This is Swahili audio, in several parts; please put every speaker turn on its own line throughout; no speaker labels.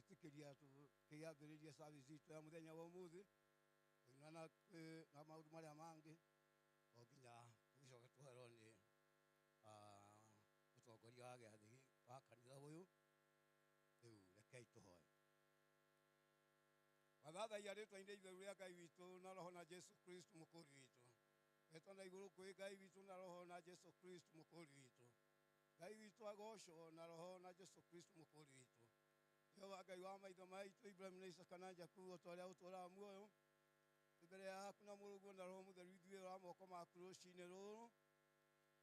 twitikiria tukiambiriria service itu ya muthenya wa umuthi inana na maundu maria mangi oginya tucoke tuherwo ni mutongoria wa giathi wa kanitha uyu riu rekei tuhoe. Wathathaiya ritwa-ini itheru ria Ngai witu na roho na Jesu Kristo mukuri witu. Wetwo na iguru kwi Ngai witu na roho na Jesu Kristo mukuri witu. Ngai witu agocwo na roho na Jesu Kristo mukuri witu. Jehova Ngai wa maitho maitu Ibrahim na Isaka na Jakubu twaria uturaga muoyo mbere yaku na Mũrungu na roho mutheru ithuĩ wa moko maku rũcinĩ rũrũ.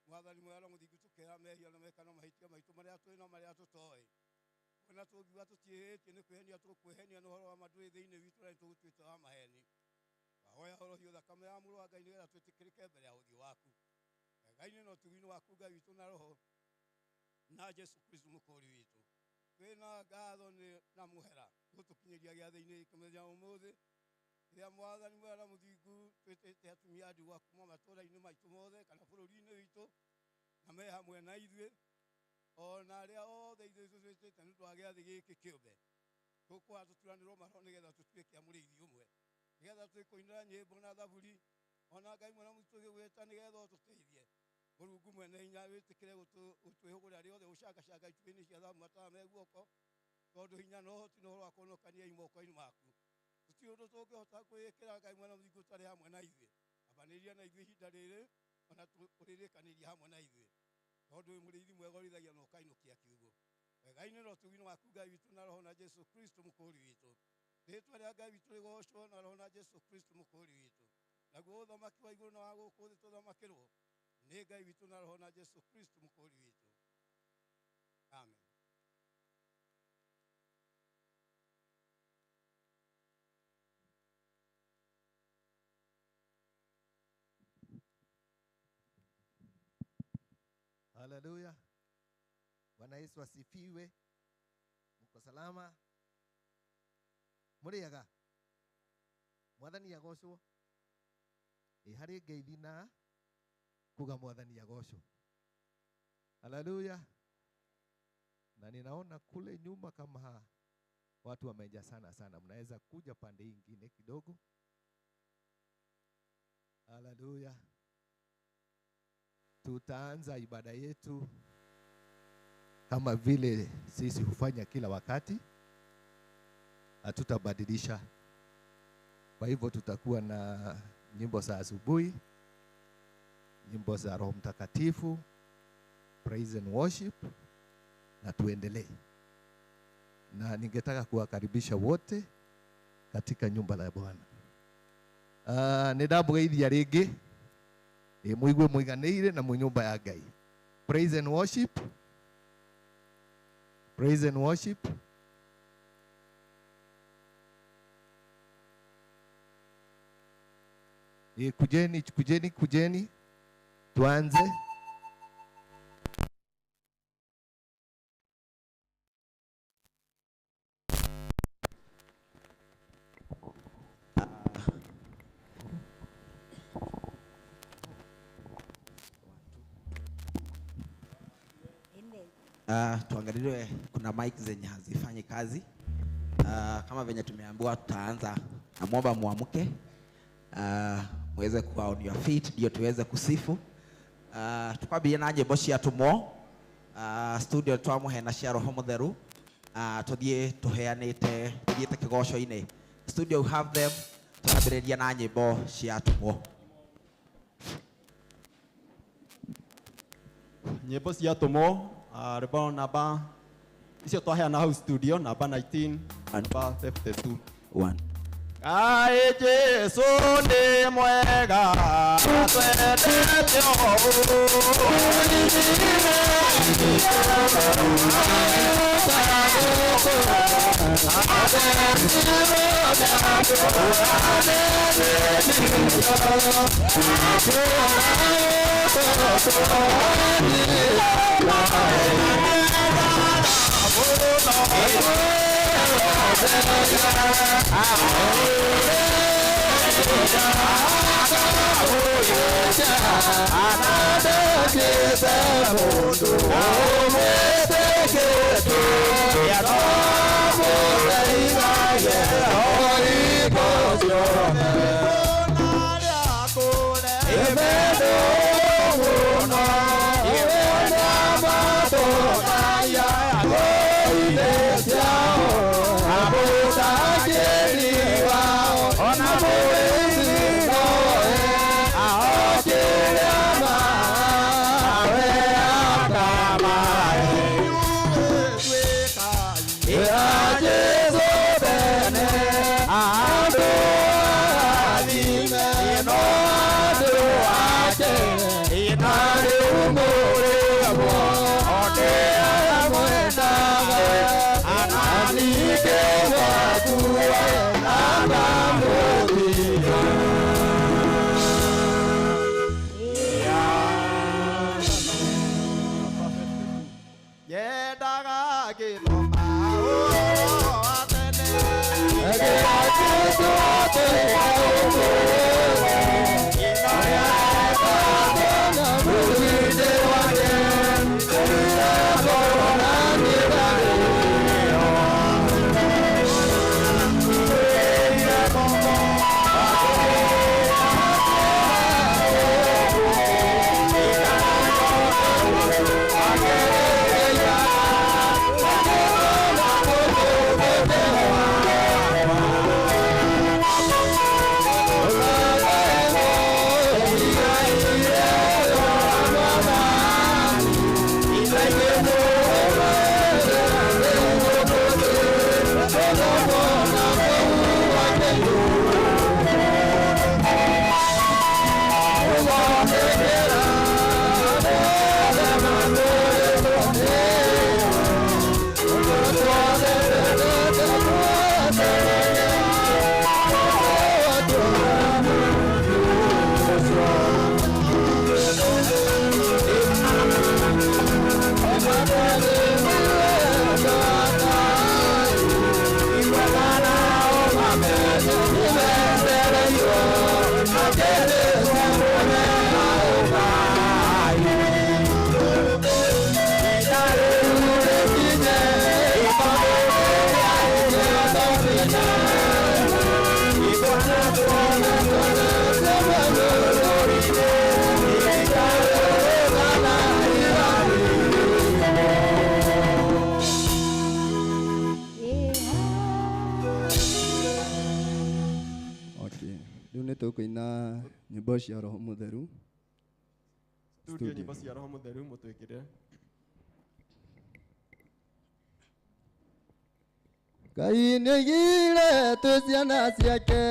Mwathani mwega mũthingu tukĩra mehia na mekana mahĩtia maitũ marĩa twĩ na marĩa tũtoĩ. Ona tũngiuga tũtiĩhĩtie nĩ kwĩhenia tũkwĩhenia na ũhoro wa ma ndũrĩ thĩinĩ witũ na nĩtũgũtuĩte wa maheni. Twahoya horohio thakame ya Mũrũ wa Ngai nĩgetha twĩtĩkĩrĩke mbere ya ũthiũ waku. Ngai-inĩ na ũtugi-inĩ waku Ngai witũ na roho na Jesu Kristo mũkũũri witũ. Twĩna ngatho na mũhera gũtũkinyĩria gĩathĩ-inĩ gĩkĩ mũthenya ũmũthĩ rĩrĩa Mwathani mwega na mũthingu twĩtĩte atumia a ndigwa kuma matũũra-inĩ maitũ mothe kana bũrũri-inĩ witũ na me hamwe na ithuĩ ona arĩa othe ithuĩ twĩtĩte nĩ ũndũ wa gĩathĩ gĩkĩ kĩũmbe. Tũkũha tũturanĩrwo marho nĩgetha tũtuĩke a mũrĩithi ũmwe, nĩgetha twĩkũinĩra nyĩmbo na thaburi ona Ngai mwena mũitũ tũgĩgwĩta nĩgetha ũtũteithie. Mũrungu mwene hinya wĩtĩkĩre gũtwĩhũgũra rĩothe gũcangacanga itugĩ-inĩ cia thahabu matawa me guoko, tondũ hinya na ũhoti na ũhoro wa kũhonokania imoko-inĩ maku. Gũtirĩ ũndũ tũngĩhota kwĩĩkĩra Ngai mwena mũthingu ũtarĩ hamwe na ithuĩ. Ambanĩrĩria na ithuĩ ihinda rĩrĩ ona ũrĩrĩkanĩria hamwe na ithuĩ, tondũ wĩ mũrĩithi mwega ũrĩithagia na ũkainũkia kiugo. Ngai-inĩ na ũtugi-inĩ waku Ngai witũ na roho na Jesu Kristo mũkũũri witũ. Rĩĩtwa rĩa Ngai witũ rĩgocwo na roho na Jesu Kristo mũkũũri witũ. Naguo ũthamaki wa igũrũ na wa gũkũ thĩ tũthamakĩrwo nĩ Ngai witũ na roho na Jesu Kristo mũkũũri witũ. Amen.
Haleluya. Bwana Yesu asifiwe. Mko salama? Muriaga? Mwathani agocwo. Harĩ ngeithi na kuga Mwathani agocwo. Haleluya. Na ninaona kule nyuma kama watu wamejaa sana. Mnaweza kuja pande nyingine kidogo. Haleluya. Tutaanza ibada yetu kama vile sisi hufanya kila wakati. Hatutabadilisha. Kwa hivyo tutakuwa na nyimbo za asubuhi, nyimbo za Roho Mtakatifu, praise and worship, na tuendelee. Na ningetaka kuwakaribisha wote katika nyumba la Bwana. Nĩndamũgeithia rĩngĩ mũigue mũiganĩire na nyumba ya Ngai. Praise and worship. Praise and worship. Kujeni tuanze.
Tuangalie kuna mic zenye hazifanyi kazi. Kama venye tumeambiwa tutaanza na muomba muamke. Muweze kuwa on your feet ndio tuweze kusifu. Tukwambie naje boshi ya tumo. Studio twamuhe na cia Roho Mutheru. Tuthie tuheanite tuthie kigoco-ini. Studio you have them. Tuambĩrĩria na nyĩmbo cia tumo.
Nyĩmbo cia tumo rĩmbo namba icio twaheana hau studio namba 19 namba 52
1.
Ai Jesu ni mwega twendete
nĩ tũkũina nyĩmbo cia Roho Mũtheru.
Studio nyĩmbo cia Roho Mũtheru mũtwĩkĩre.
Ngai nĩaigire twĩ ciana ciake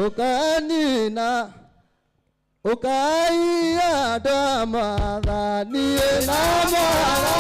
ukanina ukaiya damathani na mara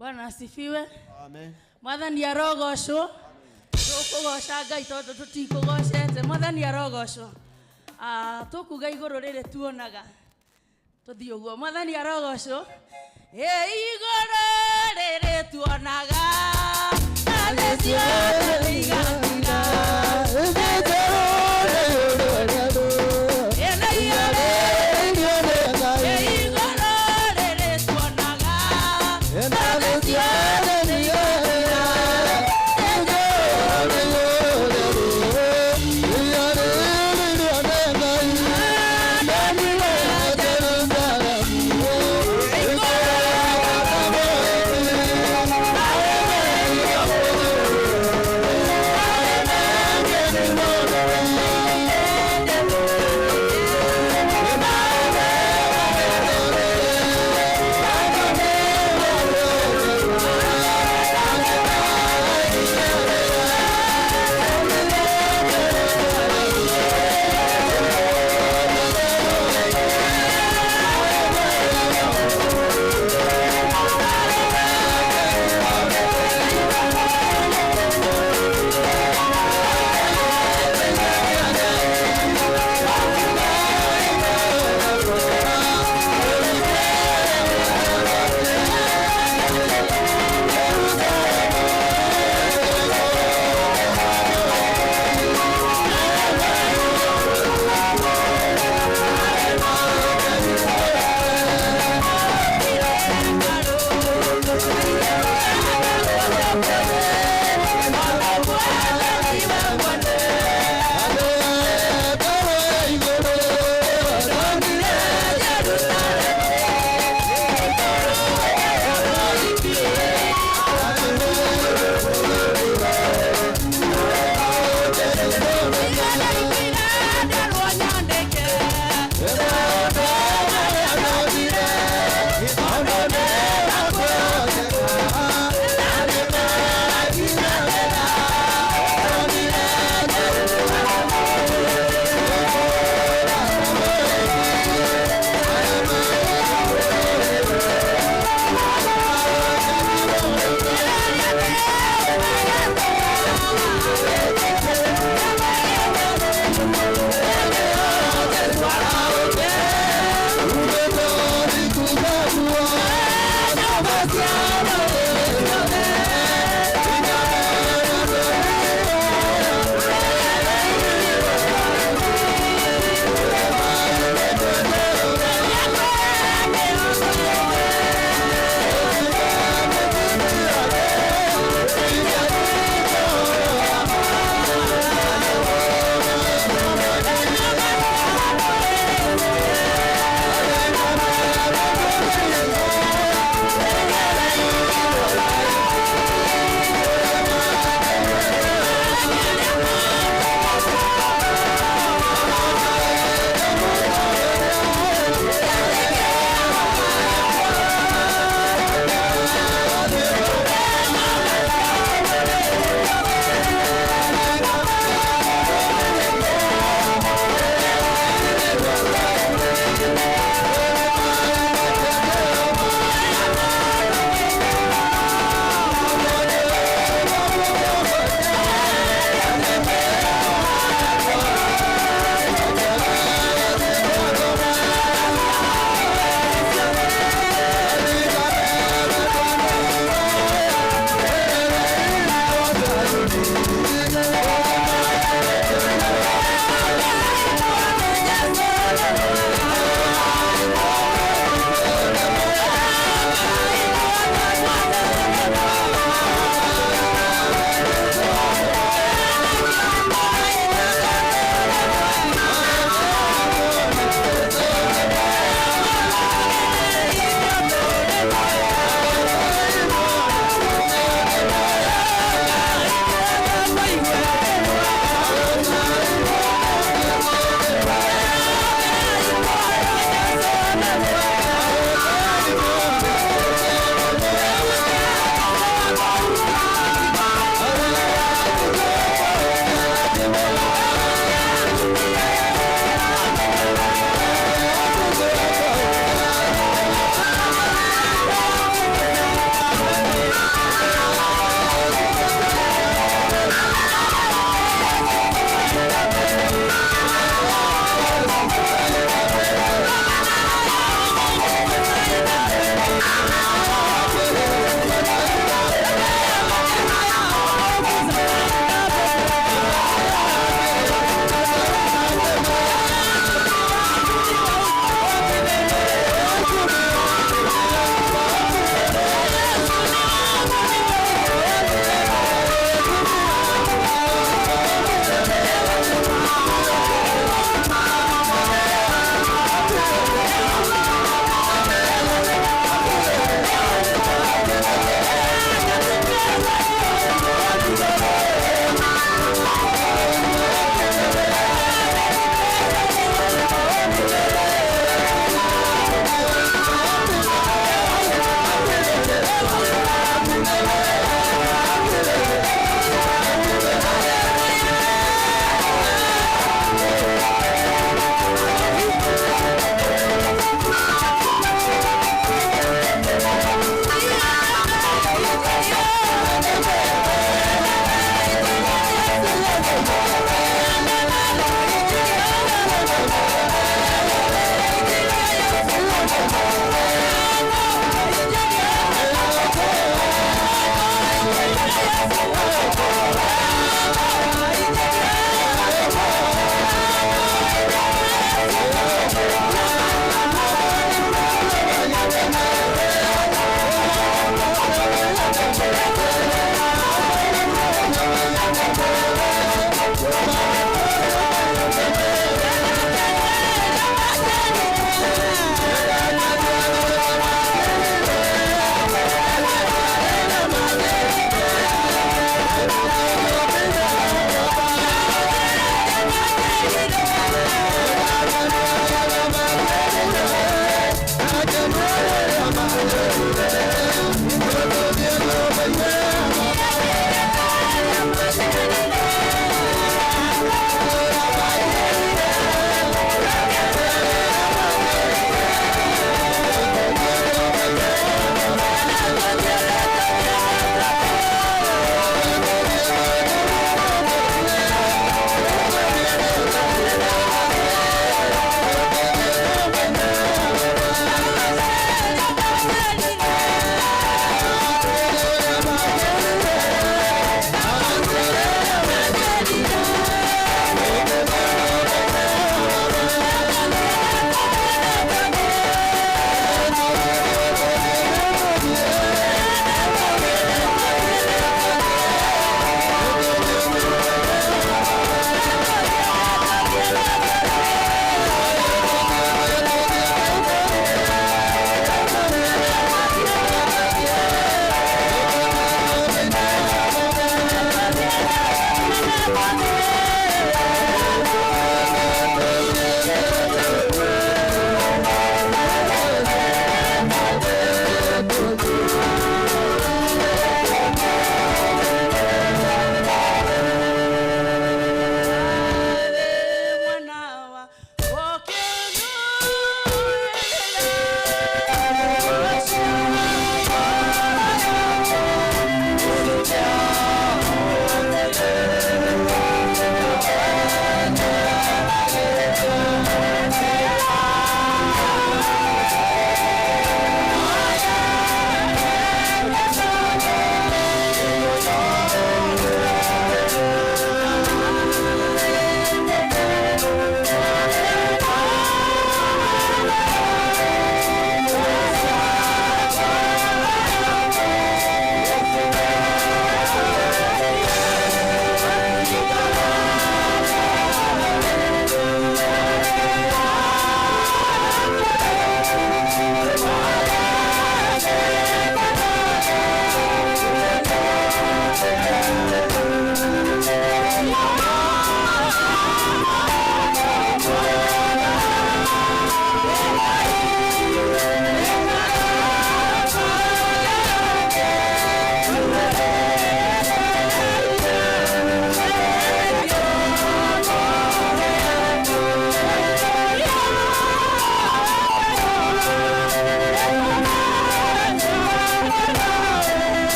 Bwana asifiwe.
Amen.
Mwathani arogocwo. Tukugoca Ngai tondu tutikugocete. Mwathani arogocwo. Tukuga iguru riri tuonaga. Tuthii uguo. Mwathani arogocwo. Iguru riri tuonaga.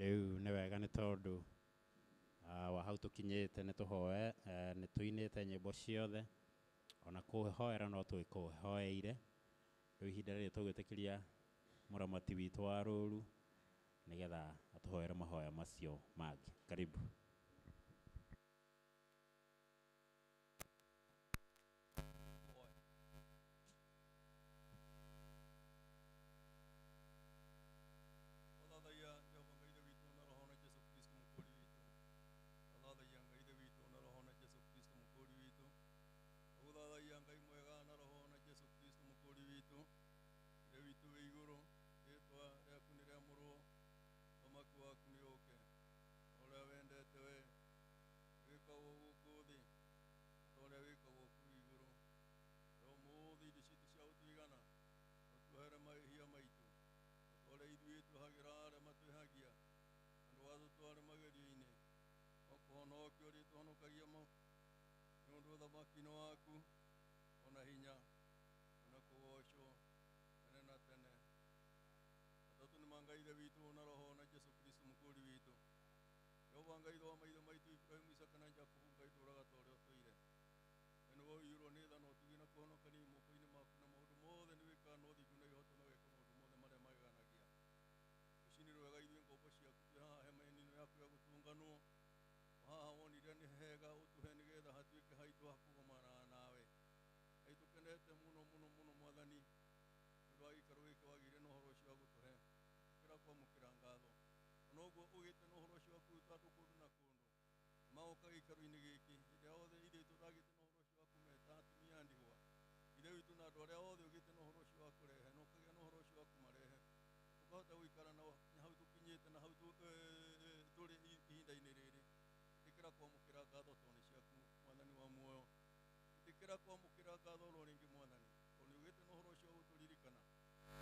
Riu nĩ wega nĩ tondũ wa hau tũkinyĩte nĩ tũhoe nĩ tũinĩte nyĩmbo ciothe ona kũhoera no twĩkũhoeire rĩu ihinda rĩrĩ tũgwĩtĩkĩria mũramati witũ wa rũru nĩgetha atũhoere mahoya macio mangĩ. Karibu.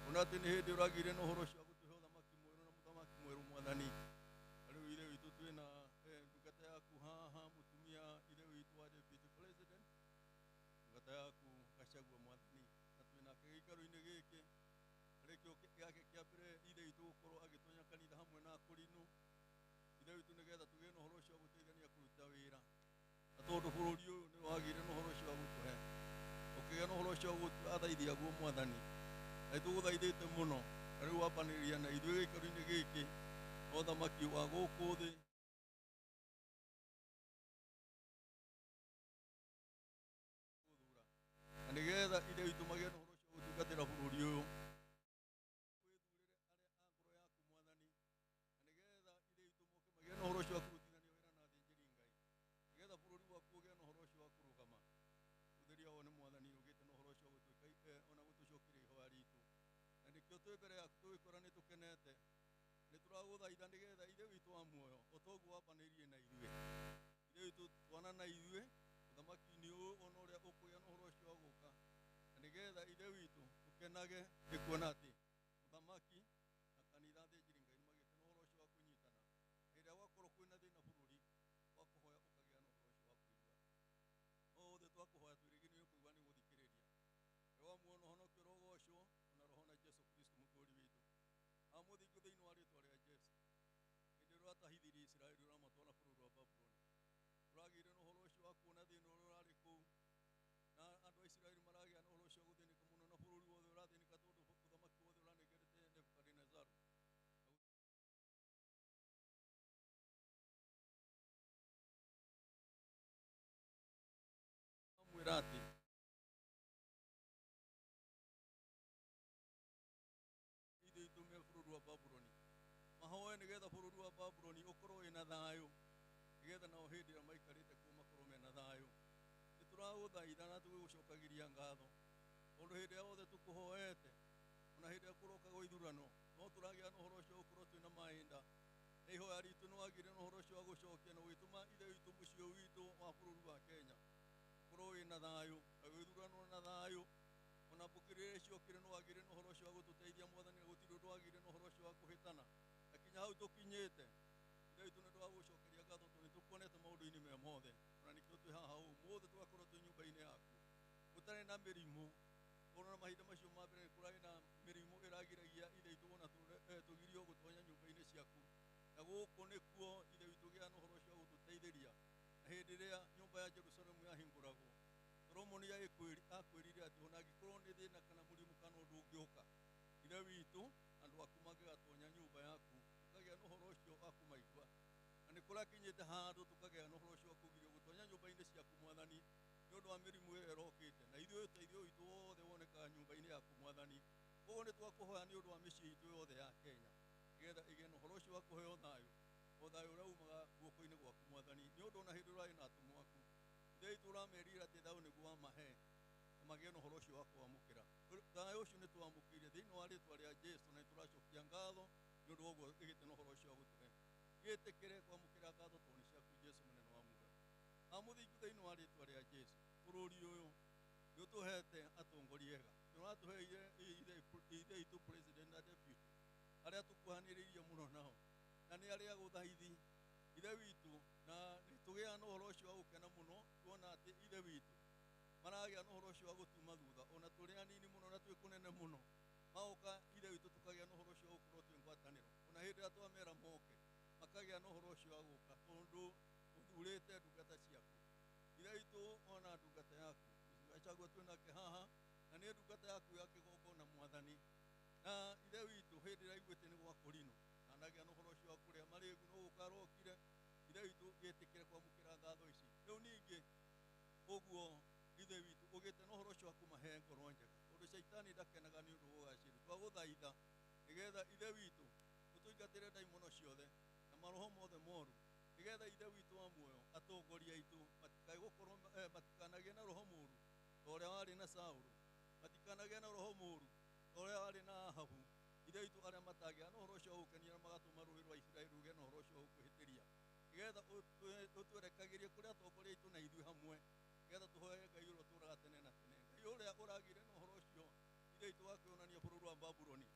Ona tene hĩndĩ ũragire na ũhoro ũcio gũtũhe ũthamaki mwerũ na mũthamaki mwerũ Mwathani. Rĩu ithe witũ twĩna ndungata yaku haha mũtumia ithe witũ wa deputy president, ndungata yaku Gachagua Mwathani, na twĩnake gĩikaro-inĩ gĩkĩ arĩkĩo gĩake kĩa mbere ithe witũ gũkorwo agĩtonya kanitha hamwe na akũrinũ ithe witũ nĩgetha tũgĩe na ũhoro ũcio wa gũteithania kũruta wĩra, na tondũ bũrũri ũyũ nĩ wagĩire na ũhoro ũcio wa gũtũhe ũkĩgĩa na ũhoro ũcio wa gũtũthaithia guo Mwathani. Nĩtũgũthaithĩte mũno na rĩu wambanĩrĩria na ithuĩ gĩikaro-inĩ gĩkĩ na ũthamaki wa gũkũ thĩ na nĩgetha ithe witũ magĩe na ũhoro ũcio wa gũtungatĩra bũrũri ũyũ wĩthurĩre arĩa a ngoro yaku Mwathani, na nĩgetha ithe witũ moke magĩe na ũhoro ũcio wa kũrutithania wĩra na athĩnjĩri Ngai, nĩgetha bũrũri waku ũgĩe na ũhoro ũcio wa kũrũgama. Ũtheria wone Mwathani ũgĩte na ũhoro ũcio wa gũtwĩka ona gũtũcokeria ihoya ritũ, na nĩkĩo twĩ mbere yaku tũgĩkora nĩ tũkenete, nĩ tũragũthaitha nĩgetha ithe witũ wa muoyo o toguo wambanĩrĩirie na ithuĩ, ithe witũ twana na ithuĩ ũthamaki-inĩ ũyũ ona ũrĩa ũkũgĩa na ũhoro ũcio wa gũka, na nĩgetha ithe witũ tũkenage nĩ kuona atĩ mũthamaki na kanitha athĩnjĩri Ngai nĩmagĩte na ũhoro ũcio wa kũnyitana rĩrĩa gwakorwo kwĩna thĩna bũrũri wakũhoya ũkagĩa na ũhoro ũcio wa kũigua. No othe twakũhoya twĩrĩgĩrĩire nĩ kũigua nĩ gũthikĩrĩria. Roho muono honokio rogocwo ona roho na Jesu Kristo mũkũri witũ. Amũthingu thĩinĩ wa rĩtwa rĩa Jesu. Hĩndĩ ĩrĩa ũratahithirie Isiraeli ũramatwara bũrũri wa Babuloni. Ũragĩire na ũhoro ũcio wa kuona thĩna ũrĩa ũrarĩ kũu. Na andũ a Isiraeli maragĩa na ũhoro ũcio wa gũthĩnĩka mũno na bũrũri wothe ũrathĩnĩka tondũ ũthamaki wothe ũranengerete Nebukadinezaru. Amwĩra atĩ ithuĩ itume bũrũri wa Babuloni mahoe nĩgetha bũrũri wa Babuloni ũkorwo wĩna thayũ, nĩgetha nao hĩndĩ ĩrĩa maikarĩte kuo makorwo mena thayũ. Nĩ tũragũthaitha na tũgĩgũcokagĩria ngatho tondũ hĩndĩ ĩrĩa yothe tũkũhoete ona hĩndĩ ĩrĩa kũroka gwa ithurano no tũragĩa na ũhoro ũcio gũkorwo twĩna mahinda, na ihoya ritũ nĩ wagĩire na ũhoro ũcio wa gũcokia na gũgĩtũma ithe witũ mũciĩ witũ wa bũrũri wa Kenya ũkorwo wĩna thayũ na gĩthurano na thayũ, ona mbũkĩrĩre ciokire nĩ wagĩire na ũhoro ũcio wa gũtũteithia Mwathani, na gũtirĩ ũndũ wagĩire na ũhoro ũcio wa kũhĩtana, na kinya hau tũkinyĩte ithe witũ nĩ ndĩragũcokeria ngatho tondũ nĩ tũkuonete maũndũ-inĩ me mothe, ona nĩkĩo twĩ haha ũmũthĩ tũgakorwo twĩ nyũmba-inĩ yaku gũtarĩ na mĩrimũ. Ona mahinda macio ma mbere nĩ kũrarĩ na mĩrimũ ĩragiragia ithe witũ ona tũgirio gũtonya nyũmba-inĩ ciaku, na na gũkũ nĩkuo ithe witũ gĩa na ũhoro ũcio gũtũteithĩria na hĩndĩ ĩrĩa nyũmba ya Jerusalemu yahingũragwo Solomoni akwĩrire atĩ ona angĩkorwo nĩ thĩna kana mũrimũ kana ũndũ ũngĩũka ithe witũ andũ aku mangĩgatonya nyũmba yaku ũkagĩa na ũhoro ũcio wa kũmaigua na nĩ kũrakinyĩte handũ tũkagĩa na ũhoro ũcio wa kũgirio gũtonya nyũmba-inĩ ciaku Mwathani nĩ ũndũ wa mĩrimũ ĩyo ĩrokĩte na ithuĩ ũteithio witũ wothe wonekaga nyũmba-inĩ yaku Mwathani koguo nĩ twakũhoya nĩ ũndũ wa mĩciĩ itũ yothe ya Kenya nĩgetha ĩgĩe na ũhoro ũcio wa kũheo thayũ o thayũ ũrĩa umaga guoko-inĩ gwaku Mwathani nĩ ũndũ ona hĩndĩ ũrarĩ na atũmwo aku ithe witũ ũramerire atĩ thayũ nĩguo wamahe na magĩe na ũhoro ũcio wa kwamũkĩra thayũ ũcio nĩ twamũkĩire thĩinĩ wa rĩĩtwa rĩa Jesũ na nĩtũracokia ngatho nĩ ũndũ wa ũguo ĩgĩte na ũhoro ũcio wa gũtũhe gĩtĩkĩre kwamũkĩra ngatho tondũ nĩ ciaku Jesũ mũnene wa muoyo amũthingu thĩinĩ wa rĩĩtwa rĩa Jesũ bũrũri ũyũ nĩ ũtũhete atongoria ega nĩ ũratũheire ithe itũ president na deputy arĩa tũkuhanĩrĩirie mũno nao na nĩ arĩa gũthaithi ithe witũ na nĩ tũgĩa na ũhoro ũcio wa gũkena mũno tuona atĩ ithe witũ maragĩa na ũhoro ũcio wa gũtuma thutha ona tũrĩ anini mũno na twĩ kũnene mũno magoka ithe witũ tũkagĩa na ũhoro ũcio wa gũkorwo twĩ ngwatanĩro ona hĩndĩ ĩrĩa twamera moke makagĩa na ũhoro ũcio wa gũka tondũ ũthurĩte ndungata ciaku ithe witũ ona ndungata yaku Gachagua twĩnake haha na nĩ ndungata yaku ya kĩgongona Mwathani na ithe witũ hĩndĩ ĩrĩa aiguĩte nĩ gwa kũrinwo na anagĩa na ũhoro ũcio wa kũrĩa marĩgu no gũka arokire ithe witũ gĩtĩkĩre kwamũkĩra ngatho ici rĩu ningĩ ũguo ithe witũ ũgĩte na ũhoro ũcio wa kũmahe ngoro njega tondũ caitani ndakenaga nĩ ũndũ wa ũgacĩru twagũthaitha nĩgetha ithe witũ ũtũingatĩre ndaimono ciothe na maroho mothe moru nĩgetha ithe witũ wa muoyo atongoria aitũ matikae gũkorwo matikanagĩe na roho mũru ta ũrĩa warĩ na Saũlũ matikanagĩe na roho mũru ta ũrĩa warĩ na Ahabu ithe witũ arĩa matagĩa na ũhoro ũcio wa gũkenia na magatũma rũĩ rwa Isiraeli rũgĩe na ũhoro ũcio wa gũkwĩhĩtĩria nĩgetha ũtwerekagĩrie kũrĩ atongoria aitũ na ithuĩ hamwe nĩgetha tũhoe Ngai ũrĩa ũtũũraga tene na tene Ngai ũrĩa ũragĩire na ũhoro ũcio ithe witũ wakĩonania bũrũri wa Babuloni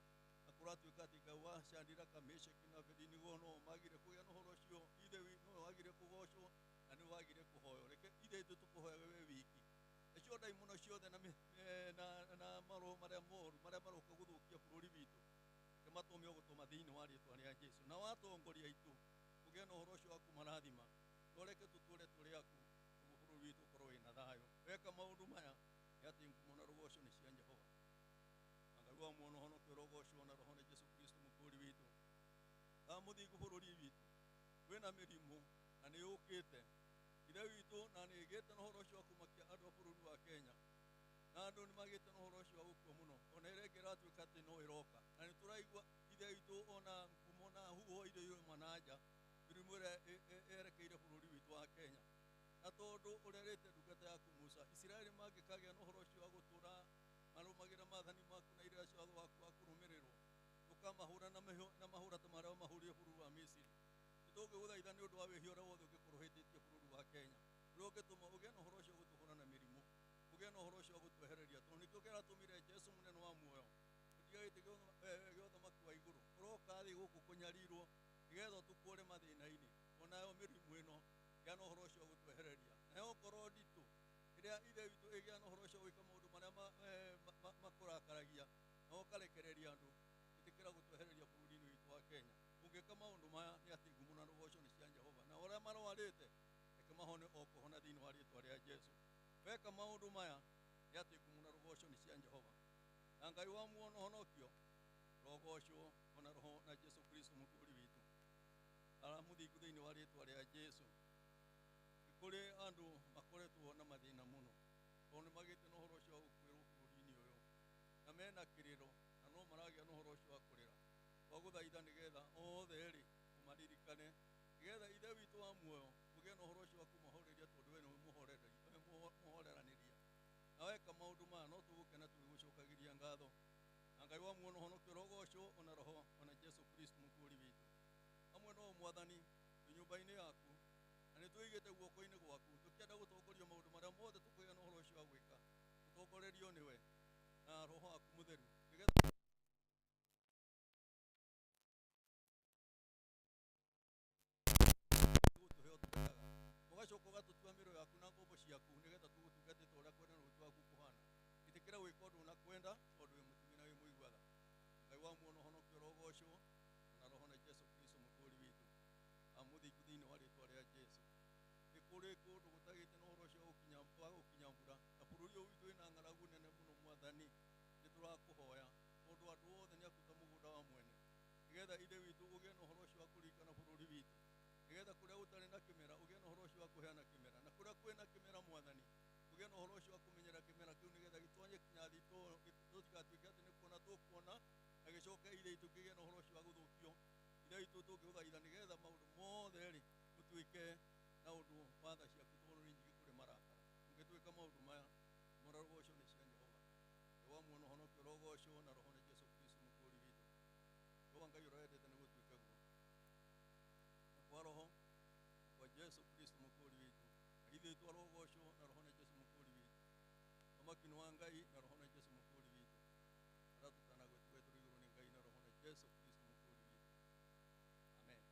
na kũratuĩka atĩ Ngai wa Shadiraka Meshaki na Abedinego no magire kũgĩa na ũhoro ũcio ithe witũ no wagire kũgocwo na nĩ wagire kũhoywo reke ithe witũ tũkũhoya we wiki nacio ndaimono ciothe na maroho marĩa moru marĩa maroka gũthũkia bũrũri witũ reke matũme gũtũma thĩinĩ wa rĩĩtwa rĩa Jesũ na watongoria aitũ kũgĩa na ũhoro ũcio wa kũmarathima no reke tũtũũre tũrĩ aku nĩguo bũrũri witũ ũkorwo wĩna thayũ weka maũndũ maya nĩ atĩ ngumo na rũgoco nĩ cia Jehova Ngai wa muono honokio rogocwo na roho na Jesũ Kristo mũkũũri witũ mũthingu bũrũri witũ wĩna mĩrimũ na nĩ yũkĩte ithe witũ na nĩ ĩgĩte na ũhoro ũcio wa kũmakia andũ a bũrũri wa Kenya na andũ nĩ magĩte na ũhoro ũcio wa gũkua mũno ona ĩrĩa ĩngĩ ĩratuĩka atĩ no ĩroka na nĩ tũraigua ithe witũ ona ngumo na huho indo iruma na nja mĩrimũ ĩrĩa yerekeire bũrũri witũ wa Kenya na tondũ ũrerĩte ndungata yaku Musa Isiraeli mangĩkagĩa na ũhoro ũcio wa gũtũũra marũmagĩra maathani maku na irĩra cia watho waku wa kũrũmĩrĩrwo tũkamahũra na mahũra ta marĩa mahũrire bũrũri wa Misiri nĩtũngĩgũthaitha nĩ ũndũ wa wĩhia ũrĩa wothe ũngĩkũrũhĩtĩtie bũrũri wa Kenya ũrĩa ũngĩtũma ũgĩe na ũhoro ũcio wa gũtũhũra na mĩrimũ ũgĩe na ũhoro ũcio wa gũtwehereria tondũ nĩkĩo kĩratũmire Jesũ mũnene wa muoyo ũtigaĩte gĩothamaki wa igũrũ ũroka thĩ gũkũ kũnyarirwo nĩgetha ũtũkũũre mathĩna-inĩ onayo mĩrimũ ĩno gĩa na ũhoro ũcio wa gũtwehereria nayo ngoro nditũ ĩrĩa ithe witũ ĩgĩa na ũhoro ũcio wa gwĩka maũndũ marĩa makũrakaragia na ũkarekereria andũ ĩtĩkĩra gũtwehereria bũrũri-inĩ witũ wa Kenya ũngĩka maũndũ maya nĩ atĩ ngumo na rũgoco nĩ cia Jehova na ũrĩa marwarĩte reke mahone o kũhona thĩinĩ wa rĩĩtwa rĩa Jesũ weka maũndũ maya nĩ atĩ ngumo na rũgoco nĩ cia Jehova na Ngai wa muono honokio rogocwo ona roho na Jesũ Kristo mũkũũri witũ aramũthingu thĩinĩ wa rĩĩtwa rĩa Jesũ nĩ kũrĩ andũ makoretwo na mathĩna mũno tondũ nĩ magĩte na ũhoro ũcio wa gũkuĩrwo bũrũri-inĩ ũyũ na mena kĩrĩro na no maragĩa na ũhoro ũcio wa kũrĩra twagũthaitha nĩgetha othe rĩ ũmaririkane nĩgetha ithe witũ wa muoyo ũgĩe na ũhoro ũcio wa kũmahoreria tondũ we nĩ mũhoreranĩria na weka maũndũ maya no tũgũkena tũgĩgũcokagĩria ngatho na Ngai wa muono honokio rogocwo ona roho ona Jesũ Kristo mũkũũri witũ hamwe no Mwathani nyũmba-inĩ yaku na nĩ twĩigĩte guoko-inĩ gwaku tũkĩenda gũtongorio maũndũ marĩa mothe tũkũgĩa na ũhoro ũcio wa gwĩka tũtongorerio nĩwe na roho waku mũtheru nĩgetha ũgacoka ũgatũtua mĩro yaku na ngombo ciaku nĩgetha tũgũtungatĩte ũrĩa kwenda na ũhoti waku kũhana ĩtĩkĩra gwĩka ũndũ ũnakwenda tondũ wĩ mũtumi na wĩ mũigua tha Ngai wa muono honokio rogocwo na roho na Jesũ Kristo mũkũũri witũ kundu gutagite no horo cio ukinyambura na bururi witu ina ngaragu nene muno mwathani niturakuhoya mundu andu othe ni akuta mugunda wa mwene nigetha inde witu ugie no horo cio kurikana bururi witu nigetha kuria utari na kimera ugie no horo cio kuheana kimera na kuria kwina kimera mwathani ugie no horo cio kumenyera kimera kiu nigetha gitwanye kinyathi tutigatuike ati ni kuona tukuona na gicoke ire itu kigie no horo cio guthukio ire itu tungihuthaitha nigetha maundu mothe ri gutuike na undu watha ciaku bururi nyingi kuri marakara ngituika maundu maya morogoco ni cia Jehova wa muono honokio rogoco na roho ni Yesu Kristo mukuri witu Jehova ngai uroendete ni gutuika guo kwa roho kwa Yesu Kristo mukuri witu ithe itu rogoco na roho ni Yesu mukuri witu amakino wa ngai na roho ni Yesu mukuri witu aratutana gwetu iguru ni ngai na roho ni Yesu Kristo mukuri witu amen.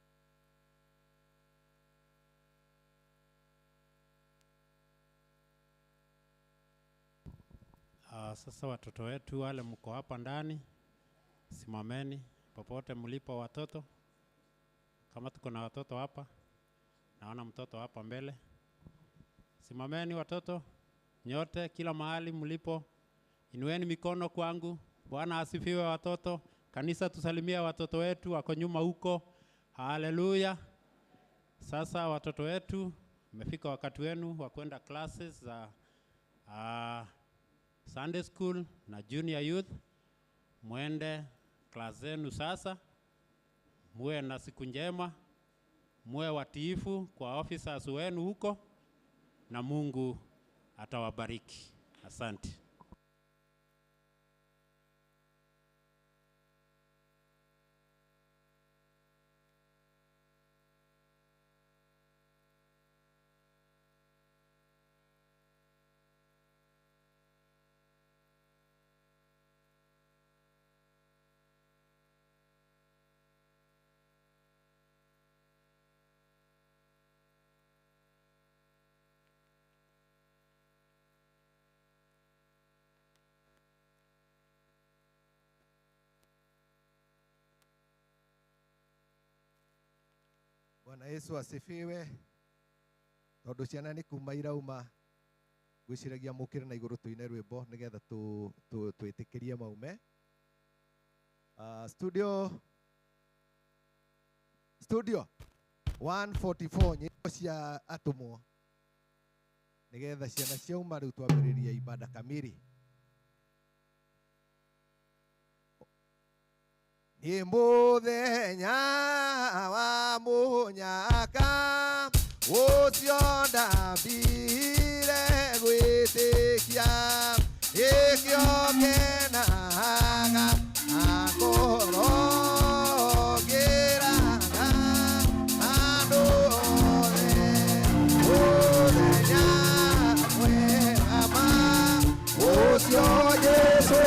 Sasa watoto wetu wale mko hapa ndani, simameni popote mlipo watoto. Kama tuko na watoto hapa, naona mtoto hapa mbele. Simameni watoto, nyote kila mahali mlipo. Inueni mikono kwangu. Bwana asifiwe watoto. Kanisa tusalimia watoto wetu wako nyuma huko. Haleluya. Sasa watoto wetu, umefika wakati wenu wa kwenda classes za Sunday school na junior youth. Mwende class zenu sasa. Muwe na siku njema. Muwe watiifu kwa officers wenu huko na Mungu atawabariki. Asante.
Bwana Yesu asifiwe. Tondu ciana ni kuma irauma gwiciragia mukire na iguru tuine rwimbo nigetha twitikirie maume. Studio 144 nyimbo cia atumwo nigetha ciana ciauma riu twambiriria ibada kamili. Ni muthenya wa munyaka ucio ndambire gwitikia ikio kenaga ngoro ngiraga andu othe muthenya mwema ucio Yesu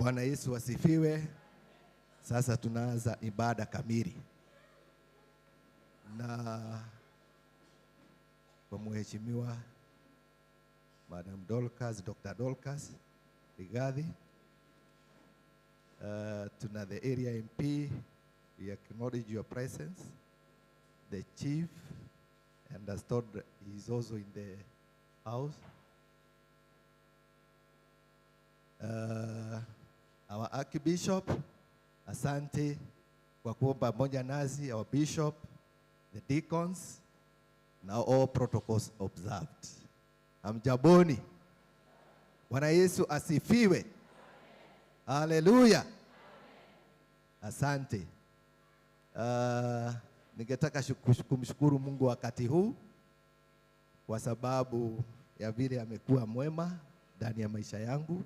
Bwana Yesu asifiwe. Sasa tunaanza ibada kamili, na kwa mheshimiwa Madam Dorcas, Dr. Dorcas Rigathi, tuna the area MP, we acknowledge your presence. The chief, understood, he is also in the house. Our Archbishop, asante kwa kuwa pamoja nasi, our bishop, the deacons, now all protocols observed. Hamjaboni. Bwana Yesu asifiwe. Haleluya. Asante. Ningetaka kumshukuru Mungu wakati huu kwa sababu ya vile amekuwa mwema ndani ya maisha yangu.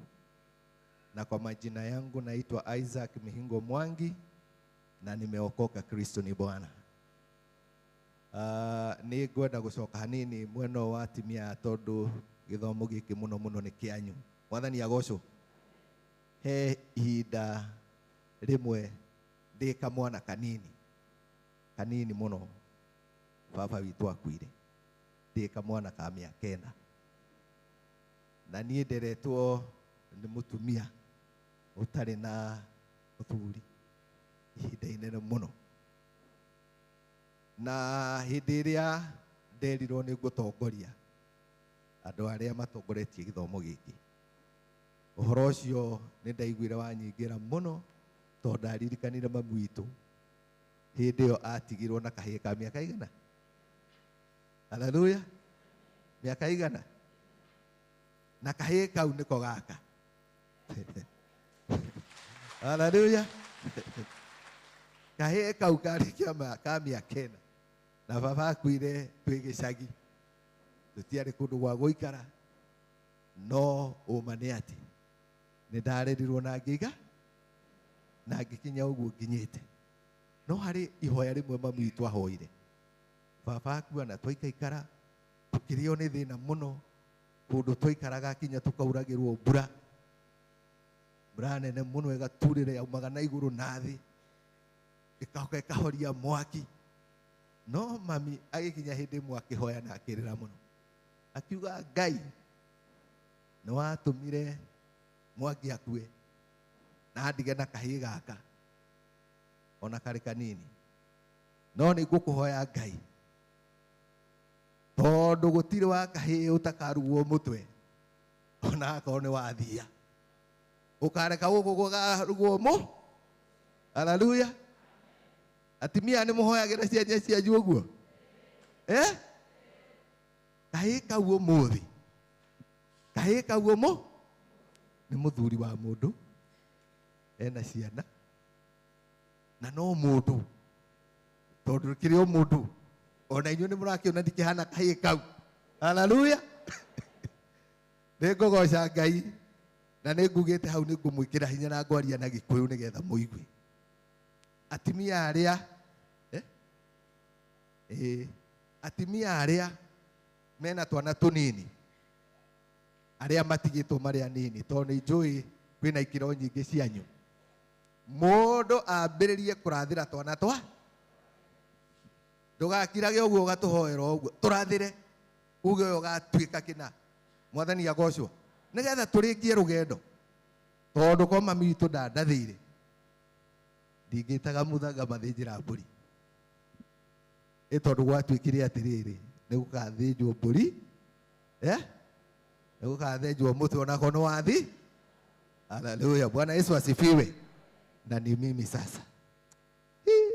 Na kwa majina yangu naitwa Isaac Mihingo Mwangi na nimeokoka. Kristo ni Bwana. Ni gwenda gucoka hanini mweno wa timia tondu githomo giki muno muno ni kianyu. Mwathani agocwo. He ihinda rimwe ndi kamwana kanini muno, baba witu akuire, ndi kamwana ka miaka 9, na niĩ nderetwo nĩ mũtumia ũtarĩ na mũthuri ihinda inene mũno, na hĩndĩ ĩrĩa nderirwo nĩ gũtongoria andũ arĩa matongoretie gĩthomo gĩkĩ, ũhoro ũcio nĩ ndaiguire wanyingĩra mũno, tondũ ndaririkanire mamu witũ hĩndĩ ĩyo atigirwo na kahĩĩ ka mĩaka igana. Haleluya. Mĩaka igana, na kahĩĩ kau nĩko gaka. Haleluya. Kahĩĩ kau karĩkia ka mĩaka 4, na baba akuire twĩ gĩcagi, tũtiarĩ kũndũ gwa gũikara, no ũma nĩ atĩ nĩ ndarerirwo na ngĩiga na ngĩkinya ũguo nginyĩte. No harĩ ihoya rĩmwe mamu witũ ahoire, baba akua na twaikaikara tũkĩrĩo nĩ thĩna mũno, kũndũ twaikaraga kinya tũkauragĩrwo mbura nene mũno ĩgaturĩra yaumaga na igũrũ na thĩ, ĩkahoka ĩkahoria mwaki. No mami agĩkinya hĩndĩ ĩmwe akĩhoya na akĩrĩra mũno, akiuga Ngai nĩ watũmire mwaki akue na ndige na kahĩĩ gaka ona karĩ kanini, no nĩ ngũkũhoya Ngai, tondũ gũtirĩ wa kahĩĩ ũtakarugwo mũtwe ona akorwo nĩ wathia, ũkareka gũkũ gũkarugwo mũ. Haleluya. Atimia nĩ mũhoyagĩra cianya cianyu ũguo? Kahĩĩ kau ũmũthĩ, kahĩĩ kau ũmũ nĩ mũthuri wa mũndũ ena ciana, na no mũndũ, tondũ kĩrĩ o mũndũ, ona inyuĩ nĩ mũrakĩona ndikĩhana kahĩĩ kau. Haleluya. Nĩ ngũgoca Ngai, na nĩ ngugĩte hau nĩ ngũmwĩkĩra hinya na ngwaria na Gĩkũyũ nĩgetha mũigue. Atimia arĩa atimia arĩa mena twana tũnini, arĩa matigĩtwo marĩ anini, tondũ nĩ njũĩ kwĩna ikĩro nyingĩ cianyu, mũndũ ambĩrĩrie kũrathĩra twana twa, ndũgakirage ũguo ũgatũhoera ũguo, tũrathĩre uge ũyũ ũgatuĩka kĩna. Mwathani agocwo. Nĩgetha tũrĩkie rũgendo, tondũ kwa mami witũ ndandathĩire, ndingĩtaga mũthanga mathĩnjĩra mbũri, tondũ gwatuĩkire atĩrĩrĩ, nĩ gũgathĩnjwo mbũri, nĩ gũgathĩnjwo mũtwe onako nĩ wathi. Haleluya. Bwana Yesu asifiwe. Na ni mimi sasa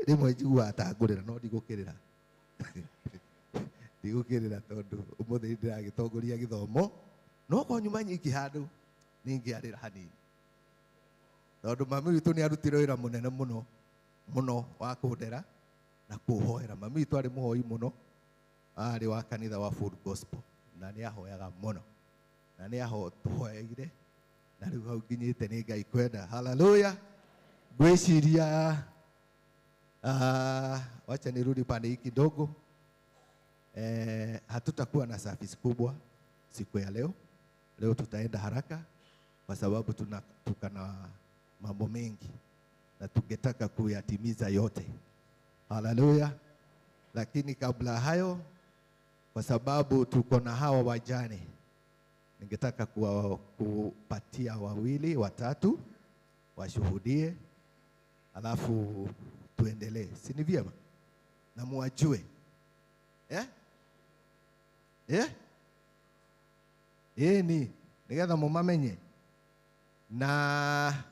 rĩmwe njiguaga ta ngũrĩra, no ndigũkĩrĩra. Ndigũkĩrĩra tondũ ũmũthĩ ndĩragĩtongoria gĩthomo, no kwa nyuma nyiki handũ ningĩarĩra hanini, tondũ mami witũ nĩ arutire wĩra mũnene mũno mũno wa kũndera na kũhoera. Mami witũ arĩ mũhoi mũno, arĩ wa kanitha wa Full Gospel, na nĩ ahoyaga mũno, na nĩ ahoyaire, na rĩu hau nginyĩte nĩ Ngai kwenda. Haleluya. Ngwĩciria wacha nirudi pande hii kidogo. Hatutakuwa na service kubwa siku ya leo. Leo tutaenda haraka kwa sababu tuko na mambo mengi na tungetaka kuyatimiza yote. Haleluya. Lakini kabla hayo, kwa sababu tuko na hawa wajane, ningetaka kupatia 2 watatu washuhudie, alafu tuendelee. Si ni vyema? Na muwajue. Nigetha mumamenye. Na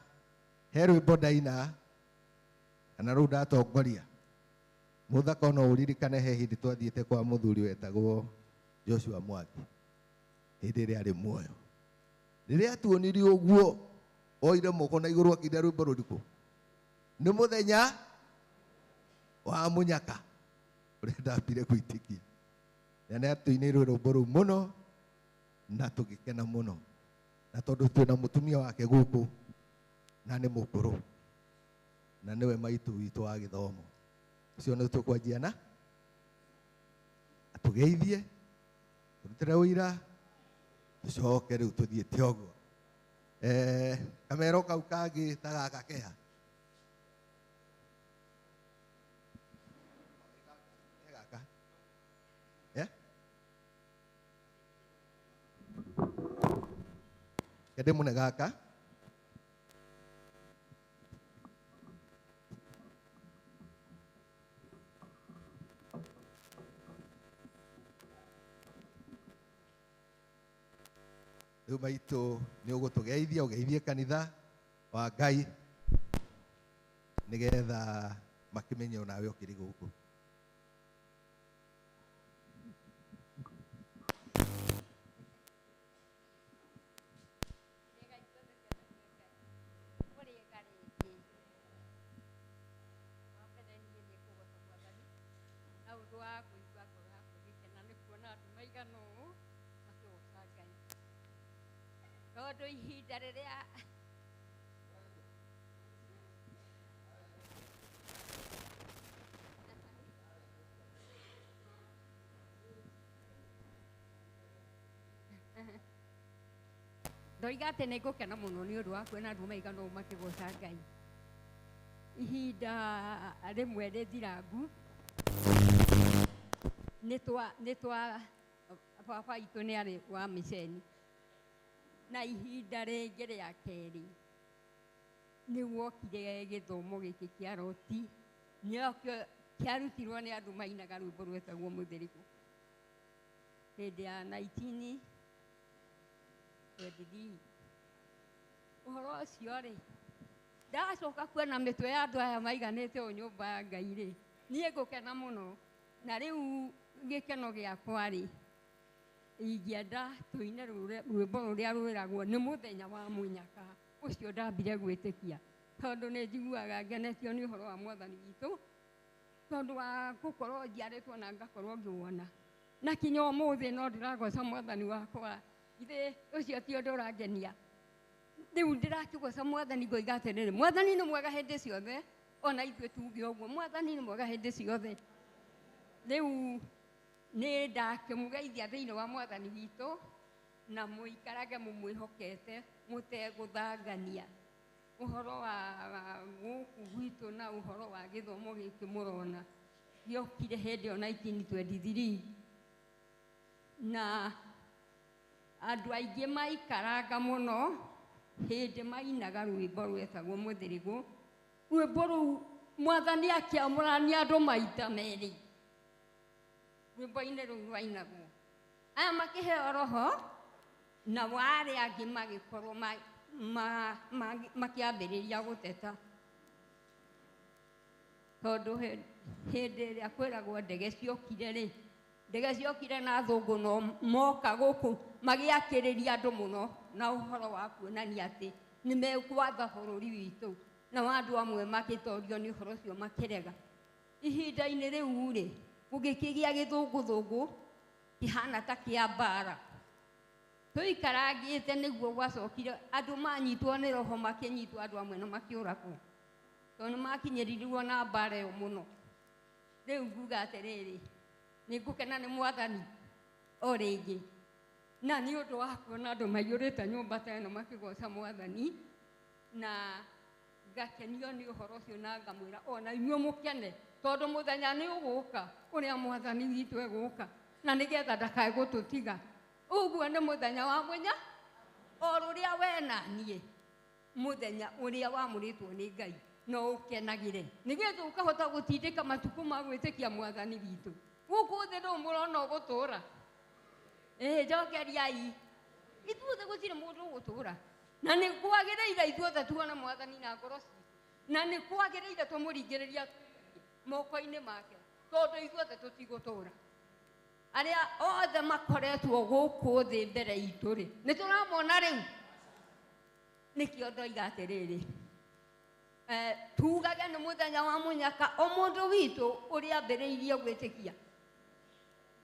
Herwi Bodaina kana rĩu ndatongoria muthaka no uririkane he hindi twathiĩte kwa muthuri wetagwo Joshua Mwangi hindi ĩrĩa arĩ muoyo. Rĩrĩa tuonirie ũguo oire moko na igũrũ akĩnda rwĩmbo rũrĩkũ? Nĩ mũthenya wa munyaka ũrĩa ndambire gwĩtĩkia. Na nĩ atuinĩirwo rwĩmbo rũu mũno na tũgĩkena mũno, na tondũ twĩna mũtumia wake gũkũ na nĩ mũkũrũ na nĩwe maitũ witũ wa gĩthomo. Ũcio nĩ tũkwanjia na atũgeithie, tũrutĩre ũira, tũcoke rĩu tũthiĩte ũguo. Kamero kau kangĩ ta gaka keha gaka kende mũne gaka rĩu maitũ nĩ ũgũtũgeithia, ũgeithie kanitha wa Ngai nĩgetha makĩmenye onawe ũkĩrĩ gũkũ.
Tondũ ihinda rĩrĩa ndoiga atĩ nĩ ngũkena mũno nĩ ũndũ wa kuona andũ maigana ũũ makĩgoca Ngai. Ihinda rĩmwe rĩthirangu nĩ twa baba itũ nĩ arĩ wa mĩceni, na ihinda rĩngĩ rĩa kerĩ nĩ wokire gĩthomo gĩkĩ kĩa Roti, nĩkĩo kĩarutirwo nĩ andũ mainaga rwĩmbo rwetagwo Mũthĩrĩku hĩndĩ ya 1923. Ũhoro ũcio rĩ, ndacoka kuona mĩtwe ya andũ aya maiganĩte ũũ nyũmba ya Ngai rĩ, niĩ ngũkena mũno. Na rĩu gĩkeno gĩakwa rĩ, ingĩenda tũine rwĩmbo rũrĩa rwĩragwo nĩ mũthenya wa munyaka. Ũcio ndambire gwĩtĩkia tondũ nĩ njiguaga ngenetio nĩ ũhoro wa Mwathani witũ, tondũ wa gũkorwo njiarĩtwo na ngakorwo ngĩwona. Na kinya ũmũthĩ no ndĩragoca Mwathani wakwa, ithe ũcio ti ũndũ ũrangenia. Rĩu ndĩrakĩgoca Mwathani ngoiga atĩrĩrĩ, Mwathani nĩ mwega hĩndĩ ciothe, ona ithuĩ tuge ũguo, Mwathani nĩ mwega hĩndĩ ciothe. Rĩu nĩ ndakĩmũgeithia thĩinĩ wa Mwathani witũ, na mũikarage mũmwĩhokete mũtegũthangania. Ũhoro wa gũkũ gwitũ na ũhoro wa gĩthomo gĩkĩ mũrona gĩokire hĩndĩ ya 1923, na andũ aingĩ maikaranga mũno hĩndĩ mainaga rwĩmbo rwetagwo Mũthĩrĩku. Rwĩmbo rũu Mwathani akĩamũrania andũ maita merĩ rwĩmbo-inĩ rũu rwainagwo. Aya makĩheo Roho na arĩa angĩ magĩkorwo makĩambĩrĩria gũteta, tondũ hĩndĩ ĩrĩa kwĩragwo ndege ciokire rĩ, ndege ciokire na athũngũ no moka gũkũ magĩakĩrĩria andũ mũno na ũhoro wa kuonania atĩ nĩ megwatha bũrũri witũ, na andũ amwe magĩtorio nĩ ũhoro ũcio makĩrega. Ihinda-inĩ rĩu rĩ, gũgĩkĩgĩa gĩthũngũthũngũ kĩhana ta kĩa mbara. Tũikarangĩte nĩguo gwacokire andũ manyitwo nĩ Roho, makĩnyitwo andũ amwe na makĩũragwo tondũ nĩ makinyĩrirwo na mbara ĩyo mũno. Rĩu nguga atĩrĩrĩ, nĩ ngũkena nĩ Mwathani o rĩngĩ, na nĩ ũndũ wa kuona andũ maiyũrĩte nyũmba ta ĩno makĩgoca Mwathani, na ngakenio nĩ ũhoro ũcio na ngamwĩra ona inyuĩ mũkene tondũ mũthenya nĩ ũgũka ũrĩa mwathani witũ egũka na nĩgetha ndakae gũtũtiga. Ũguo nĩ mũthenya wa mwenya o rũrĩa we na niĩ mũthenya ũrĩa wamũrĩtwo nĩ Ngai no ũkenagĩre nĩgetha ũkahota gũtindĩka matukũ ma gwĩtĩkia mwathani witũ. Gũkũ thĩ rĩu mũrona ũgũtũũra njokeriai ithuothe gũtirĩ mũndũ ũgũtũũra na nĩ kwagĩrĩire ithuothe tuone mwathani na ngoro citũ na nĩ kwagĩrĩire tũmũringĩrĩria moko-inĩ make tondũ ithuothe tũtigũtũũra. Arĩa othe makoretwo gũkũ thĩ mbere itũ rĩ nĩ tũramona rĩu nĩkĩo ndoiga atĩrĩrĩ tugage nĩ mũthenya wa mũnyaka o mũndũ witũ ũrĩa ambĩrĩirie gwĩtĩkia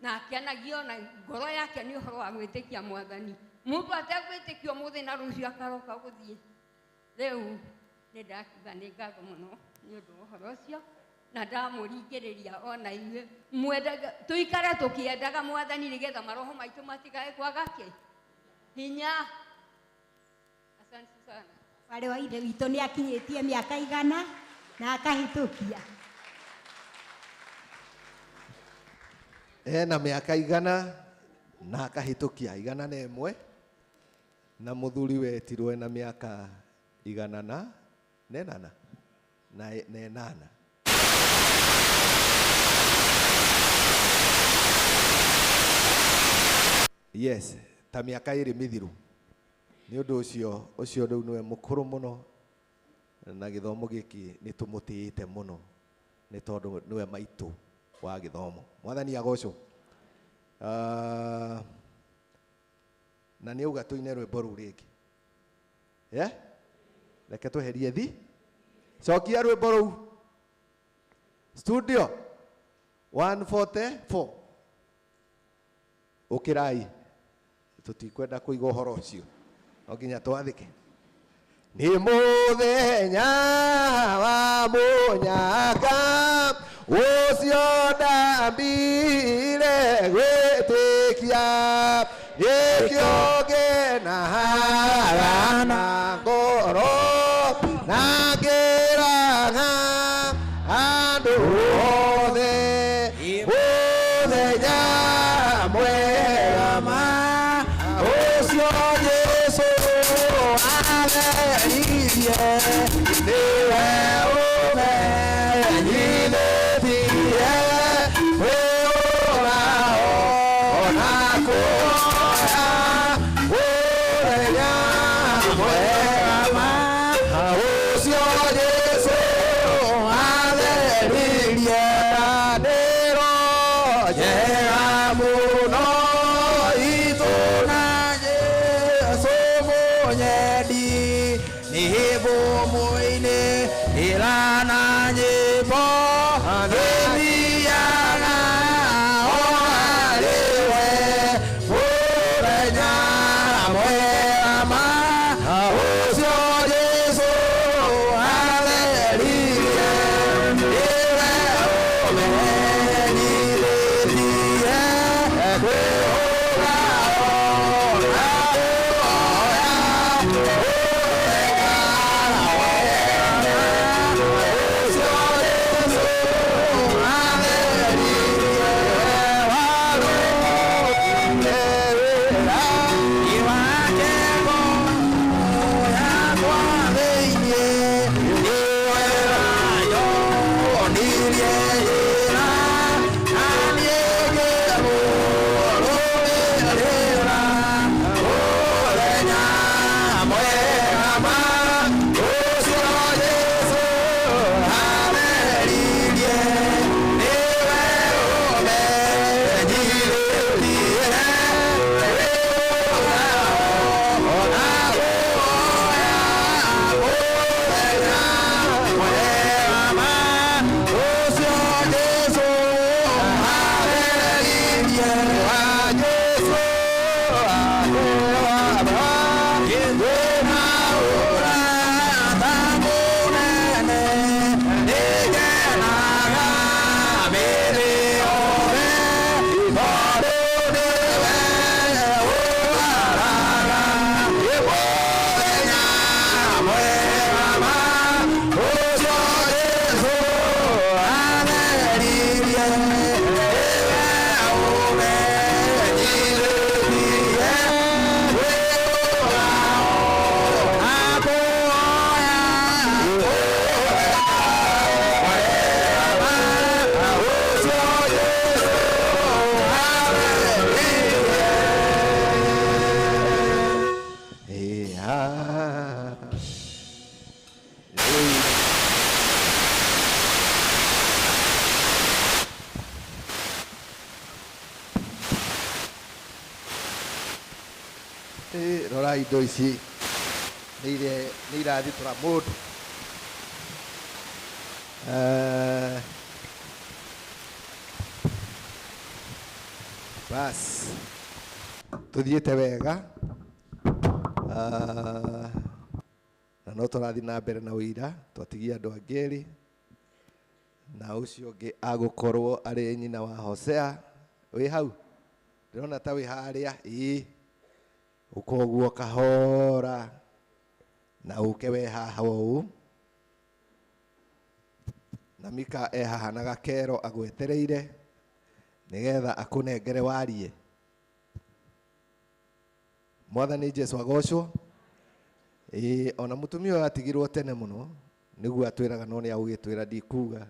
na akenagio na ngoro yake nĩ ũhoro wa gwĩtĩkia mwathani. Mũndũ ategwĩtĩkia ũmũthĩ na rũciũ akaroka gũthiĩ. Rĩu nĩ ndakiuga nĩ ngatho mũno nĩ ũndũ wa ũhoro ũcio na ndamũringĩrĩria ona inyuĩ mwendaga tũikare tũkĩendaga mwathani nĩgetha maroho maitũ matigae kwaga hinya. Asante sana.
Wale wa ithe witũ nĩ akinyĩtie mĩaka 100 na akahĩtũkia.
Na mĩaka 100 na akahĩtũkia 101 na mũthuri wetirwo na mĩaka 108 na 8. Yes, ta mĩaka 2 mithiru. Nĩ ũndũ ũcio rĩu nĩwe mũkũrũ mũno na gĩthomo gĩkĩ nĩ tũmũtĩĩte mũno nĩ tondũ nĩwe maitũ wa gĩthomo. Mwathani agocwo. Na nĩ uga tũine rwĩmbo rũu rĩngĩ. Reke tweherie thi. Cokia rwĩmbo rũu. Studio 144. Ũkĩrai. Tũtikwenda kũigua ũhoro ũcio. No nginya twathĩke. Nĩ mũthenya wa mũnyaka ũcio ndambire gwĩtĩkia gĩkĩo ngĩnahaga na ngoro na ngĩraga andũ othe mũthenya mwega ma ũcio Jesũ atheririe nĩwe ũmenyithĩtie wĩũra ona kuoya mũthenya mwega ma ũcio Jesũ atheririe ranĩro njega mũno itũ na Jesũ mũnyendi nyĩmbo mũini ĩrana nyĩmbo gĩthiaga o harĩwe mũthenya mwega ma ũcio Jesũ atheririe nĩwe ũmenyithĩtie kwĩhũga ona kuoya Rora indo ici nä irathitå ra må ndå. Bas tå thiä te wega na no tå rathiĩ na mbere na ũira twatigia andũ angĩ erĩ na ũcio ũngĩ agũkorwo arĩ nyina wa Hosea. Wĩ hau ndĩrona ta wĩ harĩa ũkoguo kahora na ũke we haha ũũ na Mika haha na gakero agwetereire nĩgetha akũnengere warie. Mwathani Jesũ agocwo. Ona mũtumia ũyũ atigirwo tene mũno nĩguo atwĩraga no nĩ agũgĩtwĩra ndikuga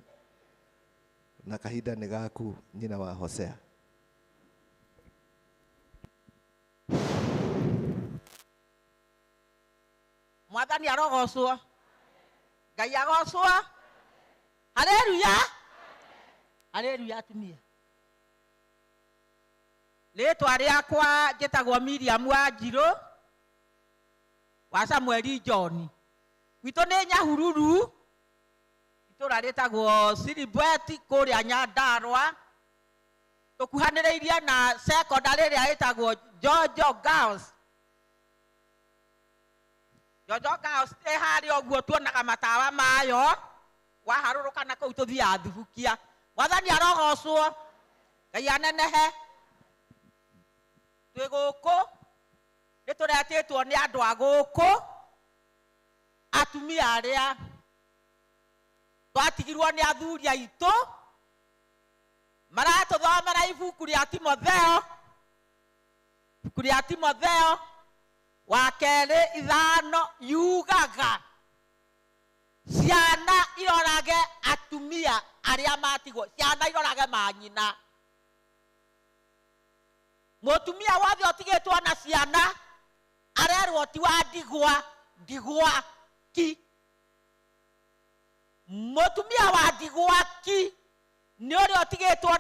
na kahinda nĩ gaku nyina wa Hosea.
Mwathani arogocwo. Ngai agocwo. Haleluya. Haleluya atumia. Rĩtwa rĩakwa njĩtagwo Miriam Wanjirũ wa Samueli John. Gwitũ nĩ Nyahururu. Itũra rĩtagwo Silibweti kũrĩa Nyandarua. Tũkuhanĩrĩirie na secondary ĩrĩa ĩtagwo Jojo Girls. Jojo Girls ĩ harĩa ũguo tuonaga matawa mayo. Waharũrũka na kũu tũthiaga Thubukia. Mwathani arogocwo. Ngai anenehe. Twĩ gũkũ nĩtũretĩtwo nĩ andũ a gũkũ atumia arĩa twatigirwo nĩ athuri aitũ maratũthomera ibuku rĩa Timotheo. Ibuku rĩa Timotheo wa kerĩ 5 yugaga ciana irorage atumia arĩa matigwo. Ciana irorage manyina. Mũtumia wothe ũtigĩtwo na ciana arerwo ti wa ndigwa ki. Mũtumia wa ndigwa ki nĩ ũrĩa ũtigĩtwo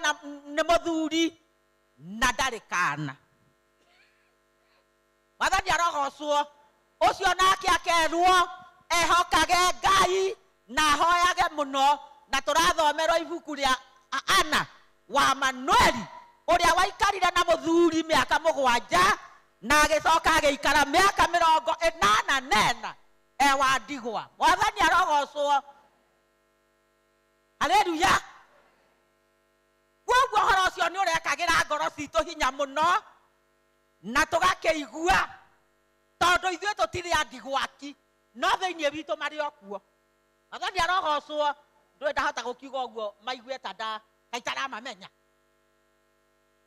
nĩ mũthuri na ndarĩ kana. Mwathani arogocwo. Ũcio nake akerwo ehokage Ngai na ahoyage mũno. Na tũrathomerwo ibuku rĩa Ana wa Manueli ũrĩa waikarire na mũthuri mĩaka 7 na agĩcoka agĩikara mĩaka 84 wa ndigwa. Mwathani arogocwo. Haleluya. Koguo ũhoro ũcio nĩ ũrekagĩra ngoro citũ hinya mũno na tũgakĩigua tondũ ithuĩ tũtirĩ a ndigwaki no thĩinĩ witũ marĩ o kuo. Mwathani arogocwo. Ndũĩ ndahota gũkiuga ũguo maigue ta itaramamenya.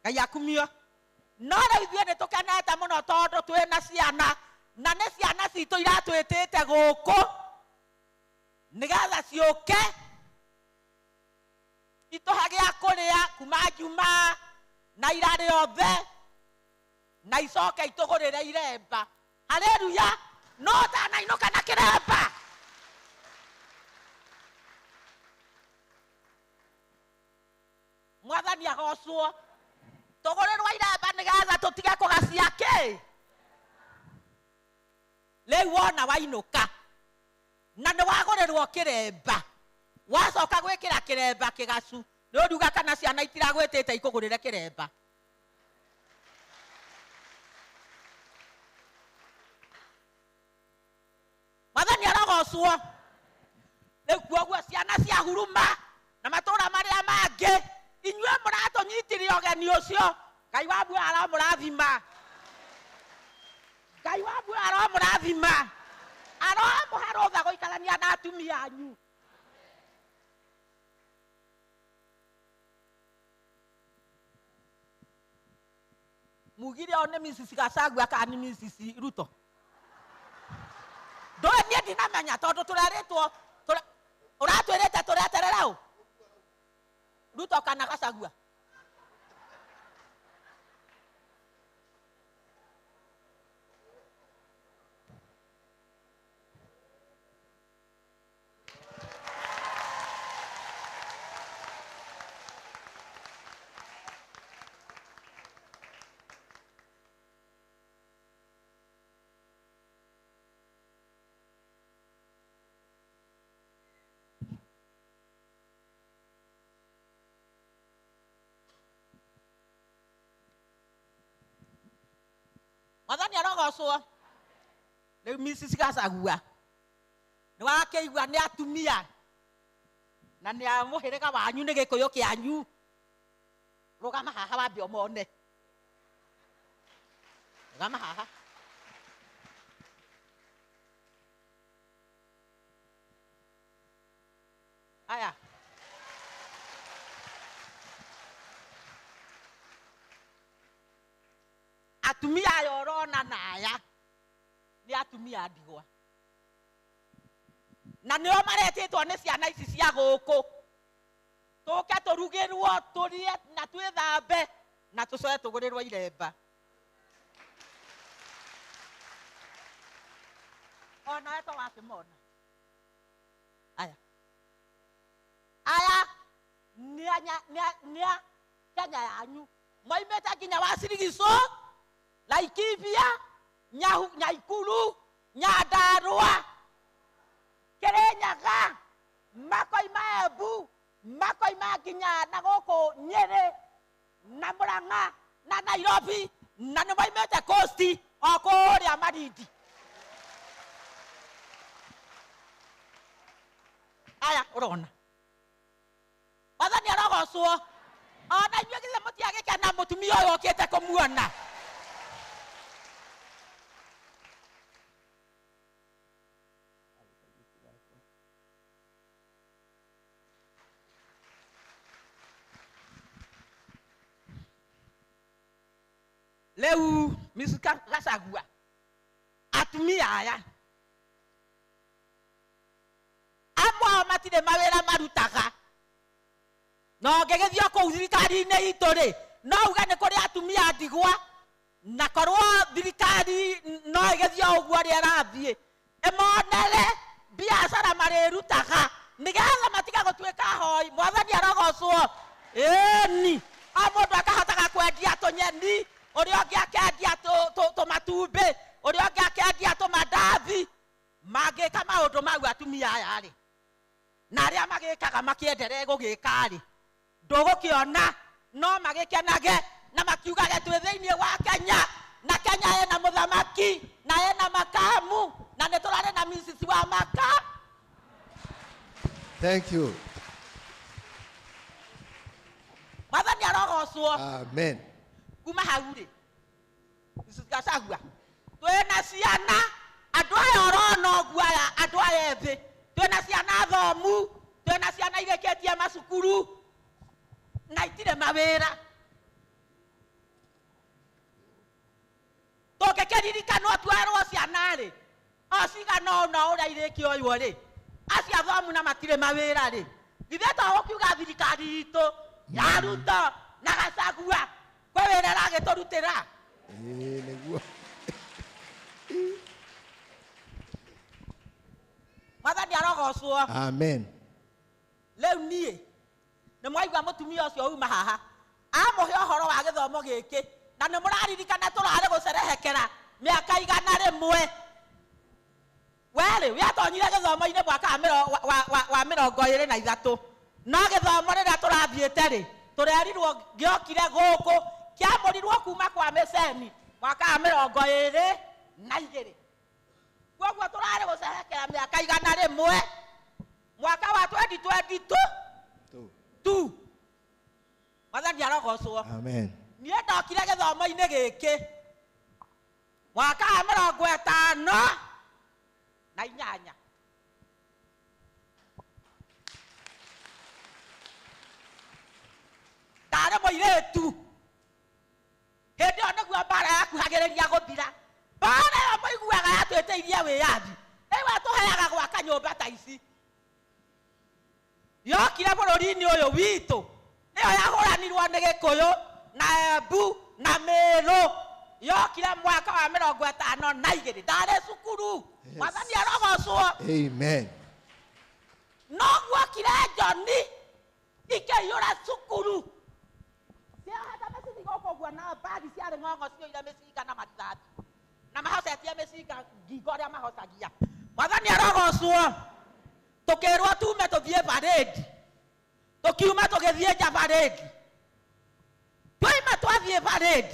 Ngai akumio. No rĩu ithuĩ nĩtũkenete mũno tondũ twĩna ciana na nĩ ciana citũ iratwĩtĩte gũkũ nĩgetha ciũke itũhe gĩa kũrĩa kuma Juma na ira rĩothe na icoke itũgũrĩre iremba. Haleluya. No ũtanainũka na kĩremba. Mwathani agocwo. Tũgũrĩrwo iremba nĩgetha tũtige kũgacia kĩ. Rĩu wona wainũka na nĩwagũrĩrwo kĩremba wacoka gwĩkĩra kĩremba kĩgacu nĩ ũruga kana ciana itiragwĩtĩte ikũgũrĩre kĩremba. Mwathani arogocwo. Rĩu kuoguo ciana cia huruma na matũũra marĩa mangĩ inyuĩ mũratũnyitire ũgeni ũcio. Ngai wa muoyo aromũrathima. Ngai wa muoyo aromũrathima. Aromũhe rũtha gũikarania na atumia anyu. Mugire o nĩ Mrs. Gachagua kana nĩ Mrs. Ruto. Ndũĩ niĩ ndinamenya tondũ tũrerĩtwo ũratwĩrĩte tũreterere ũ Ruto kana Gachagua. Mwathani arogocwo. Rĩu Mrs. Gachagua nĩ wakĩigua nĩ atumia na nĩ amũhĩrĩga wanyu nĩ gĩkũyũ kĩanyu. Rũgama haha wambe ũmone. Rũgama haha. Aya. Atumia aya ũrona naya nĩ atumia a ndigwa. Na nĩo maretĩtwo nĩ ciana ici cia gũkũ. Tũke tũrugĩrwo tũrĩe na twĩthambe na tũcoke tũgũrĩrwo iremba. Ona weto wakĩmona. Aya. Aya nĩa Kenya yanyu. Moimĩte nginya wa Sirigico, Laikipia, Nyaikuru, Nyandarua, Kirinyaga, makoima Embu, makoima nginya na gũkũ Nyeri, na Murang'a, na Nairobi, na nĩ moimĩte Coast o kũrĩa Malindi. Aya ũrona. Mwathani arogocwo. Ona inyuĩ githĩ mũtiagĩkena mũtumia ũyũ ũkĩte kũmuona. Leu Mrs. Gachagua atumia aya amwe matirĩ mawĩra marutaga. No ngĩgĩthio kũu thirikari-inĩ itũ rĩ, no uga nĩ kũrĩ atumia ndigwa na korwo thirikari no ĩgĩthio ũguo rĩ ĩrathiĩ ĩmonere biacara marĩrutaga nĩgetha matiga gũtuĩka hoi. Mwathani arogocwo. Ĩni o mũndũ akahotaga kwendia tũnyeni, ũrĩa ũngĩ akendia tũmatumbĩ, ũrĩa ũngĩ akendia tũmandathi. Mangĩka maũndũ mau atumia aya rĩ, na arĩa magĩkaga makĩenderee gũgĩka rĩ, ndũgũkĩona no magĩkenage na makiugage twĩ thĩinĩ wa Kenya, na Kenya ĩna mũthamaki na ĩna makamu na nĩ tũrarĩ na Mrs. wa maka.
Thank you.
Mwathani arogocwo.
Amen.
Kuma hau rĩ, Mrs. Gachagua, twĩna ciana andũ aya ũrona ũguo aya andũ aya ethĩ, twĩna ciana thomu, twĩna ciana irĩkĩtie macukuru na itirĩ mawĩra. Tũngĩkĩririkanwo twarwo ciana rĩ, o cigana ũna ũrĩa irĩkĩoywo rĩ, acio thomu na matirĩ mawĩra rĩ, githĩ to gũkiuga thirikari itũ ya Ruto na Gachagua kwĩ wĩra ĩragĩtũrutĩra.
Nĩguo.
Mwathani arogocwo.
Amen.
Rĩu niĩ nĩ mwaigua mũtumia ũcio uma haha amũhe ũhoro wa gĩthomo gĩkĩ na nĩ mũraririkana tũrarĩ gũcerehekera mĩaka 100. Werĩ wĩatonyire gĩthomo-inĩ mwaka wa 23 no gĩthomo rĩrĩa tũrathiĩte rĩ tũrerirwo gĩokire gũkũ kĩamũrirwo kuma kwa Meceni mwaka wa 22. Koguo tũrarĩ gũcerehekera mĩaka 100 mwaka wa 2022. Mwathani arogocwo.
Amen.
Niĩ ndokire gĩthomo-inĩ gĩkĩ mwaka wa 58. Ndarĩ mũirĩtu hĩndĩ ĩyo nĩguo mbara yakuhagĩrĩria gũthira. Mbara ĩyo mũiguaga yatwĩtĩirie wĩyathi nĩwe tũheaga gwaka nyũmba ta ici. Yokire bũrũri-inĩ ũyũ witũ nĩyo yahũranirwo nĩ Gĩkũyũ na Embu na Meru. Yokire mwaka wa 52. Ndarĩ cukuru. Mwathani arogocwo.
Amen.
No gwokire Joni ikĩiyũra cukuru. Ciahanda mĩcithi gũkũ ũguo na mbagi ciarĩ ng'ong'o cioire mĩcinga na marikathi na mahocetie mĩcinga ngingo ũrĩa mahocagia. Mwathani arogocwo. Tũkĩrwo tume tũthiĩ parade. Tũkiuma tũgĩthiĩ nja parade. Twaima twathiĩ parade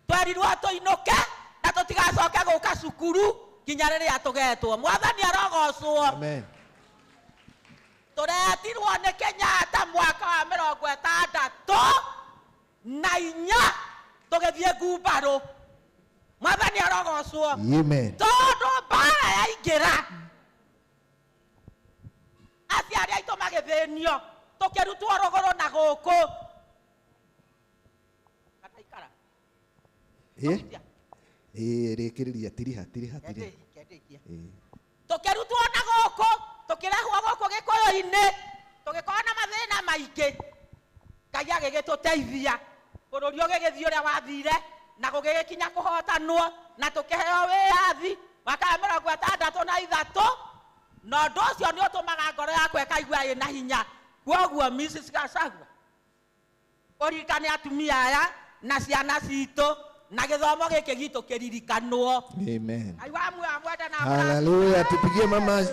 twerirwo tũinũke na tutigacoke gũka cukuru kinya rĩrĩa tũgetwo. Mwathani arogocwo.
Amen.
Tũretirwo nĩ Kenyatta mwaka wa 1964 tũgĩthiĩ ngumbarũ. Mwathani arogocwo.
Amen.
Tondũ mbara yaingĩra aciari aitũ magĩthĩnio tũkĩrutwo rũgũrũ na gũkũ.
Rekeriria tiriha.
Tũkĩrutwo na gũkũ tũkĩrehwo gũkũ Gĩkũyũ-inĩ tũgĩkorwo na mathĩna maingĩ. Ngai agĩgĩtũteithia bũrũri ũgĩgĩthiĩ ũrĩa wathire na gũgĩgĩkinya kũhotanwo na tũkĩheo wĩyathi mwaka wa 63 na ũndũ ũcio nĩ ũtũmaga ngoro yakwa ĩkaigua ĩna hinya. Kwoguo Mrs. Gachagua ũririkane atumia aya na ciana citũ na gĩthomo gĩkĩ gitũ kĩririkanwo.
Amen.
Na
haleluya. Tupigie mama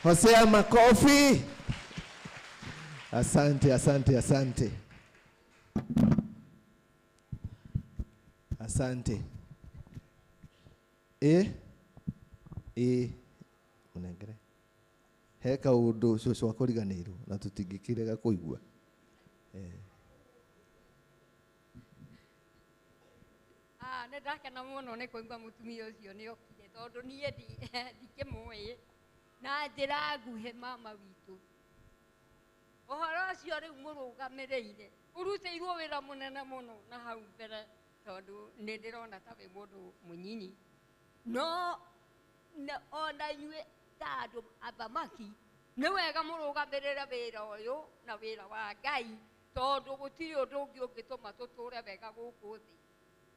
Hosea makofi. Asante. Unengere heka undu cũcũ akũriganĩirwo na tũtingĩkĩrega kũigua.
Nĩ ndakena mũno nĩ kũigua mũtumia ũcio nĩ okire tondũ niĩ ndikĩmũĩ na njĩra nguhĩ mama witũ. Ũhoro ũcio rĩu mũrũgamĩrĩire ũrutĩirwo wĩra mũnene mũno na hau mbere tondũ nĩ ndĩrona ta wĩ mũndũ mũnyinyi. No ona inyuĩ ta andũ athamaki nĩ wega mũrũgamĩrĩre wĩra ũyũ na wĩra wa Ngai tondũ gũtirĩ ũndũ ũngĩ ũngĩtũma tũtũre wega gũkũ thĩ.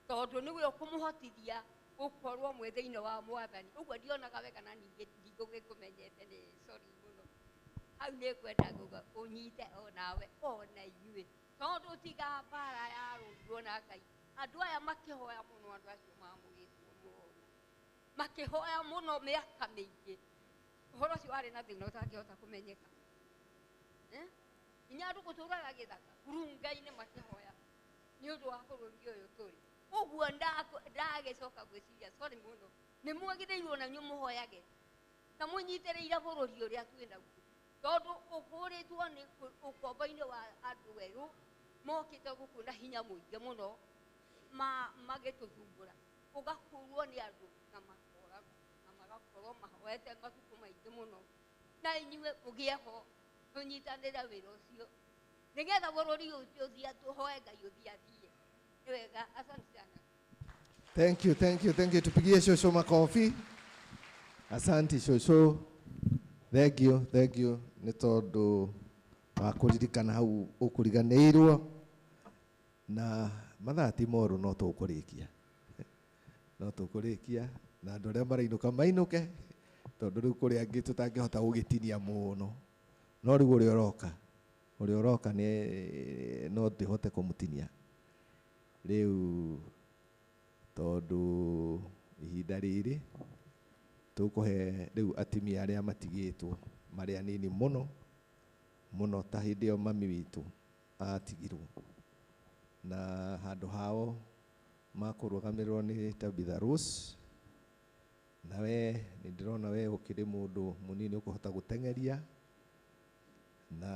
Tondũ nĩwe ũkũmũhotithia gũkorwo mwĩ thĩinĩ wa Mwathani. Ũguo ndionaga wega na ningĩ ndigũgĩkũmenyete nĩ sorry mũno. Hau nĩ kwenda ũnyite onawe ona inyuĩ tondũ tiga mbara yarũirwo na Ngai. Andũ aya makĩhoya mũno andũ acio mamũgĩtwo mũno makĩhoya mũno mĩaka mĩingĩ. Ũhoro ũcio warĩ na thĩna ũtangĩhota kũmenyeka. Inya andũ gũtũũraga gĩthaka ngurunga-inĩ makĩhoya nĩ ũndũ wa bũrũri ũyũ tũrĩ. Ũguo ndagĩcoka gwĩciria sorry mũno nĩ mwagĩrĩirwo na inyuĩ mũhoyage na mũnyitĩrĩire bũrũri ũrĩa twĩnaguo tondũ ũkũrĩtwo nĩ ũkombo-inĩ wa andũ erũ mokĩte gũkũ na hinya mũingĩ mũno magĩtũthumbũra. Ũgakũrwo nĩ andũ na makoragwo na magakorwo mahoete matukũ maingĩ mũno na inyuĩ mũgĩe ho tũnyitanĩre wĩra ũcio nĩgetha bũrũri ũcio ũthiĩ tũhoe Ngai ũthiathiĩ. Nĩ wega. Asante sana.
Thank you. Tupigie cũcũ makofi. Asante cũcũ. Thank you nĩ tondũ wa kũririkana hau ũkũriganĩirwo na mathaa ti moru no tũkũrĩkia na andũ arĩa marainũka mainũke tondũ rĩu kũrĩa angĩ tũtangĩhota gũgĩtinia mũno no rĩu ũrĩa ũroka no ndĩhote kũmũtinia rĩu tondũ ihinda rĩrĩ tũkũhe rĩu atimia arĩa matigĩtwo marĩ anini mũno ta hĩndĩ ĩyo mami witũ atigirwo na handũ hao makũrũgamĩrĩrwo nĩ Tabitha Rose. Nawe nĩ ndĩrona we ũkĩrĩ mũndũ mũnini ũkũhota gũteng'eria na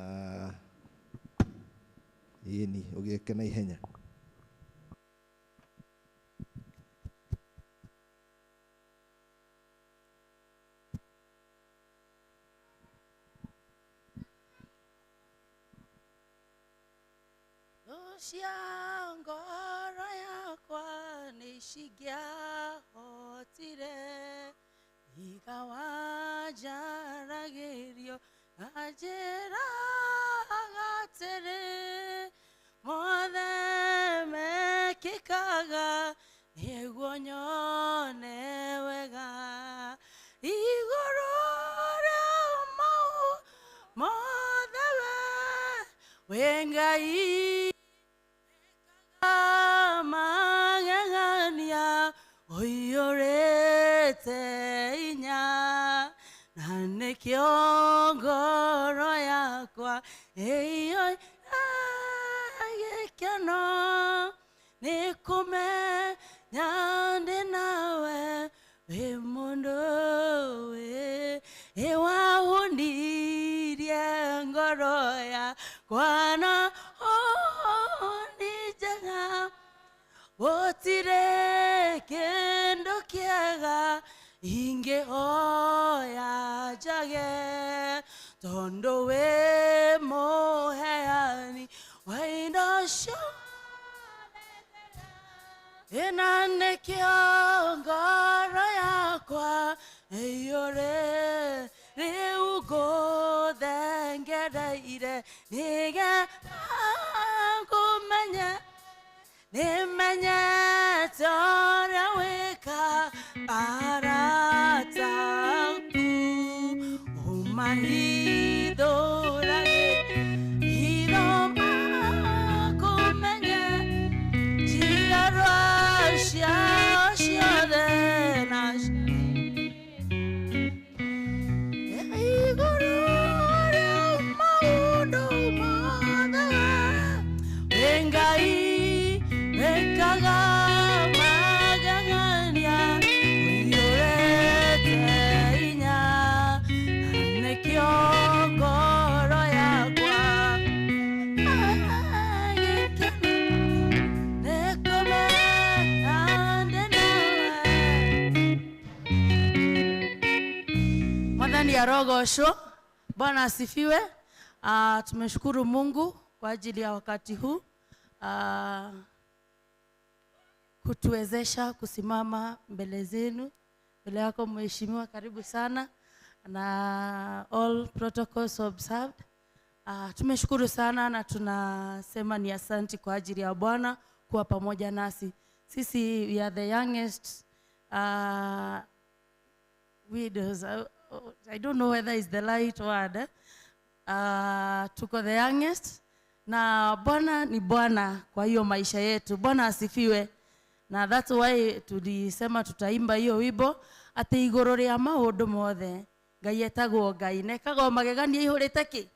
ĩni ũgĩke na ihenya.
cia ngoro yakwa nĩ cingĩahotire iga wanjaragĩrio na njĩra gatĩrĩ mothe mekĩkaga nĩguo nyone wega igũrũ rĩa mau mothe we Ngai magegania ũiyũrĩte inya na nĩkĩo ngoro yakwa ĩiyũire gĩkeno nĩ kũmenya nyande nawe Emondo we ewa hundirie ngoroya kwana hondijaga otire kendo kiaga inge oya jage tondo we moheani waina sho enane kiongoro yakwa eyore reugo dengereire nige kumenya nimenya tora weka arataku umahidorage idoma kumenya jigarasha shadenash igorore maundo mada engai Kaga maganganya uyoreteinya nekiongoro yakwa nekome ande nawe. Mwadhani ya rogosho. Bwana asifiwe. Tumeshukuru Mungu kwa ajili ya wakati huu kutuwezesha kusimama mbele zenu. Mbele yako mheshimiwa, karibu sana, na all protocols observed. Tumeshukuru sana na tunasema ni asante kwa ajili ya Bwana kuwa pamoja nasi. Sisi we are the youngest widows. I don't know whether is the right word. Tuko the youngest na Bwana ni Bwana kwa hiyo maisha yetu. Bwana asifiwe. Na that's why tulisema tutaimba hiyo wimbo ati iguru ria maundu mothe Ngai etagwo Ngai nekago magegania ihurite ki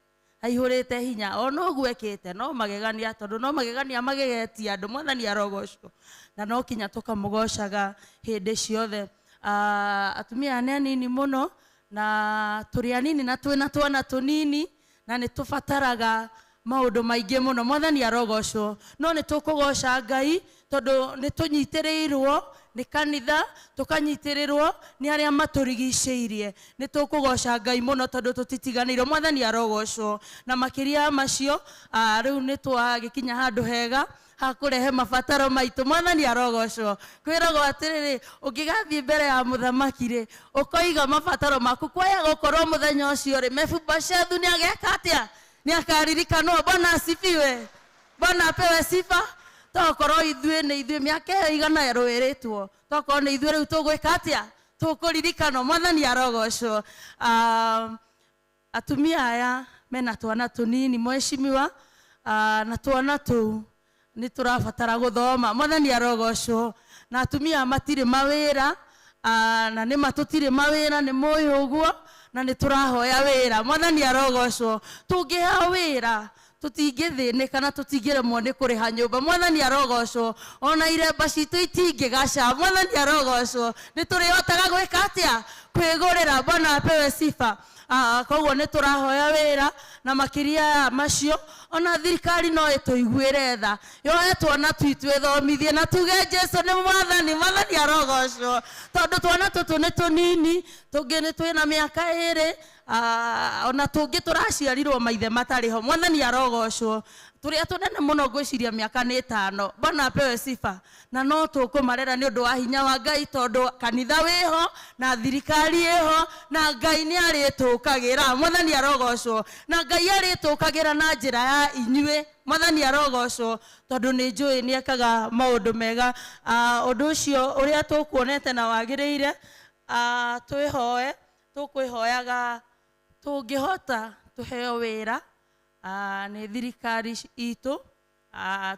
aihurite hinya ono gwekete no magegania tondu no magegania magegetia andu mwathani arogocwo na no kinya tukamugoshaga hindi ciothe. Atumia aneni ni muno na turi anini na twina twana tunini na ni tufataraga maundu maingi muno mwathani arogocwo no ni tukugoca Ngai tondu ni tunyitirirwo ni kanitha tukanyitirirwo ni aria maturigiceirie ni tukugoca Ngai muno tondu tutitiganirwo mwathani arogocwo na makiria macio riu ni twagikinya handu hega hakurehe mabataro maitu mwathani arogocwo kwiragwo atiriri ungigathie mbere ya muthamaki ri ukoiga mabataro maku kwaya gukorwo muthenya ucio ri Mefiboshethu ni ageka atia ni akaririkano. Bwana asifiwe. Bwana apewe sifa. Tokorwo ithue ni ithue miaka igana rwiritwo tokorwo ni ithue riu tugwika atia tukuririkano mwathani arogocwo. Atumia aya mena twana tunini mheshimiwa na twana tu ni turabatara guthoma mwathani arogocwo na atumia matire mawira na ni matutire mawira ni moyo uguo na ni turahoya wira mwathani arogocwo tungiha wira tutingithinika na tutingiremwo ni kuriha nyumba mwathani arogocwo ona iremba citu itingigaca mwathani arogocwo ni turihotaga gwika atia kwigurira. Bwana apewe sifa. Koguo ni turahoya wira na makiria macio ona thirikari no ituiguire tha yoe twana twitu ithomithie na tuge Jesu ni mwathani mwathani arogocwo tondu twana tutu ni tunini tungi ni twina miaka iri ona tungi turaciarirwo maithe matariho mwathani arogocwo turia tunene muno gwiciria miaka ni 5. Bwana apewe sifa. Na no tukumarera ni undu wa hinya wa Ngai tondu kanitha wiho na thirikari iho na Ngai ni aritukagira mwathani arogocwo na Ngai aritukagira na njira ya inyue mwathani arogocwo tondu ni njui ni ekaga maundu mega. Undu ucio uria tukuonete na wagiriire twihoe tukwihoyaga tungihota tuheo wira ni thirikari itu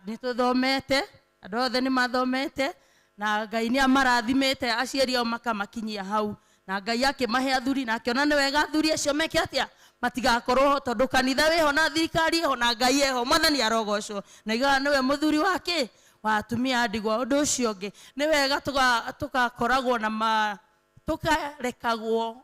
ni tuthomete andu othe ni mathomete na Ngai ni amarathimete aciari ao makamakinyia hau na Ngai akimahe athuri na akiona ni wega athuri acio meke atia matigakorwo tondu kanitha wiho na thirikari ho na Ngai eho mwathani arogocwo na igana niwe muthuri wake wa atumia a ndigwa. Ũndũ ũcio ũngĩ nĩ wega tugakoragwo na tukarekagwo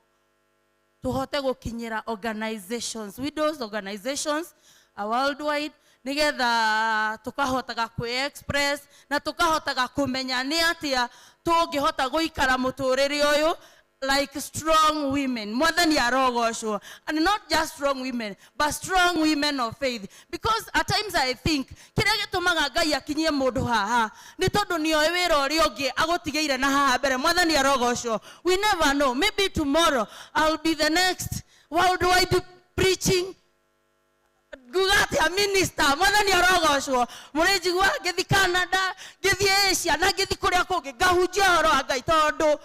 tuhote gukinyira organizations, widows organizations worldwide, nigetha tukahotaga kwi-express na tukahotaga kumenya ni atia tungihota guikara muturire uyu like strong women. Mwathani arogocwo. And not just strong women, but strong women of faith. Because at times I think kiria gitumaga Ngai akinyie mundu haha ni tondu ni oe wira uri ungi agutigeire na haha mbere. Mwathani arogocwo. We never know, maybe tomorrow I'll be the next worldwide preaching Gugati a minister. Mwathani arogocwo. Murejigwa ngithi Canada, ngithi Asia na ngithi kuria kungi ngahunjia horo wa Ngai tondu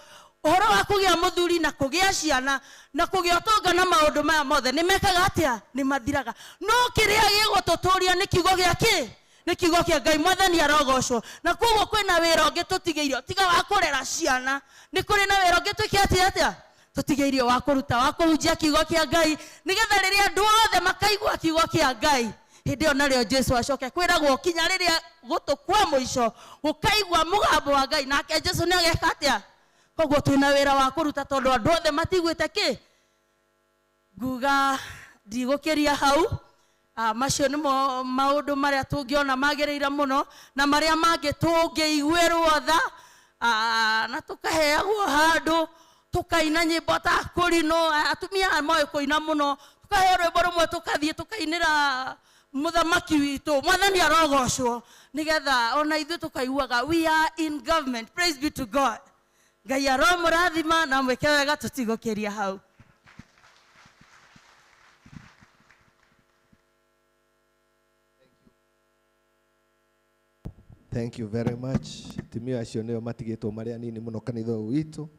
uhoro wa kugia muthuri na kugia ciana na kugia utonga na maundu maya mothe ni mekaga atia ni mathiraga. No kiria gigututuria ni kiugo giaki ni kiugo kia Ngai. Mwathani arogocwo. Na koguo kwina wira ungi tutigeirio tiga wa kurera ciana, ni kuri na wira ungi twiki atia tutigeirio wa kuruta wa kuhunjia kiugo kia Ngai nigetha riria andu othe makaigua kiugo kia Ngai hindi o nario Jesu acoke kwiragwo kinya riria gutukwa muico gukaigua mugambo wa Ngai nake Jesu ni ageka atia. Koguo twina wira wa kuruta tondu andu othe matiguite ki nguga ndigukiria hau. Macio nimo maundu maria tungiona magiriire muno na maria mangi tungiiguirwo tha na tukaheagwo handu tukaina nyimbo ta kurino. Atumia moe kuina muno tukaheo rwimbo rumwe tukathie tukainira muthamaki witu. Mwathani arogocwo nigetha ona ithu tukaiguaga we are in government. Praise be to God. Ngai aromurathima na mweke wega tutigukiria hau.
Thank you very much. Timio acio nio matigitwo maria nini muno kanitha witu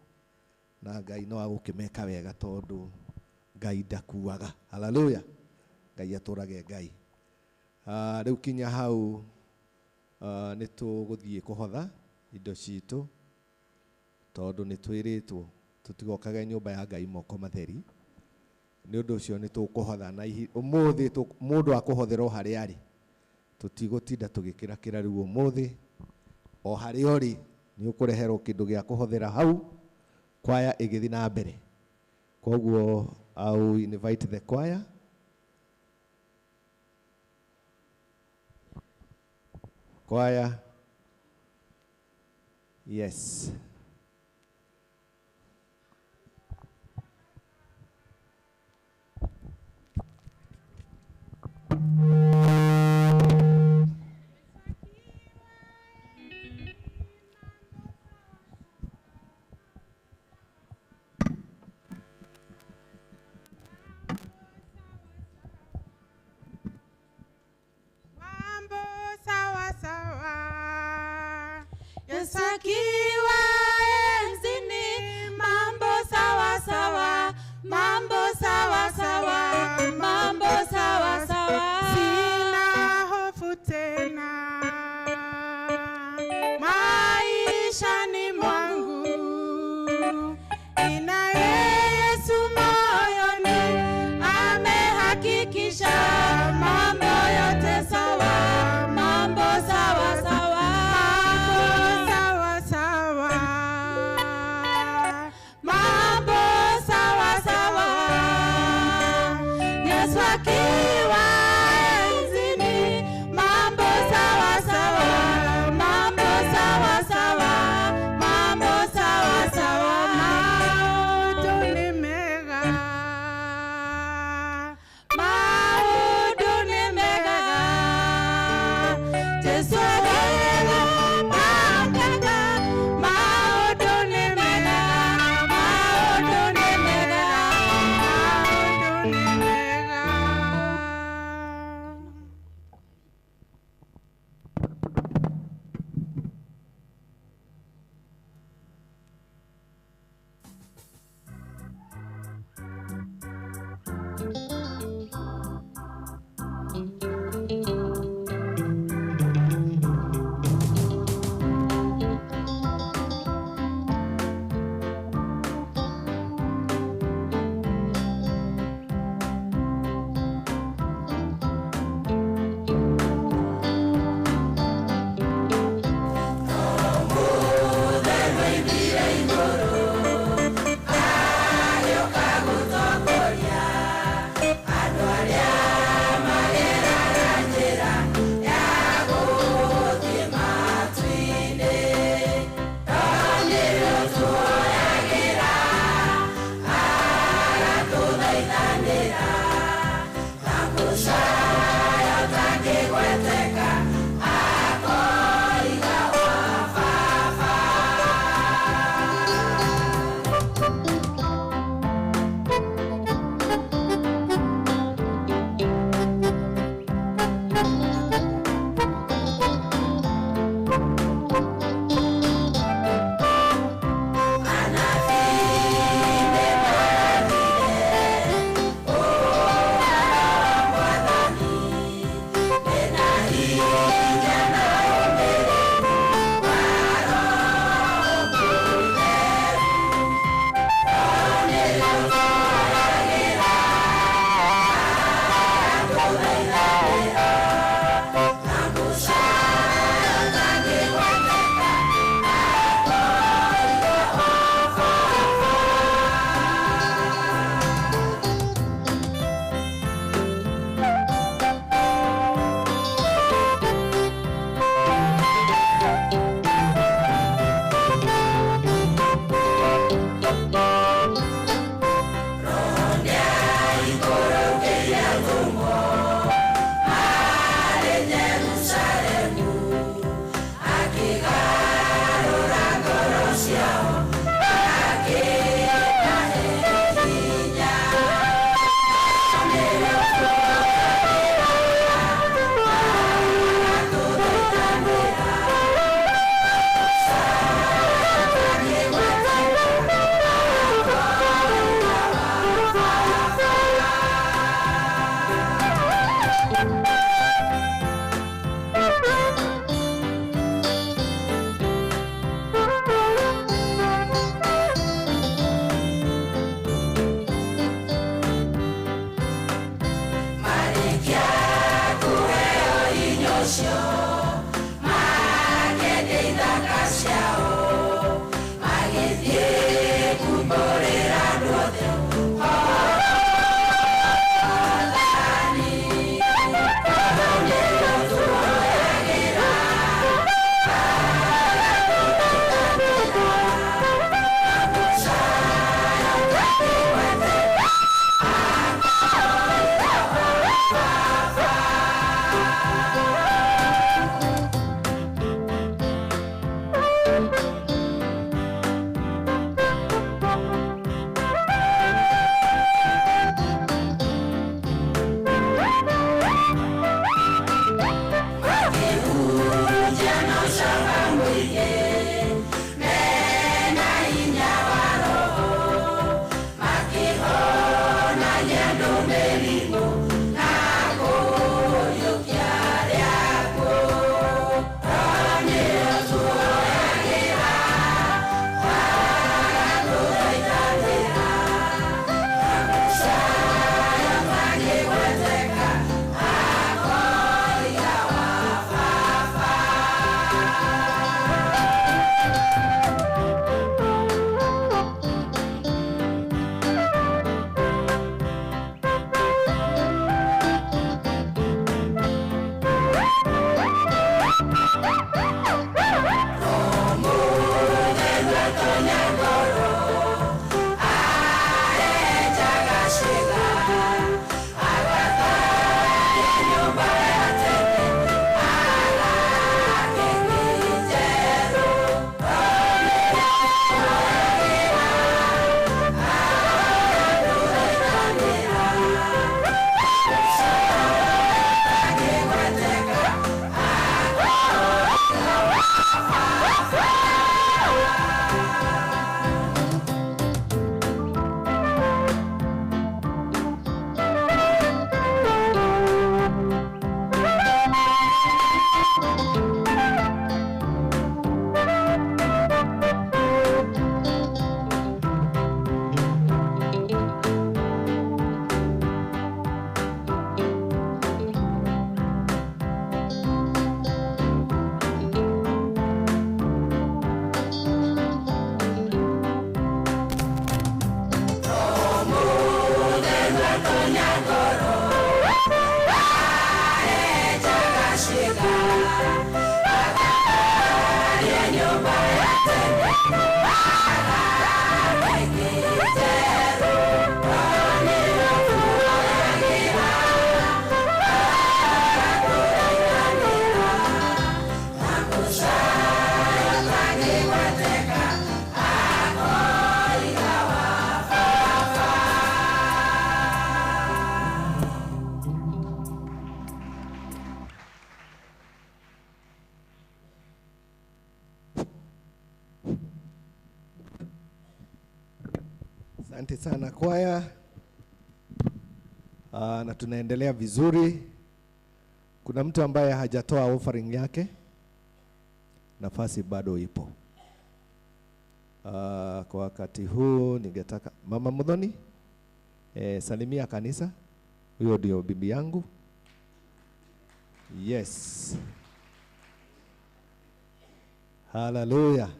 na Ngai no agukimeka wega tondu Ngai ndakuaga. Hallelujah. Ngai aturage Ngai. Riu kinya hau ni tuguthie kuhotha indo citu tondu ni twiritwo tutigokage nyumba ya Ngai moko matheri. Ni undu ucio ni tukuhotha na umuthi mundu akuhothera hari ari tutigutinda tugikirakira riu umuthi o hari ori ni ukureherwo kindu gia kuhothera hau kwaya igithi na mbere. Koguo I'll invite the choir. Choir. Yes.
Akiwa
Asante sana kwaya. Na tunaendelea vizuri. Kuna mtu ambaye hajatoa offering yake? Nafasi bado ipo. Kwa wakati huu ningetaka Mama Muthoni salimia kanisa. Huyo ndio bibi yangu. Yes. Hallelujah.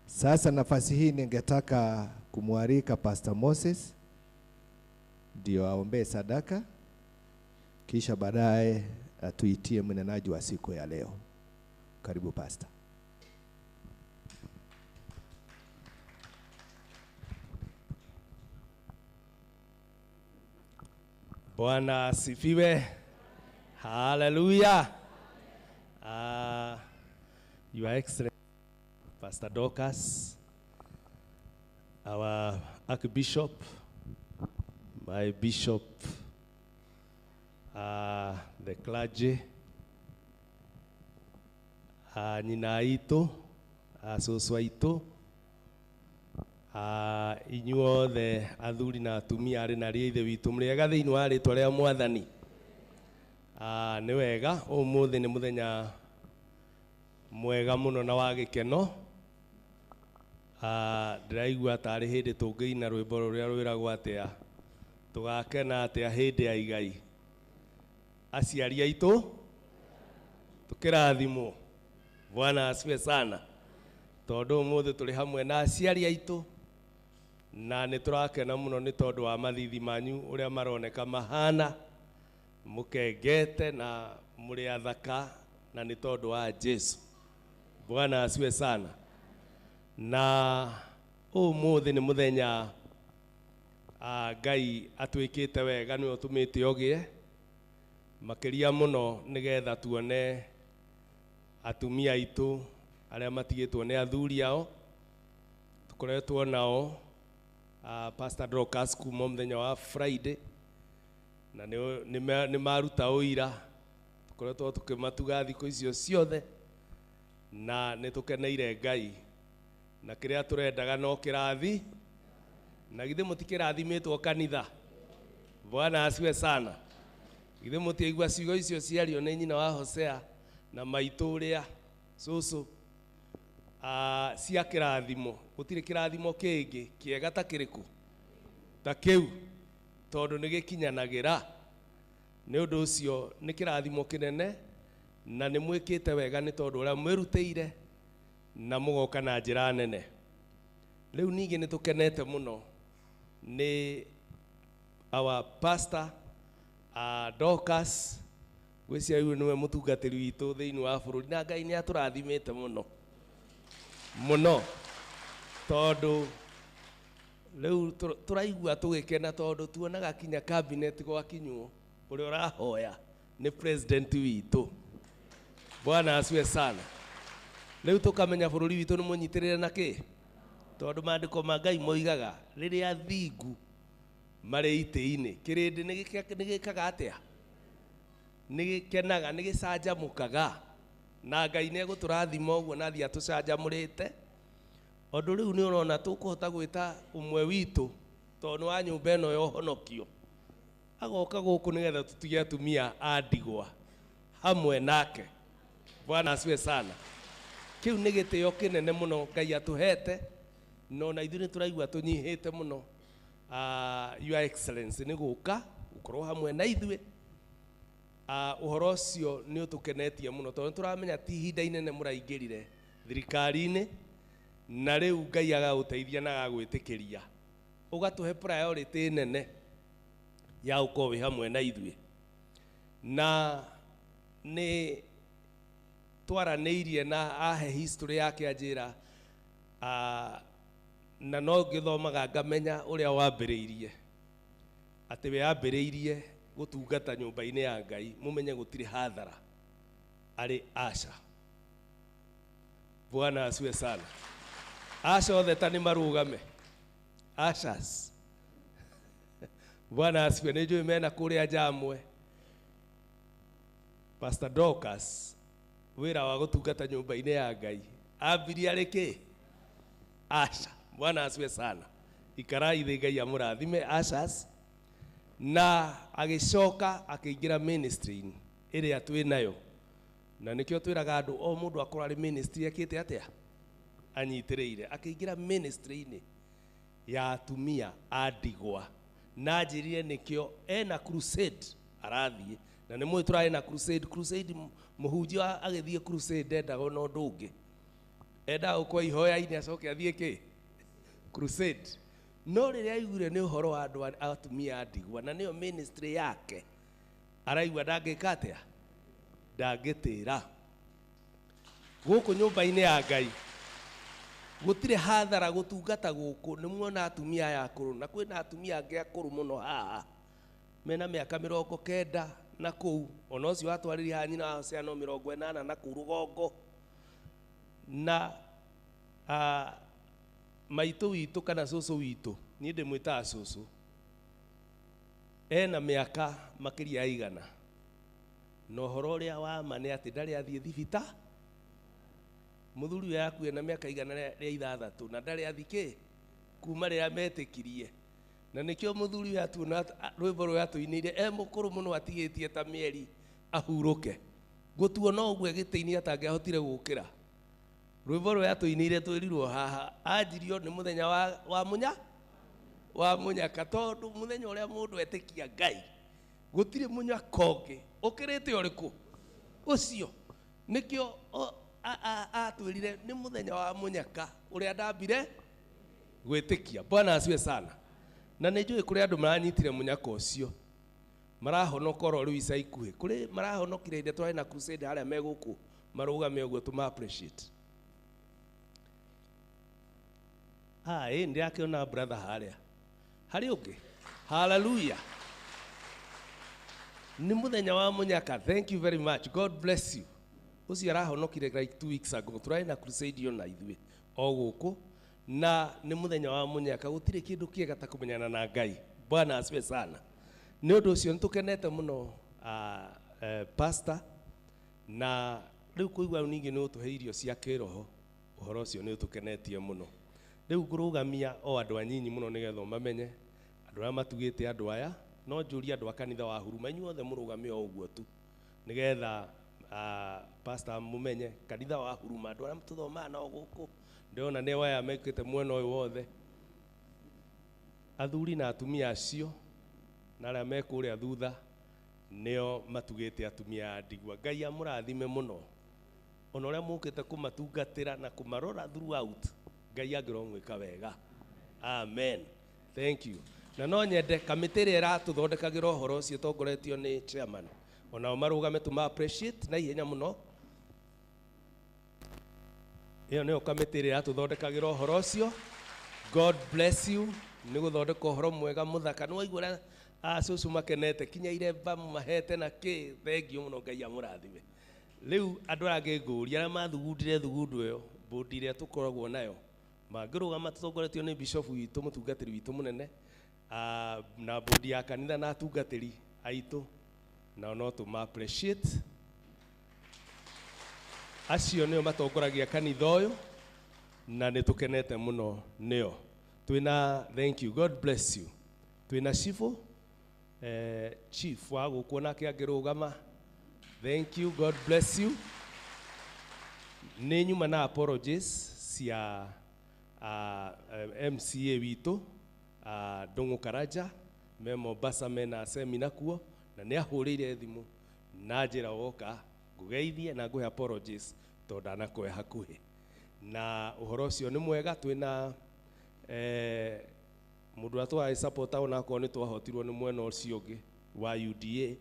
Sasa nafasi hii ningetaka kumwalika Pastor Moses ndio aombee sadaka, kisha baadaye atuitie mnenaji wa siku ya leo. Karibu Pastor.
Bwana asifiwe. Hallelujah. Your Excellency Pastor Dorcas, our Archbishop, my bishop, the clergy, nyina aitũ, cũcũ aitũ, inyuothe athuri na atumia arĩ na rĩa ithe witũ mũrĩega thĩinĩ wa rĩtwa rĩa Mwathani. Nĩ wega ũmũthĩ nĩ mũthenya mwega mũno na wa gĩkeno. Ndĩraigua tarĩ hĩndĩ tũngĩina rwĩmbo rũrĩa rwĩragwo atĩa, tũgakena atĩa hĩndĩ ya igai. Aciari aitũ tũkĩrathimwo. Bwana asifiwe sana. Tondũ ũmũthĩ tũrĩ hamwe na aciari aitũ, na nĩ tũrakena mũno nĩ tondũ wa mathithi manyu ũrĩa maroneka mahana, mũkengete na mũrĩ athaka, na nĩ tondũ wa Jesu. Bwana asifiwe sana. Na ũmũthĩ nĩ mũthenya Ngai atwĩkĩte wega nĩ ũtũmĩte ũgĩe makĩria mũno nĩgetha tuone atumia aitũ arĩa matigĩtwo nĩ athuri ao. Tũkoretwo nao Pastor Dorcas kuma mũthenya wa Friday, na nĩ maruta ũira. Tũkoretwo tũkĩmatuga thikũ icio ciothe, na nĩ tũkeneire Ngai, na kĩrĩa tũrendaga no kĩrathi, na githĩ mũtikĩrathimĩtwo kanitha. Bwana asifiwe sana. Githĩ mũtiaigua ciugo icio ciario nĩ nyina wa Hosea na maitũ ũrĩa cũcũ cia kĩrathimo. Gũtirĩ kĩrathimo kĩngĩ kĩega ta kĩrĩkũ ta kĩu, tondũ nĩ gĩkinyanagĩra. Nĩ ũndũ ũcio nĩ kĩrathimo kĩnene, na nĩ mwĩkĩte wega nĩ tondũ ũrĩa mwĩrutĩire na mũgoka na njĩra nene. Rĩu ningĩ nĩ tũkenete mũno nĩ our pastor Dorcas. Gwĩcia rĩu nĩwe mũtungatĩri witũ thĩinĩ wa bũrũri, na Ngai nĩ atũrathimĩte mũno mũno, tondũ rĩu tũraigua tũgĩkena tondũ tuonaga kinya cabinet gwakinywo ũrĩa ũrahoya nĩ president witũ. Bwana asifiwe sana. Rĩu tũkamenya bũrũri witũ nĩ mũnyitĩrĩre na kĩ, tondũ maandĩko ma Ngai moigaga rĩrĩa athingu marĩ itĩ-inĩ kĩrĩndĩ nĩ gĩkaga atĩa, nĩ gĩkenaga, nĩ gĩcanjamũkaga, na Ngai nĩ egũtũrathima ũguo na thiĩ atũcanjamũrĩte. Ũndũ rĩu nĩ ũrona tũkũhota gwĩta ũmwe witũ tondũ wa nyũmba ĩno ya ũhonokio agoka gũkũ nĩgetha tũtige atumia a ndigwa hamwe nake. Bwana asifiwe sana. Kĩu nĩ gĩtĩo kĩnene mũno Ngai atũhete, no na ithuĩ nĩ tũraigua tũnyihĩte mũno. Your Excellency nĩ gũka gũkorwo hamwe na ithuĩ. Ũhoro ũcio nĩ ũtũkenetie mũno tondũ tũramenya ti ihinda inene mũraingĩrire thirikari-inĩ, na rĩu Ngai agagũteithia na agagwĩtĩkĩria ũgatũhe priority nene ya gũkorwo wĩ hamwe na ithuĩ. Na nĩ twaranĩirie na ahe history yake anjĩra, na no ngĩthomaga ngamenya ũrĩa wambĩrĩirie, atĩ we ambĩrĩirie gũtungata nyũmba-inĩ ya Ngai, mũmenye gũtirĩ hathara, arĩ Asha. Bwana asifiwe sana. Asha othe ta nĩ marũgame. Ashas. Bwana asifiwe. Nĩ njũĩ mena kũrĩa Njamwe. Pastor Dorcas wĩra wa gũtungata nyũmba-inĩ ya Ngai ambirie arĩ kĩ? Asha. Bwana asifiwe sana. ikarai thĩ Ngai amũrathime Ashas, na agĩcoka akĩingĩra ministry ĩrĩa twĩ nayo, na nĩkĩo twĩraga andũ o mũndũ akorwo arĩ ministry ekĩte atĩa anyitĩrĩire, akĩingĩra ministry-inĩ ya atumia a ndigwa, na njĩrire nĩkĩo ena crusade arathiĩ, na nĩ mũĩ tũrarĩ na crusade mũhunjia agĩthiĩ crusade endaga na ũndũ ũngĩ, endaga gũkorwo ihoya-inĩ acoke athiĩ kĩ crusade, no rĩrĩa aiguire nĩ ũhoro wa andũ atumia a ndigwa na nĩyo ministry yake, araigua ndangĩka atĩa, ndangĩtĩra. Gũkũ nyũmba-inĩ ya Ngai gũtirĩ hathara gũtungata gũkũ, nĩ muona atumia aya akũrũ, na kwĩna atumia angĩ akũrũ mũno haha mena mĩaka 90 na kũu, ona ũcio watwarĩria haha nyina wa ciana 80 na kũu rũgongo, na maitũ witũ kana cũcũ witũ, niĩ ndĩmwĩtaga cũcũ, ena mĩaka makĩria ya 100, na ũhoro ũrĩa wa ma nĩ atĩ ndarĩ athiĩ thibita, mũthuri we akuĩ na mĩaka 106 na ndarĩ athikĩ kuma rĩrĩa metĩkirie, na nĩkĩo mũthuri we atuona rwĩmbo rũrĩa atũinĩire mũkũrũ mũno atigĩtie ta mĩeri ahurũke, gũtuona ũguo gĩtĩ-inĩ atangĩahotire gũkĩra, rwĩmbo rũrĩa atũinĩire twĩrirwo haha, anjirio nĩ mũthenya wa mũnyaka, tondũ mũthenya ũrĩa mũndũ etĩkia Ngai gũtirĩ mũnyaka ũngĩ ũkĩrĩte ũrĩkũ ũcio, nĩkĩo atwĩrire nĩ mũthenya wa mũnyaka ũrĩa ndambire gwĩtĩkia. Bwana asiwe sana. Na nĩ njũĩ kũrĩ andũ maranyitire mũnyaka ũcio marahonoka oro rĩu ica ikuhĩ, kũrĩ marahonokire hĩndĩ twarĩ na crusade harĩa me gũkũ marũgame ũguo tũma appreciate. Ndĩrakĩona brother harĩa harĩ ũngĩ, hallelujah, nĩ mũthenya wa mũnyaka. Thank you very much, God bless you. Ucio arahonokire like 2 weeks ago, tũrarĩ na crusade ona ithuĩ o gũkũ, na nĩ mũthenya wa mũnyaka, gũtirĩ kĩndũ kĩega ta kũmenyana na Ngai. Bwana asiwe sana. Nĩ ũndũ ũcio nĩtũkenete mũno pastor, na rĩu kũigua ningĩ nĩ ũtũhe irio cia kĩroho, ũhoro ũcio nĩ ũtũkenetie mũno. Rĩu ngũrũgamia o andũ anyinyi mũno nĩgetha mamenye andũ arĩa matugĩte andũ aya, no njũrie andũ a kanitha wa Huruma inyuothe mũrũgame o ũguo tu, nĩgetha pastor mumenye kanitha wa Huruma andũ arĩa tũthomaga nao gũkũ, ndĩrona nĩ aya mekĩte mwena ũyũ wothe, athuri na atumia acio na arĩa me kũrĩa thutha nĩo matugĩte atumia a ndigwa. Ngai amũrathime mũno, ona ũrĩa mũkĩte kũmatungatĩra na kũmarora throughout, Ngai angĩromwĩka wega. Amen. Thank you. Na no nyende kamĩtĩ ĩrĩa ĩratũthondekagĩra ũhoro ũcio tongoretio nĩ chairman, onao marũgame tũma appreciate na ihenya mũno. Ĩyo nĩyo kamĩtĩ ĩrĩa ĩratũthondekagĩra ũhoro ũcio. God bless you. Nĩ gũthondeka ũhoro mwega mũthaka. Nĩ waigua ũrĩa cũcũ makenete, kinya iremba mahete na kĩ, thengiũ mũno, Ngai amũrathime. Rĩu andũ arĩa ngũria arĩa mathugundire thugundu ĩyo, mbũndi ĩrĩa tũkoragwo nayo, mangĩrũgama tũtongoretio nĩ bishop witũ, mũtungatĩri witũ mũnene, na mbũndi ya kanitha na atungatĩri aitũ, nao no tũma appreciate. Acio nĩo matongoragia kanitha ũyũ na nĩtũkenete mũno nĩo. Twĩna thank you, God bless you. Twĩna cifo chief wa gũkũ nake angĩrũgama. Thank you, God bless you. Nĩ nyuma na apologies cia MCA witũ Ndung'u Karanja me Mombasa mena semina kuo, na nĩ ahũrĩire thimũ na njĩra woka ngũgeithie na ngũhe apologies tondũ ndanakoe hakuhĩ, na ũhoro ũcio nĩ mwega. Twĩna mũndũ ũrĩa tũraĩ support ona akorwo nĩ twahotirwo nĩ mwena ũcio ũngĩ wa UDA,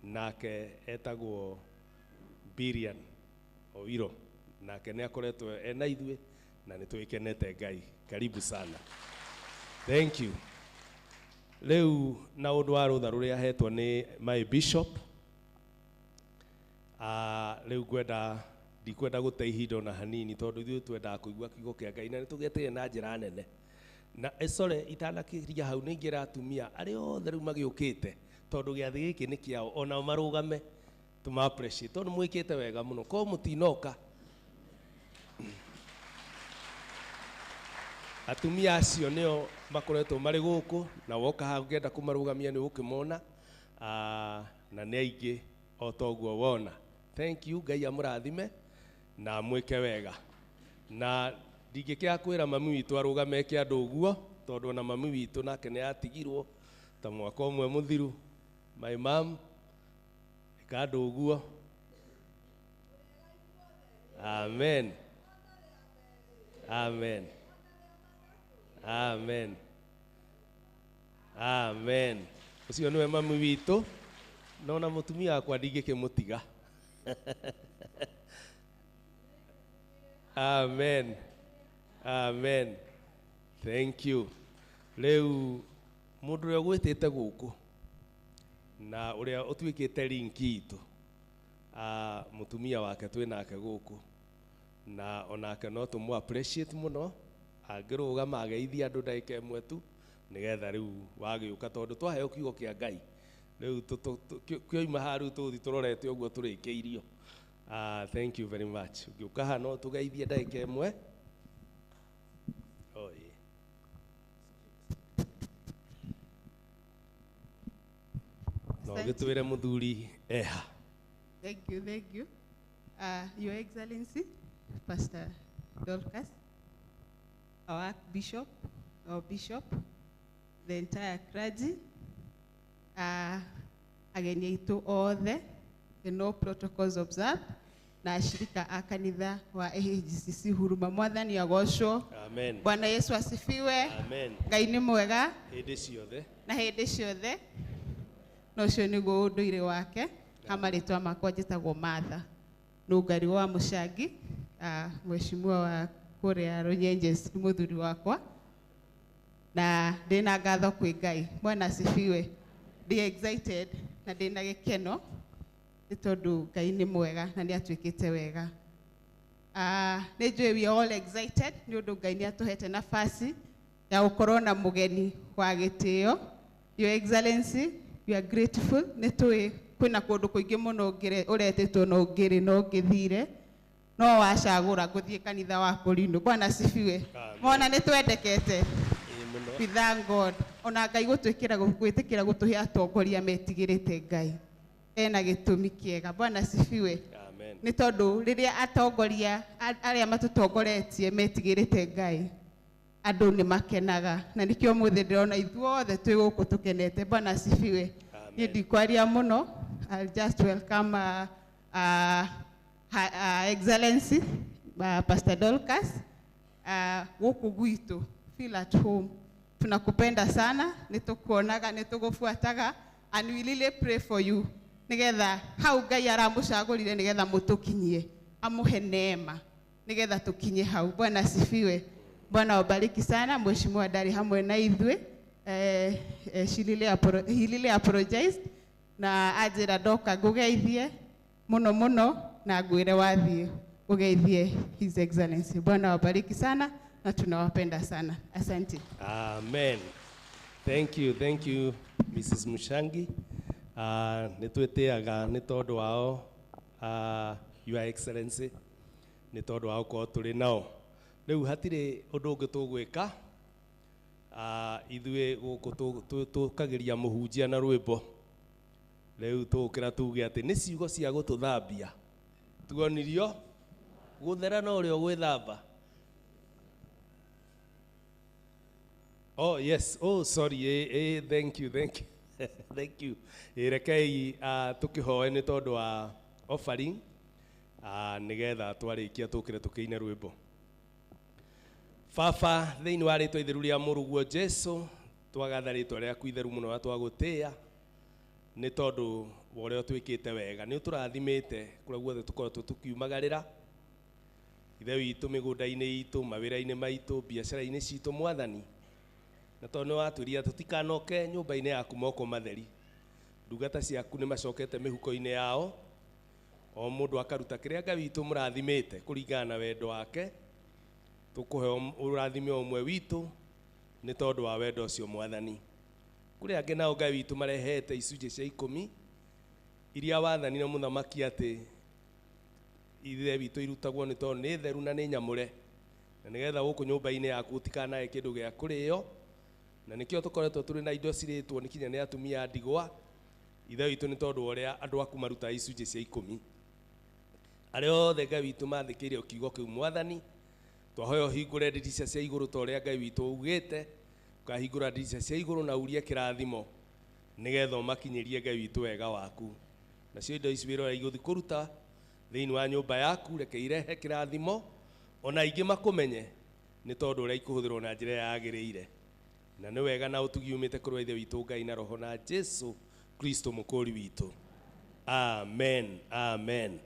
nake etagwo Birian Owiro, nake nĩ akoretwo ena ithuĩ na nĩ twĩkenete. Ngai karibu sana. Thank you. Rĩu na ũndũ wa rũtha rũrĩa ahetwo nĩ my bishop, rĩu ndikwenda gũte ihinda ona hanini, tondũ ithuĩ twendaga kũigua kiugo kĩa Ngai na nĩtũgeteire na njĩra nene. Na core itanakĩria hau nĩ ingĩra atumia arĩa othe rĩu magĩũkĩte, tondũ gĩathĩ gĩkĩ nĩ kĩao, ona marũgame tũma appreciate, tondũ mwĩkĩte wega mũno, ko mũtinoka. atumia acio nio makoretwo marĩ gũkũ na woka haha ũngĩenda kũmarũgamia nĩ ũkĩmona na nĩ aingĩ o toguo wona. Thank you, Ngai amũrathime na mwĩke wega. Na ndingĩkĩaga kwĩra mami witũ arũgame kĩandũ ũguo tondũ na mami witũ nake nĩ atigirwo ta mwaka ũmwe mũthiru. My mom kĩandũ ũguo. Amen. Amen. Amen. Amen. Ucio niwe mami witũ no na mũtumia wakwa ndingĩkĩmũtiga. Amen. Amen. Thank you. Rĩu mũndũ ũrĩa ũgwĩtĩte gũkũ na ũrĩa ũtuĩkĩte linki itũ mũtumia wake twĩ nake gũkũ na onake no tũmũ appreciate mũno angĩrũgama ageithia andũ ndagĩka ĩmwe tu nĩgetha rĩu wagĩũka tondũ twaheo kiugo kĩa Ngai rĩu kĩoima haha rĩu tũthi tũrorete ũguo tũrĩkĩirio. Thank you very much. Ũngĩũka haha no tũgeithie ndagĩka ĩmwe. No gĩtwĩre mũthuri eha.
Thank you, thank you. Your Excellency, Pastor Dorcas, our Bishop, the entire clergy, ageni aitu othe, no protocols observed, na ashirika a kanitha wa AGCC Huruma. Mwathani agocwo.
Amen.
Bwana Yesu asifiwe.
Amen.
Ngai nĩ mwega.
Hĩndĩ ciothe.
Na hĩndĩ ciothe. No cio nĩguo ũndũire wake. Amarĩtwa makwa njĩtagwo Martha Nũngari wa Mũcangi, mheshimiwa wa kũrĩa Runyenjes nĩ mũthuri wakwa na ndĩna ngatho kwĩ Ngai. Bwana asifiwe. Ndĩ excited na ndĩna gĩkeno nĩ tondũ Ngai nĩ mwega na nĩ atuĩkĩte wega. Nĩ njũĩ we all excited nĩ ũndũ Ngai nĩ atũhete nafasi ya gũkorwo na mũgeni wa gĩtĩo. Your Excellency, we are grateful. Nĩ tũĩ kwĩna kũndũ kũingĩ mũno ũretĩtwo na ũngĩrĩ na ũngĩthire no wacagũra gũthiĩ kanitha wa Korindu. Bwana asifiwe. Mona nĩ twendekete. We thank God. Ona Ngai gwĩtĩkĩra gũtũhe atongoria metigĩrĩte Ngai. Ena gĩtũmi kĩega. Bwana asifiwe.
Amen.
Nĩ tondũ rĩrĩa atongoria arĩa matũtongoretie metigĩrĩte Ngai andũ nĩ makenaga na nĩkĩo mũthĩ ndĩrona ithuothe twĩ gũkũ tũkenete. Bwana asifiwe. Niĩ ndikwaria mũno. I'll just welcome Excellency Pastor Dorcas gũkũ gwitũ. Feel at home. Tunakupenda sana, nĩtũkuonaga, nĩtũgũbuataga, and we really pray for you. Nĩgetha hau Ngai aramũcagũrire nĩgetha mũtũkinyie, amũhe neema nĩgetha tũkinye hau. Bwana asifiwe. Bwana wabariki sana. Mheshimiwa ndari hamwe na ithuĩ. He really apologized na ajira ndoka ngũgeithie mũno mũno na ngwĩre wathiĩ ũgeithie His Excellency. Bwana wabariki sana na tunawapenda sana. Asante.
Amen. Thank you Mrs. Mushangi. Nĩtwĩtĩaga nĩ tondũ wao Your Excellency, nĩ tondũ wao ko tũrĩ nao. Rĩu hatirĩ ũndũ ũngĩ tũgwĩka. Ithuĩ gũkũ tũkagĩria mũhunjia na rwĩmbo. Rĩu tũgũkĩra tuge atĩ nĩ ciugo cia gũtũthambia. Tuonirio gũthera na ũrĩa gwĩthamba. Oh yes, oh sorry, thank you. Thank you. Rekei tũkĩhoe nĩ tondũ wa offering nĩgetha twarĩkia tũkĩre tũkĩine rwĩmbo. Baba, thĩinĩ wa rĩtwa itheru rĩa mũrũguo Jesũ, twagatha rĩtwa rĩaku itheru mũno na twagũtĩĩa nĩ tondũ wa ũrĩa ũtwĩkĩte wega. Nĩ ũtũrathimĩte kũrĩa guothe tũkoretwo tũkiumagarĩra. Ithe witũ mĩgũnda-inĩ itũ, mawĩra-inĩ maitũ, biacara-inĩ citũ Mwathani. Na tondũ nĩ watwĩria tũtikanoke nyũmba-inĩ yaku moko matheri. Ndungata ciaku nĩ macokete mĩhuko-inĩ yao. O mũndũ akaruta kĩrĩa Ngai witũ mũrathimĩte kũringana na wendo wake. Tũkũhe ũrathime ũmwe witũ nĩ tondũ wa wendo ũcio Mwathani. Kũrĩ angĩ nao Ngai witũ marehete icunjĩ cia 10 iria wathani na mũthamaki atĩ ithe witũ irutagwo nĩ tondũ nĩ theru na nĩ nyamũre. na nigetha guku nyumba-ini yaku utikanae kindu gia kurio, na nikio tukoretwo turi na indo ciritwo nikinya ni atumia a ndigwa ithe witũ nĩ tondũ ũrĩa andũ aku maruta icunjĩ cia 10 arĩa othe Ngai witũ mathĩkĩire kiugo kĩu Mwathani twahoya ũhingũre ndirica cia igũrũ ta ũrĩa Ngai witũ augĩte, ũkahingũra ndirica cia igũrũ na urie kĩrathimo nĩgetha ũmakinyĩrie Ngai witũ wega waku, nacio indo ici wĩra igũthi kũruta thĩinĩ wa nyũmba yaku reke irehe kĩrathimo ona ingĩ makũmenye nĩ tondũ ũrĩa ikũhũthĩrwo na njĩra yagĩrĩire, na nĩ wega na ũtugiumĩte kũrĩ ithe witũ Ngai na roho na Jesu Kristo mũkũri witũ. Amen, amen.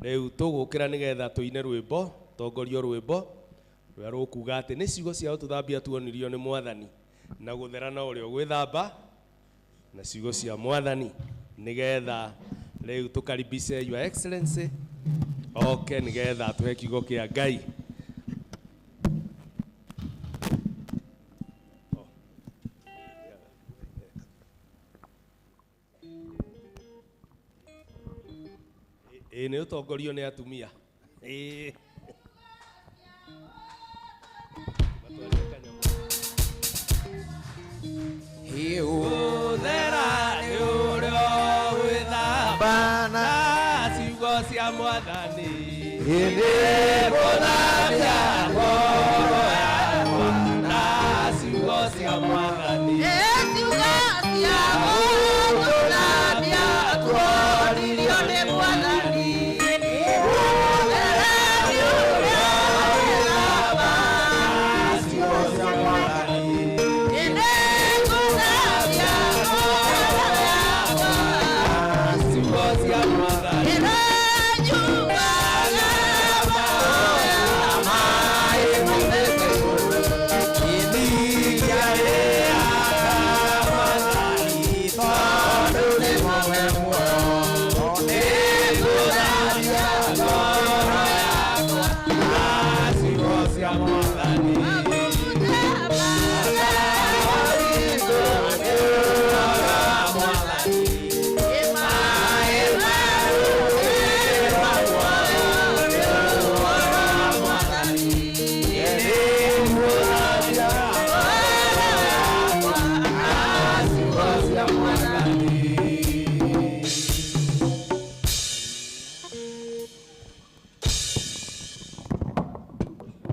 Rĩu tũgũkĩra nĩgetha tũine rwĩmbo, tongorio rwĩmbo rũrĩa rũkuga atĩ nĩ ciugo ciao tũthambia tuonirio nĩ Mwathani na gũthera na ũrĩa gwĩthamba na ciugo cia Mwathani, nĩgetha rĩu tũkaribishe Your Excellency oke nĩgetha tũhe kiugo kĩa Ngai. Nĩ ũtongorio nĩ atumia. Ũthera nĩ ũrĩa gwĩthamba na ciugo cia Mwathani nĩ gũthambia ngoro yakwa na ciugo cia Mwathani tuonirio nĩ Mwathani.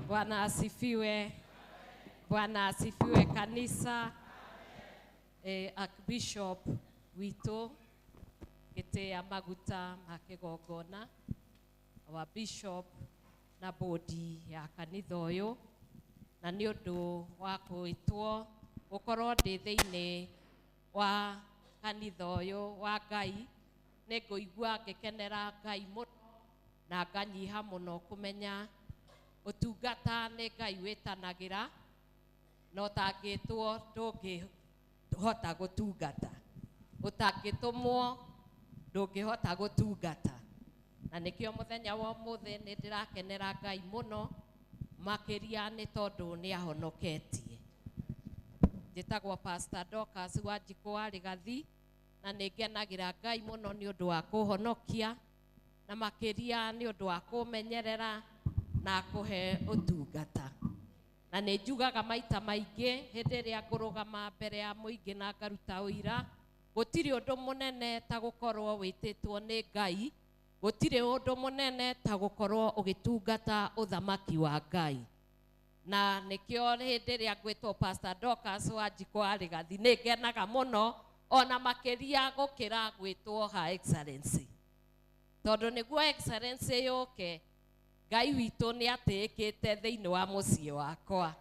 Bwana asifiwe. Bwana asifiwe kanisa. Archbishop witũ gĩtĩa maguta ma kĩgongona, our bishop na bodi ya kanitha ũyũ, na nĩ ũndũ wa kwĩtwo gũkorwo ndĩ thĩinĩ wa kanitha ũyũ wa Ngai, nĩ ngũigua ngĩkenera Ngai mũno na nganyiha mũno kũmenya ũtungata nĩ Ngai wĩtanagĩra no ũtangĩtwo ndũngĩhota gũtungata, ũtangĩtũmwo ndũngĩhota gũtungata, na nĩkĩo mũthenya wa ũmũthĩ nĩ ndĩrakenera Ngai mũno makĩria nĩ tondũ nĩ ahonoketie. Njĩtagwo Pastor Dorcas Wanjikũ wa Rĩgathĩ na nĩ ngenagĩra Ngai mũno nĩ ũndũ wa kũhonokia na makĩria nĩ ũndũ wa kũmenyerera na kũhe ũtungata, na nĩ njugaga maita maingĩ hĩndĩ ĩrĩa ngũrũgama mbere ya mũingĩ na ngaruta ũira, gũtirĩ ũndũ mũnene ta gũkorwo wĩtĩtwo nĩ Ngai, gũtirĩ ũndũ mũnene ta gũkorwo ũgĩtungata ũthamaki wa Ngai, na nĩkĩo hĩndĩ ĩrĩa ngwĩtwo Pastor Dorcas Wanjikũ wa Rĩgathĩ nĩ ngenaga mũno ona makĩria gũkĩra gwĩtwo Her Excellency, tondũ nĩguo Excellency yũke Ngai witũ nĩ atĩĩkĩte thĩinĩ wa mũciĩ wakwa,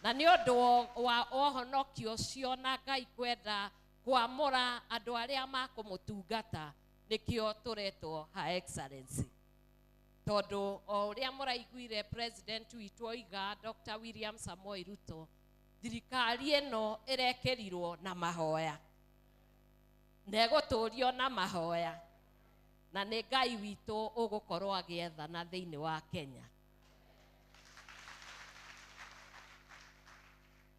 na nĩ ũndũ wa ũhonokio ũcio na Ngai kwenda kwamũra andũ arĩa makũmũtungata nĩkĩo tũretwo Her Excellency, tondũ o ũrĩa mũraiguire President witũ oiga Dr. William Samoei Ruto, thirikari ĩno ĩrekĩrirwo na mahoya na ĩgũtũrio na mahoya, na nĩ Ngai witũ ũgũkorwo agĩethana thĩinĩ wa Kenya.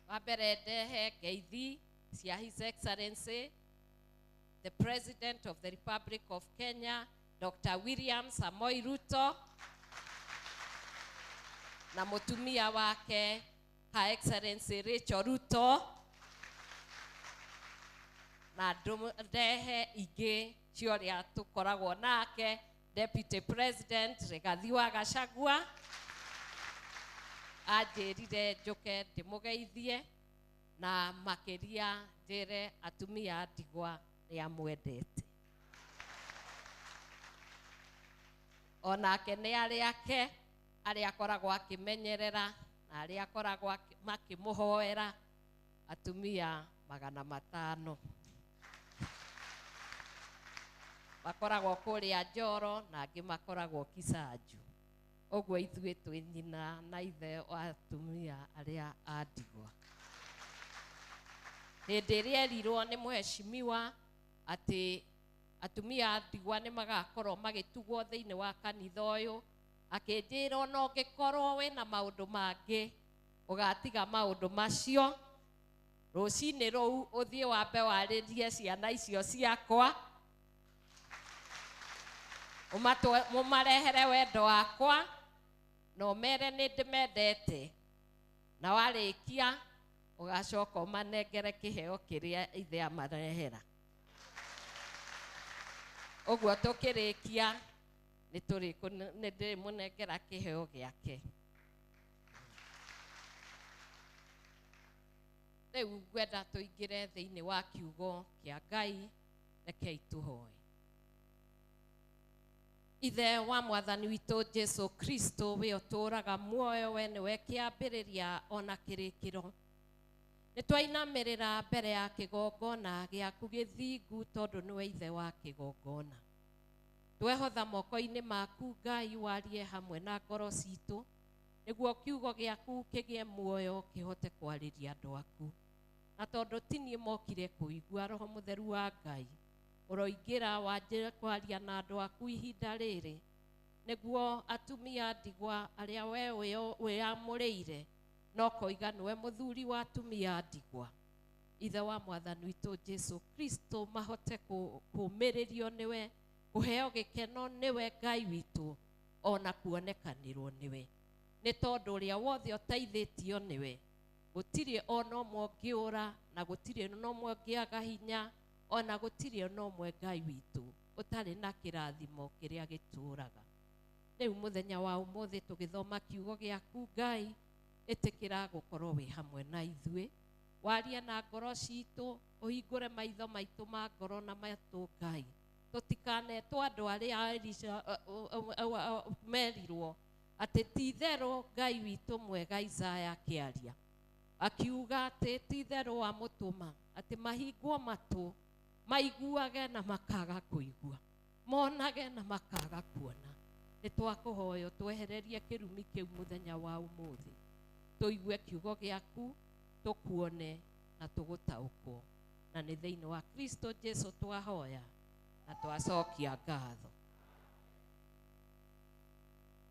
Wa mbere ndehe ngeithi cia His Excellency the President of the Republic of Kenya, Dr. William Samoei Ruto, na mutumia wake Her Excellency Rachel Ruto, na ndehe ingĩ cioria tukoragwo nake Deputy President Rigathi wa Gachagua anjĩrire njoke ndĩmũgeithie na makĩria njĩre atumia a ndigwa nĩamwendete. Onake nĩ arĩa ake arĩa akoragwo akĩmenyerera na arĩa akoragwo makĩmũhoera atumia 500 makoragwo kũrĩa Njoro na angĩ makoragwo Kisanju. Ũguo ithuĩ twĩ nyina na ithe wa atumia arĩa a ndigwa. Hĩndĩ ĩrĩa erirwo nĩ mũheshimiwa atĩ atumia a ndigwa nĩ magakorwo magĩtugwo thĩinĩ wa kanitha ũyũ, akĩnjĩra ona ũngĩkorwo wĩna maũndũ mangĩ ũgatiga maũndũ macio, rũcinĩ rũu ũthiĩ wambe warĩrie ciana icio ciakwa, mũmarehere wendo wakwa na ũmere nĩ ndĩmendete, na warĩkia ũgacoka ũmanengere kĩheo kĩrĩa ithe amarehera. Ũguo tũkĩrĩkia nĩ ndĩmũnengera kĩheo gĩake. Rĩu ngwenda tũingĩre thĩinĩ wa kiugo kĩa Ngai, rekei tũhoe. Ithe wa Mwathani witũ Jesu Kristo, we ũtũũraga muoyo, we nĩwe kĩambĩrĩria ona kĩrĩkĩro. Nĩ twainamĩrĩra mbere ya kĩgongona gĩaku gĩthingu tondũ nĩwe ithe wa kĩgongona. Twehotha moko-inĩ maku Ngai, warie hamwe na ngoro citũ nĩguo kiugo gĩaku kĩgĩe muoyo kĩhote kwarĩria andũ aku. Na tondũ ti niĩ mokire kũigua, Roho Mũtheru wa Ngai ũroingĩra wanjĩre kwaria na andũ aku ihinda rĩrĩ, nĩguo atumia ndigwa arĩa we wĩamũrĩire no koiga nĩwe mũthuri wa atumia ndigwa. Ithe wa Mwathani witũ Jesu Kristo, mahote kũmĩrĩrio nĩwe, kũheo gĩkeno nĩwe Ngai witũ, ona kuonekanĩrwo nĩwe. Nĩ tondũ ũrĩa wothe ũteithĩtio nĩwe, gũtirĩ ona ũmwe ũngĩũra, na gũtirĩ ona ũmwe ũngĩaga hinya, ona gũtirĩ ona ũmwe Ngai witũ ũtarĩ na kĩrathimo kĩrĩa gĩtũũraga. Rĩu mũthenya wa ũmũthĩ tũgĩthoma kiugo gĩaku Ngai, ĩtĩkĩra gũkorwo wĩ hamwe na ithuĩ, waria na ngoro citũ, ũhingũre maitho maitũ ma ngoro na matũ Ngai, tũtikanetwo andũ arĩa merirwo atĩ ti itherũ Ngai witũ mwega Isaya akĩaria akiuga atĩ ti itherũ amũtũma atĩ mahingwo matũ, maiguage na makaga kũigua, monage na makaga kuona. Nĩ twakũhoyo twehererie kĩrumi kĩu mũthenya wa ũmũthĩ, tũigue kiugo gĩaku, tũkuone na tũgũtaũkwo, na nĩ thĩinĩ wa Kristo Jesu twahoya na twacokia ngatho.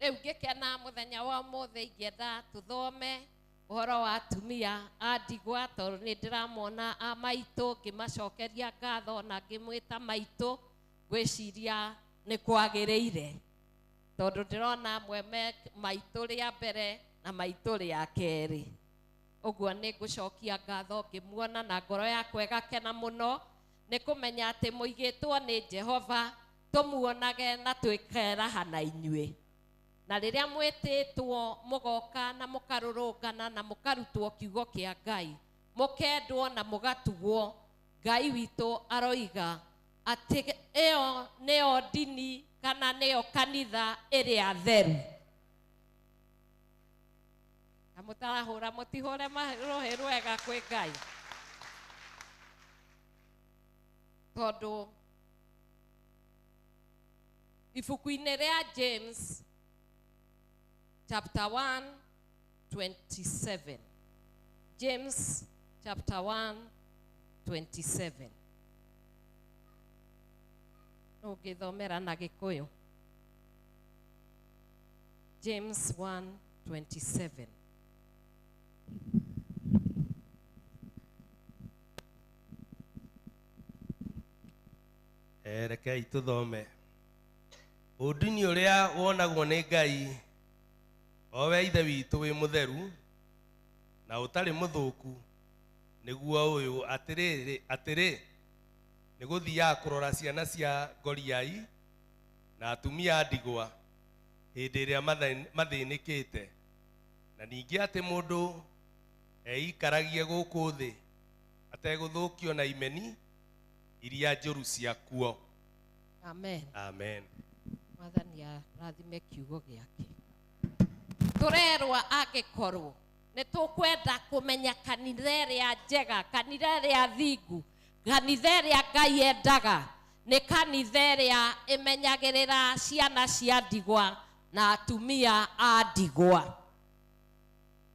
Rĩu ngĩkena mũthenya wa ũmũthĩ ingĩenda tũthome ũhoro wa atumia a ndigwa, tondũ nĩ ndĩramona a maitũ ngĩmacokeria ngatho na ngĩmwĩta maitũ, ngwĩciria nĩ kwagĩrĩire, tondũ ndĩrona amwe me maitũ rĩa mbere na maitũ rĩa kerĩ. Ũguo nĩ ngũcokia ngatho ngĩmuona na ngoro yakwa ĩgakena mũno nĩ kũmenya atĩ mũigĩtwo nĩ Jehova, tũmuonage na twĩkeraha na inyuĩ. Na rĩrĩa mwĩtĩtwo mũgoka na mũkarũrũngana na mũkarutwo kiugo kĩa Ngai, mũkendwo na mũgatugwo, Ngai witũ aroiga atĩ ĩyo nĩyo ndini kana nĩyo kanitha ĩrĩa theru. Na mũtarahũra mũtihũre rũhĩ rwega kwĩ Ngai. Tondũ ibuku-inĩ rĩa James chapter 1:27. James chapter 1:27. Ũngĩthomera na Gĩkũyũ. James 1:27.
Rekei tũthome. Ũndini ũrĩa wonagwo nĩ Ngai owe ithe witũ wĩ mũtheru na ũtarĩ mũthũku nĩguo ũyũ atĩrĩ nĩ gũthiaga kũrora ciana cia ngoriai na atumia a ndigwa hĩndĩ ĩrĩa mathĩnĩkĩte, na ningĩ atĩ mũndũ eikaragie gũkũ thĩ ategũthũkio na imeni iria njũru ciakuo.
Amen.
Amen.
Mwathani arathime kiugo gĩake. Tũrerwa angĩkorwo nĩ tũkwenda kũmenya kanitha ĩrĩa njega, kanitha ĩrĩa thingu, kanitha ĩrĩa Ngai endaga, nĩ kanitha ĩrĩa ĩmenyagĩrĩra ciana cia ndigwa na atumia a ndigwa.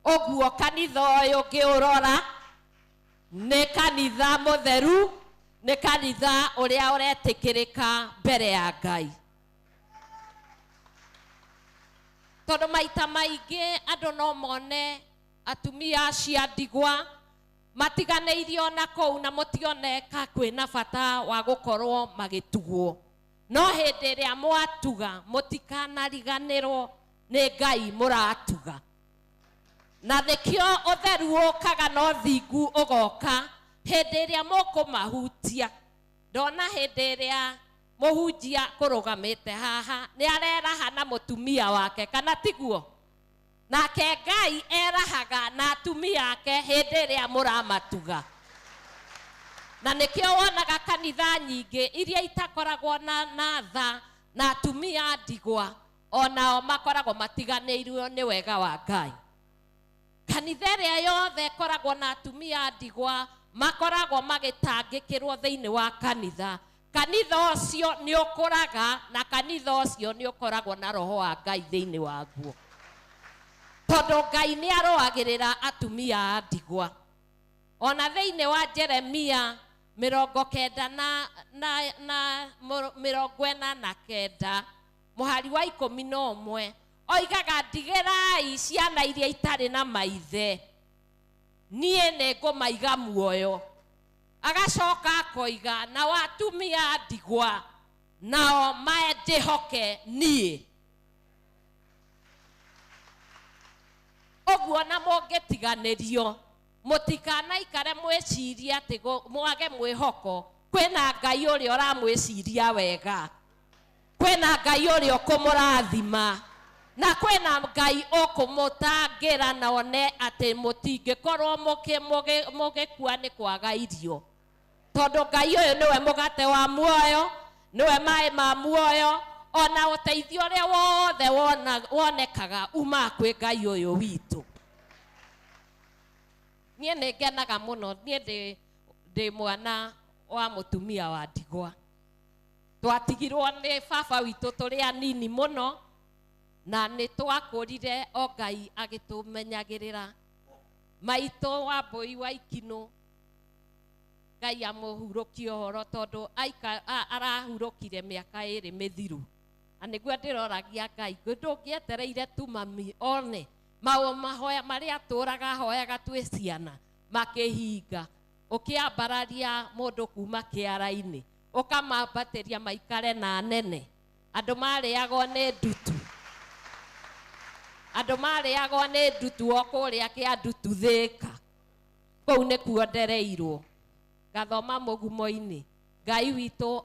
Ũguo kanitha ũyũ ngĩũrora nĩ kanitha mũtheru, nĩ kanitha ũrĩa ũretĩkĩrĩka mbere ya Ngai. Tondũ maita maingĩ andũ no mone atumia cia ndigwa matiganĩirio na kũu na mũtioneka kwĩna bata wa gũkorwo magĩtugwo. No hĩndĩ ĩrĩa mwatuga mũtikanariganĩrwo nĩ Ngai mũratuga. Na nĩkĩo ũtheru ũkaga na ũthingu ũgoka hĩndĩ ĩrĩa mũkũmahutia. Ndona hĩndĩ ĩrĩa mũhunjia kũrũgamĩte haha nĩ areraha na mũtumia wake, kana tiguo? Nake Ngai erahaga na atumia ake hĩndĩ ĩrĩa mũramatuga. Na nĩkĩo wonaga kanitha nyingĩ iria itakoragwo na tha na atumia a ndigwa onao makoragwo matiganĩirwo nĩ wega wa Ngai. Kanitha ĩrĩa yothe ĩkoragwo na atumia a ndigwa makoragwo magĩtangĩkĩrwo thĩinĩ wa kanitha. Kanitha ũcio nĩ ũkũraga na kanitha ũcio nĩ ũkoragwo na roho wa Ngai thĩinĩ waguo. Tondũ Ngai nĩ arũagĩrĩra atumia a ndigwa. Ona thĩinĩ wa Jeremia 49 mũhari wa 11 oigaga, ndigĩrai ciana iria itarĩ na maithe, niĩ nĩ ngũmaiga muoyo. Agacoka akoiga, na atumia a ndigwa nao mandĩhoke niĩ. Ũguo na mũngĩtiganĩrio mũtikanaikare mwĩciria atĩ mwage mwĩhoko. Kwĩna Ngai ũrĩa ũramwĩciria wega, kwĩna Ngai ũrĩa ũkũmũrathima, na kwĩna Ngai ũkũmũtangĩra na one atĩ mũtingĩkorwo mũgĩkua nĩ kwaga irio. Tondũ Ngai ũyũ nĩwe mũgate wa muoyo, nĩwe maĩ ma muoyo, ona ũteithio ũrĩa wothe wonekaga uma kwĩ Ngai ũyũ witũ. Niĩ nĩ ngenaga mũno, niĩ ndĩ mwana wa mũtumia wa ndigwa. Twatigirwo nĩ baba witũ tũrĩ anini mũno, na nĩ twakũrire o Ngai agĩtũmenyagĩrĩra. Maitũ wa Mbũi wa Ikinũ, Ngai amũhurũkie ũhoro tondũ arahurũkire mĩaka 2 mĩthiru. Na nĩguo ndĩroragia Ngai, ndũngĩetereire tu mami one mahoya marĩa tũraga hoyaga twĩ ciana makĩhinga. Ũkĩambararia mũndũ kuma kĩara-inĩ, ũkamambatĩria maikare na nene. Andũ marĩagwo nĩ ndutu, andũ marĩagwo nĩ ndutu o kũrĩa kĩa ndutu Thĩka. Kũu nĩkuo ndereirwo ngathoma mũgumo-inĩ. Ngai witũ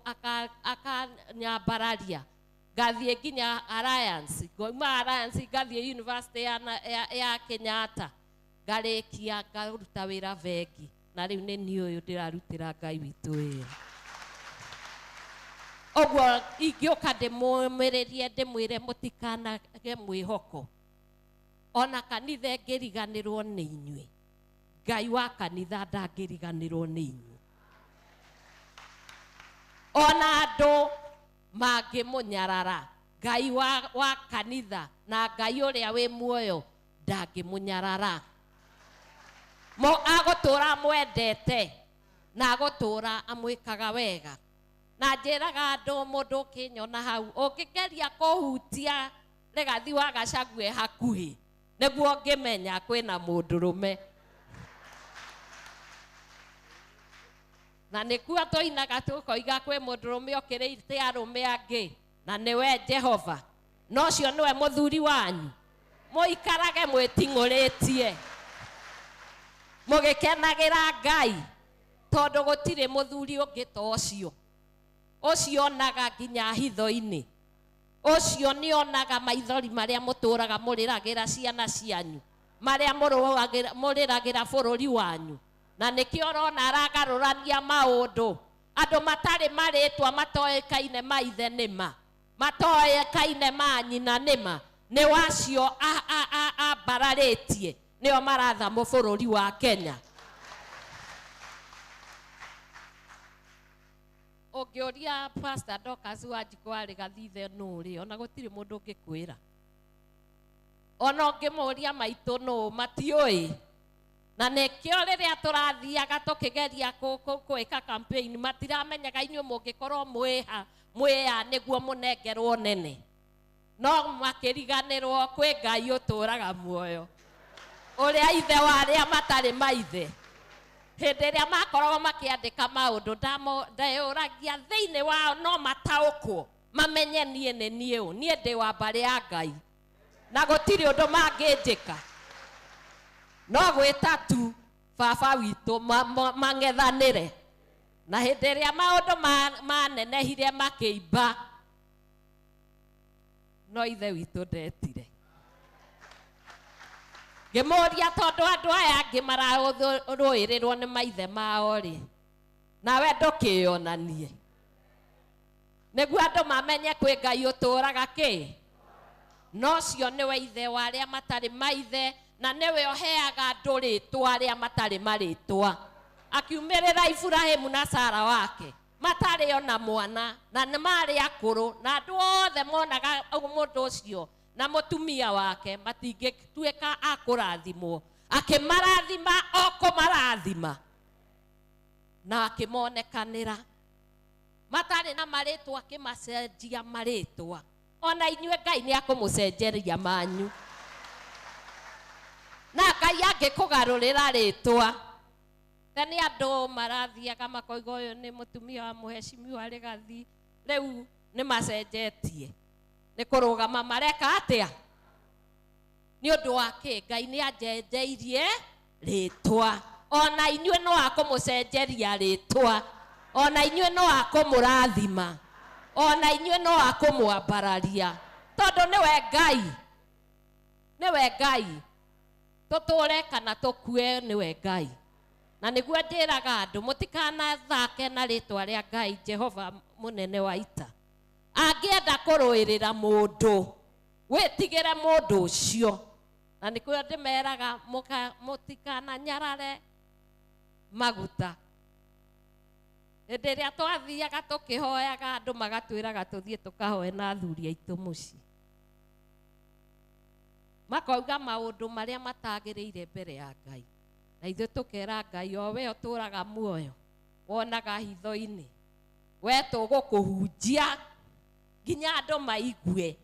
akanyambararia, ngathiĩ nginya Alliance, ngoima Alliance ngathiĩ University ya Kenyatta, ngarĩkia ngaruta wĩra bengi, na rĩu nĩ niĩ ũyũ ndĩrarutĩra Ngai witũ wĩra. Ũguo ingĩũka ndĩmũmĩrĩrie ndĩmwĩre mũtikanage mwĩhoko. Ona kanitha ngĩriganĩrwo nĩ inyuĩ, Ngai wa kanitha ndangĩriganĩrwo nĩ inyuĩ. Ona andũ mangĩmũnyarara, Ngai wa kanitha na Ngai ũrĩa wĩ muoyo ndangĩmũnyarara. Agũtũra mwendete na agũtũra amwĩkaga wega. Na njĩraga andũ, mũndũ ũkĩnyona hau ũngĩgeria kũhutia Legathi wa Gachagua hakuhĩ, nĩguo ngĩmenya kwĩna mũndũrũme. Na nĩkuo tũinaga tũkoiga kwĩ mũndũrũme ũkĩrĩte arũme angĩ, na nĩwe Jehova, no ũcio nĩwe mũthuri wanyu. Muikarage mwiting'uritie mugikenagĩra Ngai tondu gutire muthuri ungi ta ucio. Ucio onaga nginya hitho-ini. Ucio ni onaga maithori maria muturaga muriragira ciana cianyu, maria muriragira bururi wanyu, na nikio rona aragarurania maundu. Andu matari maritwa matoekaine maithe nima, matoekaine manyina nima, ni wacio bararitie nio maratha bururi wa Kenya. Ungioria Pastor Dorcas Wanjiku ari gathithe nuri, ona gutiri mundu ungikwira. Ona ungimuria maitu no matioi. Na nekio riria turathiaga tukigeria gwika campaign matiramenyaga inyuĩ mũngĩkorwo mwĩha nĩguo mũnengerwo nene, no makĩriganĩrwo kwĩ Ngai ũtũraga muoyo, ũrĩa ithe wa arĩa matarĩ maithe. Hĩndĩ ĩrĩa makoragwo makĩandĩka maũndũ ndeyũragia thĩinĩ wao no mataũkwo mamenye niĩ nĩ niĩ ũ, niĩ ndĩ wa mbarĩ ya Ngai na gũtirĩ ũndũ mangĩnjĩka no gwĩta tu baba witũ mang'ethanĩre. Na hĩndĩ ĩrĩa maũndũ manenehire makĩimba no ithe witũ ndetire. Ngĩmũria tondũ andũ aya angĩ mararũĩrĩrwo nĩ maithe mao rĩ, nawe ndũkĩonanie nĩguo andũ mamenye kwĩ Ngai ũtũraga kĩ. No cio nĩwe ithe wa arĩa matarĩ maithe, na niwe oheaga andũ rĩtwa arĩa matarĩ marĩtwa. Akiumĩrĩra Ibrahimu na Sara wake matarĩ ona mwana na nĩ marĩ akũrũ, na andũ othe monaga mũndũ ũcio na mũtumia wake matingĩtuĩka a kũrathimwo. Akĩmarathima o kũmarathima na akĩmonekanĩra matarĩ na marĩtwa, akĩmacenjia marĩtwa. Ona inyuĩ Ngai nĩ akũmũcenjeria manyu, na Ngai angĩkũgarũrĩra rĩtwa. Tene andũ marathiaga makoiga ũyũ nĩ mũtumia wa mũheshimiwa Rigathi, rĩu nĩ macenjetie, nĩ kũrũgama mareka atĩa nĩ ũndũ wa kĩ? Ngai nĩ anjenjeirie rĩtwa. Ona inyuĩ no akũmũcenjeria rĩtwa, ona inyuĩ no akũmũrathima, ona inyuĩ no akũmwambararia, tondũ nĩwe Ngai, nĩwe Ngai. Tũtũre kana tũkue nĩwe Ngai. Na nĩguo ndĩraga andũ mũtikanathake na rĩtwa rĩa Ngai Jehova mũnene wa ita. Angĩenda kũrũĩrĩra mũndũ wĩtigĩre mũndũ ũcio, na nĩkuo ndĩmeraga mũtikananyarare maguta. Hĩndĩ ĩrĩa twathiaga tũkĩhoyaga andũ magatwĩraga tũthiĩ tũkahoe na athuri aitũ mũciĩ, makauga maũndũ marĩa matagĩrĩire mbere ya Ngai, na ithuĩ tũkera Ngai o we ũtũraga muoyo, wonaga hitho-inĩ, we tũgũkũhunjia nginya andũ maigue.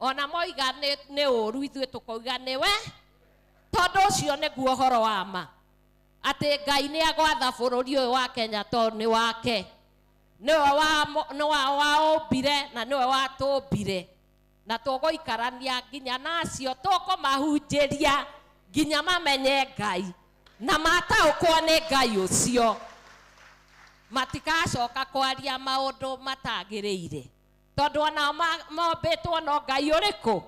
Ona moiga nĩ ũru, ithuĩ tũkoiga nĩ we, tondũ ũcio nĩguo ũhoro wa ma, atĩ Ngai nĩ agwatha bũrũri ũyũ wa Kenya tondũ nĩ wake, nĩwe waũmbire na nĩwe watũmbire, na tũgũikarania nginya nacio tũkũmahunjĩria nginya mamenye Ngai na mataũkwo nĩ Ngai ũcio, matikacoka kwaria maũndũ matagĩrĩire, tondũ ona mombĩtwo no Ngai ũrĩkũ.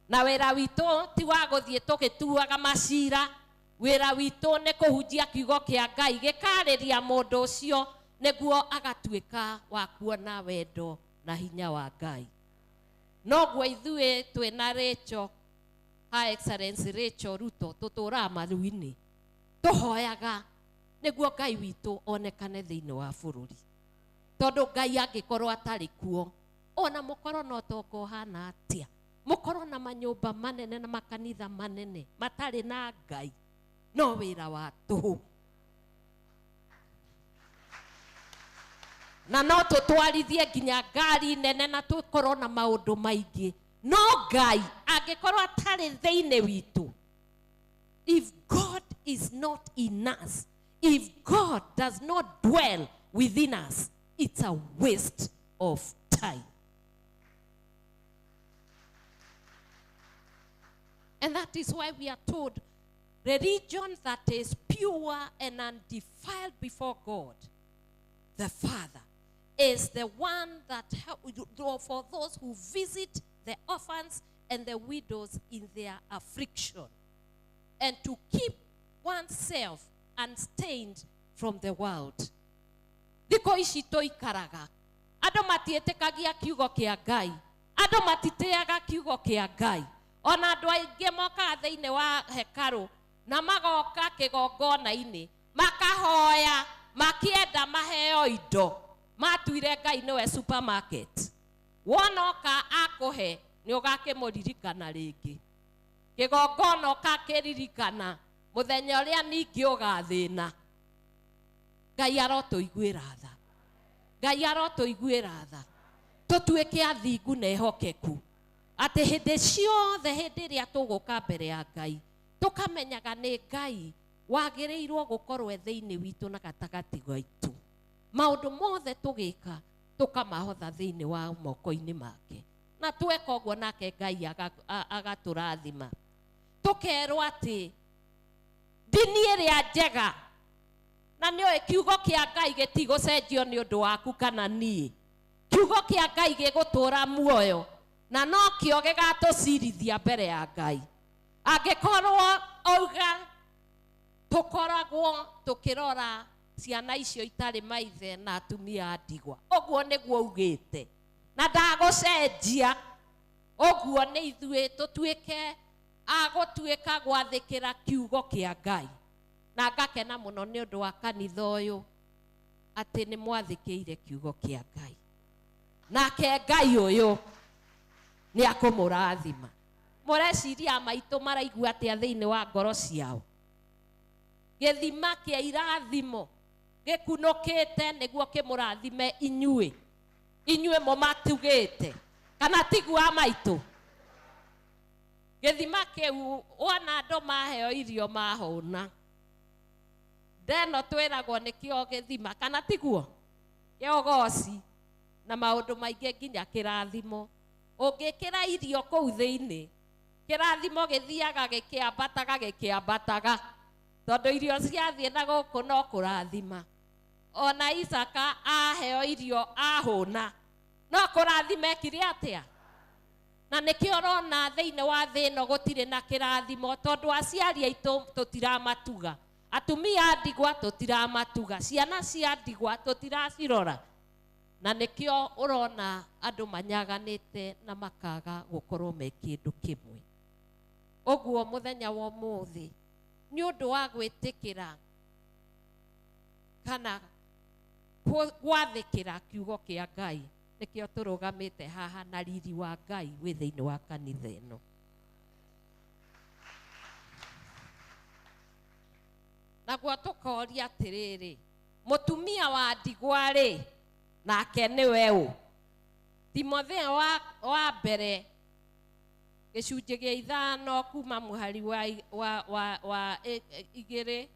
Na wĩra witũ ti wa gũthiĩ tũgĩtuaga macira, wĩra witũ nĩ kũhunjia kiugo kĩa Ngai gĩkarĩria mũndũ ũcio nĩguo agatuĩka wa kuona wendo na hinya wa Ngai. Noguo ithuĩ twĩna Rachel, Her Excellency Rachel Ruto, tũtũraga maru-inĩ tũhoyaga nĩguo Ngai witũ onekane thĩinĩ wa bũrũri, tondũ Ngai angĩkorwo atarĩ kuo, ona mũkorwo na ũtonga ũhana atĩa, mũkorwo na manyũmba manene na makanitha manene matarĩ na Ngai, no wĩra wa tũhũ. Na no tũtwarithie nginya ngari nene na tũkorwo na maũndũ maingĩ, no Ngai angĩkorwo atarĩ thĩinĩ witũ, if God is not in us, if God does not dwell within us, it's a waste of time. And that is why we are told, religion that is pure and undefiled before God, the Father, is the one that for those who visit the orphans and the widows in their affliction, and to keep oneself unstained from the world. Thiko ici toikaraga, andũ matiĩtĩkagia kiugo kĩa Ngai, andũ matiteaga kiugo kĩa Ngai. Ona andũ aingĩ mokaga thĩinĩ wa hekaru na magoka kĩgongona-inĩ makahoya makienda maheo indo, matuire Ngai nĩwe supermarket. Wonoka akũhe nĩ ũgakĩmũririkana rĩngĩ. Kĩgongona ũgakĩririkana mũthenya ũrĩa ningĩ ũgathĩna. Ngai arotũiguĩra tha. Ngai arotũiguĩra tha. Tũtuĩke athingu na ehokeku. Atĩ hĩndĩ ciothe hĩndĩ ĩrĩa tũgũka mbere ya Ngai, tũkamenyaga nĩ Ngai wagĩrĩirwo gũkorwo thĩinĩ witũ na gatagatĩ gaitũ. Maũndũ mothe tũgĩka tũkamahotha thĩinĩ wa moko-inĩ make. Na tweka ũguo nake Ngai agatũrathima. Tũkerwo atĩ ndini ĩrĩa njega, na nĩoĩ kiugo kĩa Ngai gĩtigũcenjio nĩ ũndũ waku kana niĩ. Kiugo kĩa Ngai gĩgũtũra muoyo, na no kĩo gĩgatũcirithia mbere ya Ngai. Angĩkorwo auga tũkoragwo tũkĩrora ciana icio itarĩ maithe na atumia a ndigwa, ũguo nĩguo ugĩte, na ndagũcenjia. Ũguo nĩ ithuĩ tũtuĩke agũtuĩka gwathĩkĩra kiugo kĩa Ngai. Na ngakena mũno nĩ ũndũ wa kanitha ũyũ atĩ nĩ mwathĩkĩire kiugo kĩa Ngai. Nake Ngai ũyũ nĩ akũmũrathima. Mũreciria maitũ maraigua atĩa thĩinĩ wa ngoro ciao? Gĩthima kĩa irathimo gĩkunũkĩte nĩguo kĩmũrathime inyuĩ. Inyuĩ mũmatugĩte. Kana tigua maitũ? Gĩthima kĩu wona andũ maheo irio mahũna. Ndeno twĩragwo nĩkĩo gĩthima, kana tiguo? Kĩogoci na maũndũ maingĩ nginya kĩrathimo. Ũngĩkĩra irio kũu thĩinĩ, kĩrathimo gĩthiaga gĩkĩambataga. Tondũ irio ciathiĩ na gũkũ no kũrathima. Ona Isaka aheo irio ahũna, no kũrathima ekire atĩa? Na nĩkĩo ũrona thĩinĩ wa thĩ ĩno gũtirĩ na kĩrathimo, tondũ aciari aitũ tũtiramatuga. Atumia a ndigwa tũtiramatuga. Ciana cia ndigwa tũtiracirora. Na nĩkĩo ũrona andũ manyaganĩte na makaga gũkorwo me kĩndũ kĩmwe. Ũguo mũthenya wa ũmũthĩ nĩ ũndũ wa gwĩtĩkĩra kana gwathĩkĩra kiugo kĩa Ngai, nĩkĩo tũrũgamĩte haha na riri wa Ngai wĩ thĩinĩ wa kanitha ĩno. Naguo tũkoria atĩrĩrĩ, mũtumia wa ndigwa rĩ, nake nĩwe ũ? Timotheo wa mbere gĩcunjĩ gĩa 5 kuma mũhari wa 2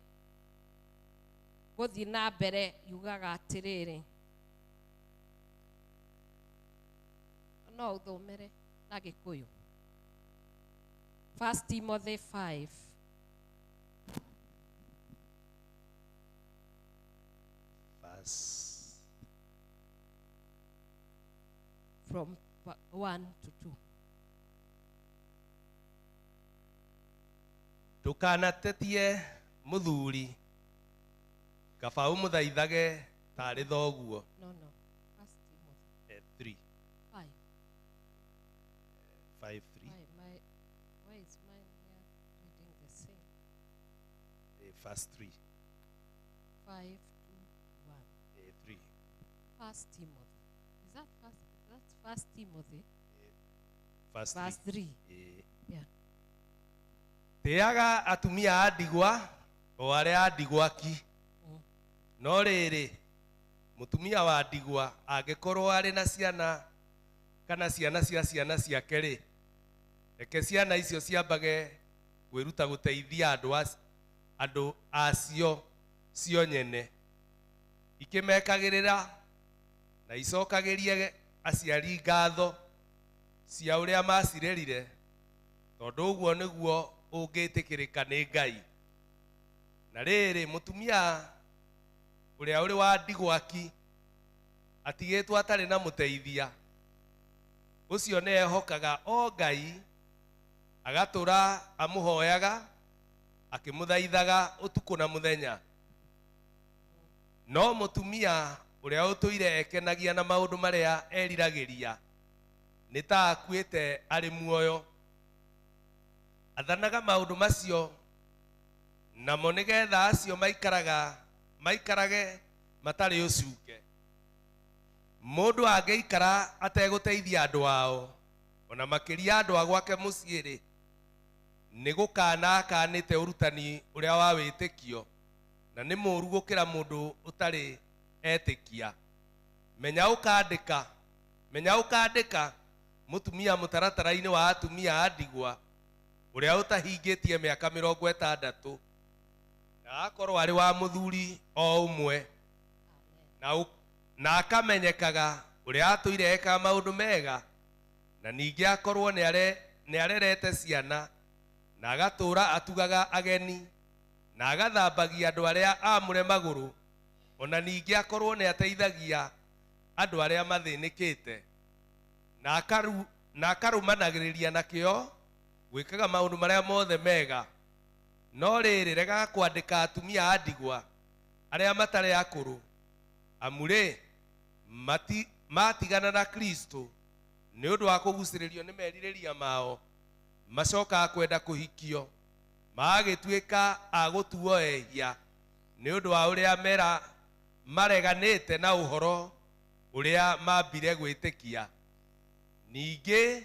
gũthiĩ na mbere yugaga atĩrĩrĩ. No ũthomere na Gĩkũyũ. 1 Timothy 5. From 1 to 2.
Ndũkanatetie mũthuri, kaba ũmũthaithage tarĩ thoguo.
No.
3.
5.
5:3.
Why is mine here reading the same?
Verse 3.
5 to 1.
3.
1 Timothy. Is that first? That's 1 Timothy.
Verse
3. Yeah.
Teaga atumia a ndigwa o arĩa a ndigwaki. No rĩrĩ, mũtumia wa ndigwa angĩkorwo arĩ na ciana kana ciana cia ciana ciake rĩ, reke ciana icio ciambage kwĩruta gũteithia andũ acio cio nyene, ikĩmekagĩrĩra na icokagĩrie aciari ngatho cia ũrĩa macirerire tondu uguo niguo ungitikirika ni Ngai. Na riri mutumia uria uri wa ndigwaki atigitwo atari na muteithia, ucio ne ehokaga o Ngai, agatura amuhoyaga akimuthaithaga utuku na muthenya. No mutumia uria utuire ekenagia na maundu maria eriragiria ni ta akuite ari muoyo, athanaga maundu macio namo nigetha acio maikarage matari ucuke. Mundu angeikara ateguteithia andu ao, ona makiria andu agwake muciiri, ni gukana akanite urutani uria wa witikio, na ni muru gukira mundu utari etikia. Menya ukandika mutumia mutaratara-ini wa atumia a ndigwa uria utahingitie miaka 60 na akorwo ari wa muthuri o umwe, na akamenyekaga uria atuire eka maundu mega, na ningi akorwo ni arerete ciana, na agatura atugaga ageni, na agathambagia andu aria amure maguru, ona ningi akorwo ni ateithagia andu aria mathinikite, na akarumanagiriria na kio gwikaga maundu maria mothe mega. No riri rega kwandika atumia a ndigwa aria matari akuru, amure matigana na Kristo ni undu wa kuguciririo ni meririria mao, macoka kwenda kuhikio, magituika agutuo ehia ni undu wa uria mareganite na uhoro uria mambire gwitikia. Ningi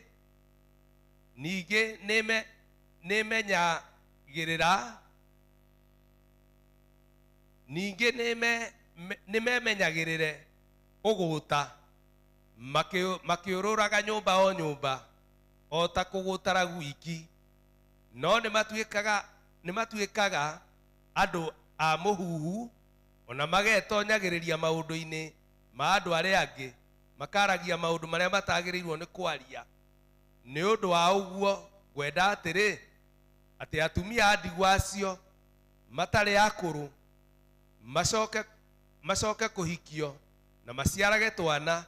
nimemenyagirire uguta, makiururaga nyumba o nyumba o ta kugutara gwiki. No nimatuikaga andu a muhuhu, ona magetonyagiriria maundu-ini ma andu aria angi, makaragia maundu maria matagirirwo ni kwaria. Ni undu wa uguo gwenda atiri ati atumia a ndigwa acio matari akuru macoke kuhikio na maciarage twana,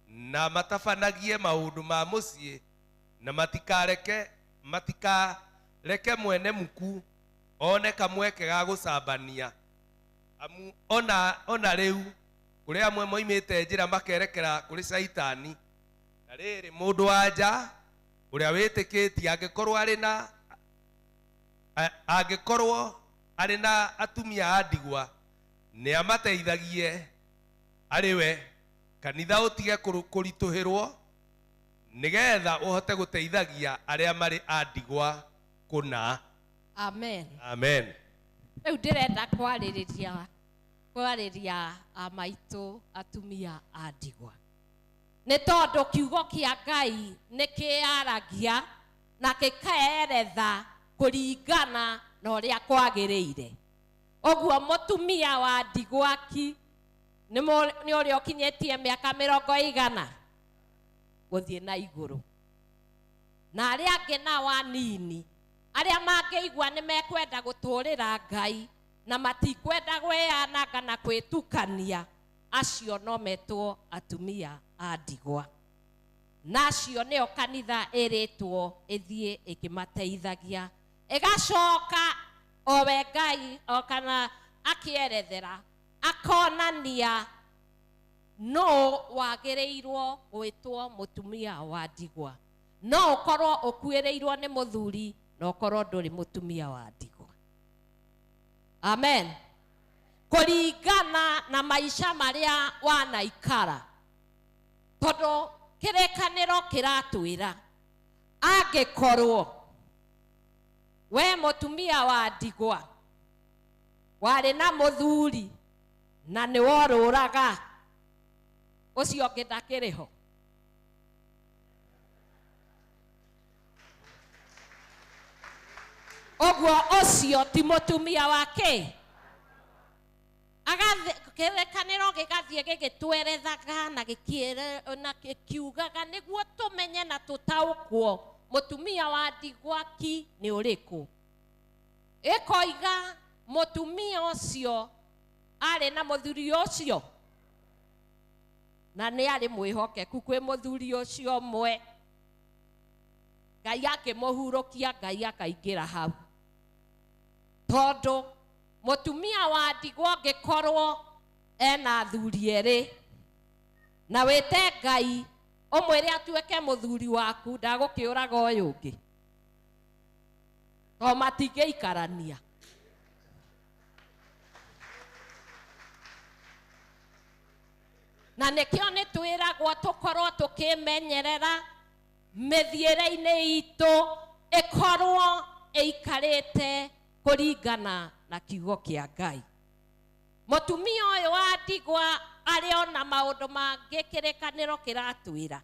na matabanagie maundu ma mucii, na matikareke mwene muku one kamweke ga gucambania. Ona riu kuri amwe moimite njira makerekera kuri Saitani. Na riri mundu anja uria witikitie angikorwo ari na atumia a ndigwa, ni amateithagie ariwe. Kanitha utige kurituhirwo nigetha uhote guteithagia aria mari a ndigwa kuna.
Amen.
Amen.
Riu ndirenda kwariria amaitu atumia a ndigwa, ni tondu kiugo kia Ngai nikiaragia na gikaeretha kuringana na uria kwagiriire. Oguo mutumia wa ndigwaki ni uria ukinyetie miaka 100 guthie na iguru, na aria angi nao anini aria mangeigua ni mekwenda guturira Ngai na matikwenda gweananga na kwitukania, acio no metwo atumia a ndigwa. Nacio nio kanitha iritwo ithie ikimateithagia, igacoka owe Ngai okana akierethera akonania no wagireirwo gwitwo mutumia wa ndigwa. No ukorwo ukwireirwo ni muthuri na ukorwo nduri mutumia wa ndigwa. Amen. Kuringana na maisha maria wanaikara, tondu kirekaniro kiratwira angikorwo we mutumia wa ndigwa wari na muthuri na ni woruraga, ucio ngi ndakiriho. Oguo ucio ti mutumia wake. Kirekaniro gigathie gigitwerethaga na gikiugaga niguo tumenye na tutaukwo mutumia wa ndigwaki ni uriku ikoiga mutumia ucio ari na muthuri ucio na ni ari mwihokeku kwi muthuri ucio mwe Ngai akimuhurukia Ngai akaingira hau tondu mutumia wa ndigwa ngikorwo ena athuri eri na wite Ngai umwire atuike muthuri waku ndagukiuraga uyu ungi to matingeikarania na nikio ni twiragwo tukorwo tukimenyerera mithiire-ini itu ikorwo ikarite kuringana na kiugo kia Ngai mutumia uyu wa ndigwa ari ona maundu mangi kirikaniro kiratwira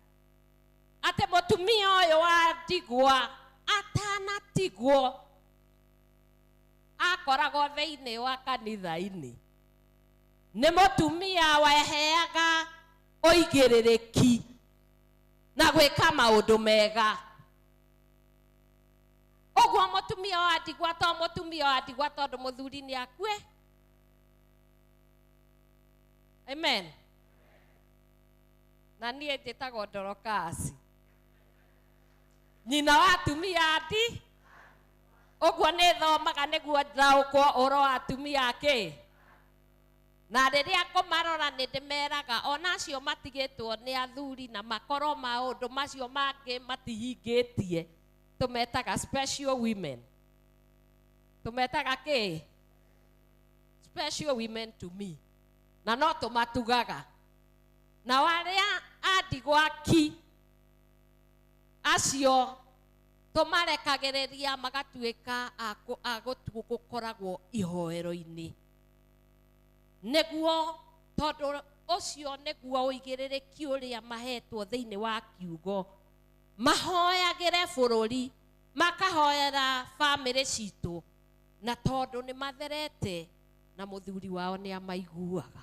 ate mutumia uyu wa ndigwa atanatigwo akoragwo thiini wa kanitha-ini ni mutumia weheaga uigiririki na gwika maundu mega ogwo mutumia wa ndigwa to mutumia wa ndigwa tondu muthuri ni akue amen na nie njitagwo Dorokasi nyina wa atumia ati ogwo ni thomaga niguo ndaukwo uro wa atumia aki na riria kumarora ni ndimeraga ona acio matigitwo ni athuri na makorwo maundu macio mangi matihingitie tumetaga special women tumetaga ki special women to me na no tumatugaga na waria andigwaki acio tumarekagiriria magatuika gukoragwo ihoero-ini niguo tondu ucio niguo uigiririki uria mahetwo thiini wa kiugo mahoyagire bururi makahoera family citu na tondu ni matherete na muthuri wao ni amaiguaga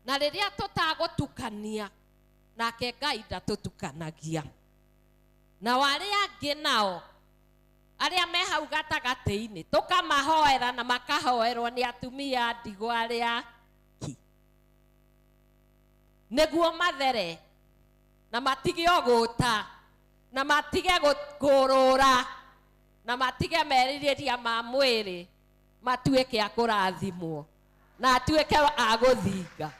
na riria tutagutukania nake Ngai ndatutukanagia na waria angi nao aria me hau gatagati-ini tukamahoera na makahoerwo ni atumia ndigwa aria ki niguo mathere na matige oguta na matige gurura na matige meririria ma mwiri matuike akurathimwo na atuike aguthinga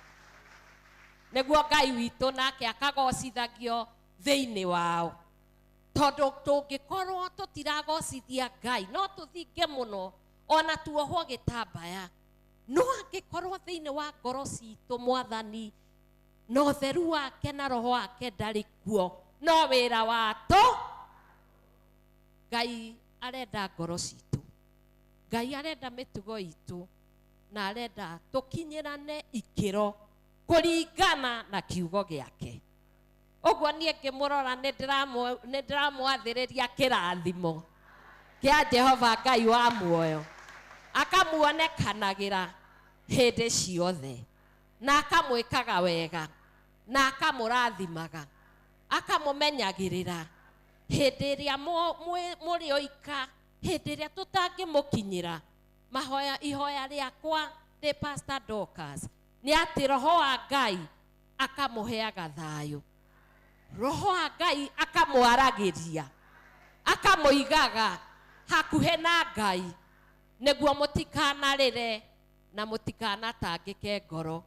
niguo Ngai witu nake akagocithagio thiini wao tondu tungikorwo tutiragocithia Ngai no tuthinge muno ona tuohwo gitambaya no angikorwo thiini wa ngoro citu mwathani no theru wake na roho wake ndari kuo no wira watu Ngai arenda ngoro citu Ngai arenda mitugo itu na arenda tukinyirane ikiro kuringana na kiugo giake ogwo nie ngimurora ni ndiramwathiriria kirathimo kia Jehova Ngai wa muoyo akamuonekanagira hindi ciothe na akamwikaga wega na akamurathimaga akamumenyagirira hindi iria muri oika hindi iria tutangimukinyira mahoya ihoya riakwa ndi Pastor Dorcas ni ati roho wa Ngai akamuheaga thayo roho wa Ngai akamwaragiria akamuigaga hakuhe na Ngai niguo mutikanarire na mutikanatangike ngoro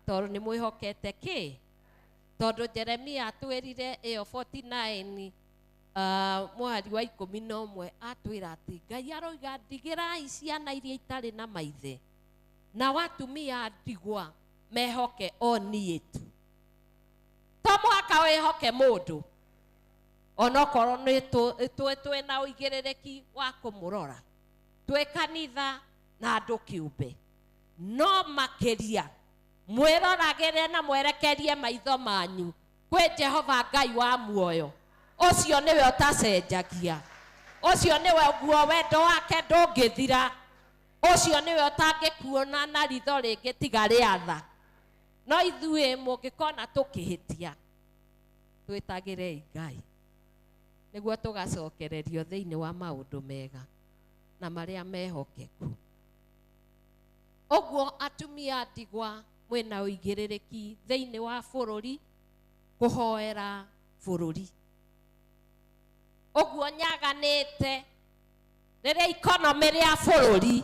tondu ni mwihokete ki tondu Jeremia atwirire iyo 49 mwari wa 11 atwira ati Ngai aroiga ndigirai ciana iria itari na maithe na watumia ndigwa mehoke oni tu to mwaka wihoke mundu onokorwo ni twe na uigiririki wa kumurora twe kanitha na andu kiumbe no makiria mwiroragire na mwerekerie maitho manyu kwi Jehova Ngai wa muoyo ucio niwe utacenjagia ucio niwe guo wendo wake ndungithira ucio niwe utangikuona na ritho ringi tiga riatha no ithuĩ mũngĩkona tũkĩhĩtia twĩtagĩrei Ngai nĩguo tũgacokererio thĩinĩ wa maũndũ mega na marĩa mehokeku. Ũguo atumia a ndigwa mwĩna ũigĩrĩrĩki thĩinĩ wa bũrũri kũhoera bũrũri. Ũguo nyaganĩte rĩrĩa ikonomi rĩa bũrũri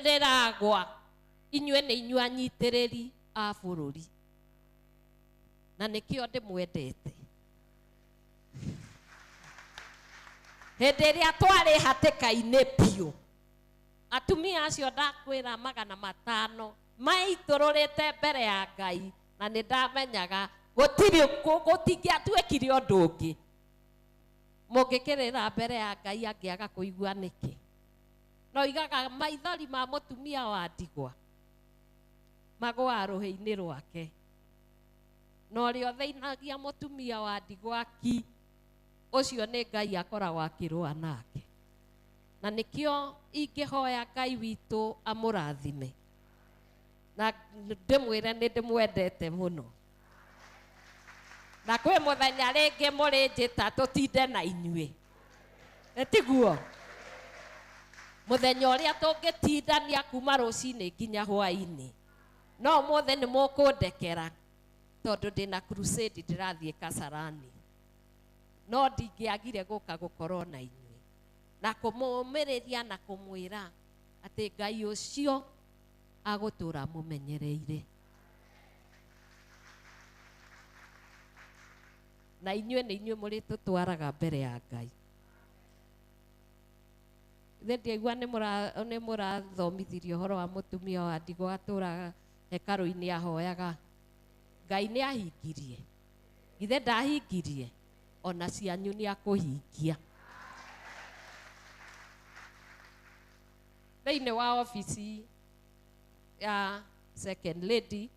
rĩragwa, inyuĩ nĩ inyuĩ anyitĩrĩri a bũrũri, na nĩkĩo ndĩmwendete. Hĩndĩ ĩrĩa twarĩ hatĩka-inĩ biũ, atumia acio ndakwĩra 500 maitũrũrĩte mbere ya Ngai, na nĩ ndamenyaga gũtingĩatuĩkire ũndũ ũngĩ. Mũngĩkĩrĩra mbere ya Ngai angĩaga kũigua nĩkĩ? No igaga maithori ma mũtumia wa ndigwa magũa rũhĩ-inĩ rwake, no ũrĩa ũthĩnagia mũtumia wa ndigwa ki, ũcio nĩ Ngai akoragwo akĩrũa nake. Na nĩkĩo ingĩhoya Ngai witũ amũrathime na ndĩmwĩre nĩ ndĩmwendete mũno, na kwĩ mũthenya rĩngĩ mũrĩnjĩta tũtinde na inyuĩ, tiguo? Mũthenya ũrĩa tũngĩtindania kuma rũcinĩ nginya hwaĩ-inĩ, no ũmũthĩ nĩ mũkũndekera tondũ ndĩna crusade ndĩrathiĩ Kasarani, no ndingĩagire gũka gũkorwo na inyuĩ na kũmũmĩrĩria na kũmwĩra atĩ Ngai ũcio agũtũra mũmenyereire, na inyuĩ nĩ inyuĩ mũrĩtũtwaraga mbere ya Ngai. Ithe ndiaigua nĩ mũrathomithirio ũhoro wa mũtumia wa ndigwa atũraga hekarũ-inĩ ahoyaga. Ngai nĩ ahingirie, ithe ndahingirie, ona cianyu nĩ akũhingia. Thĩinĩ wa obici ya second lady,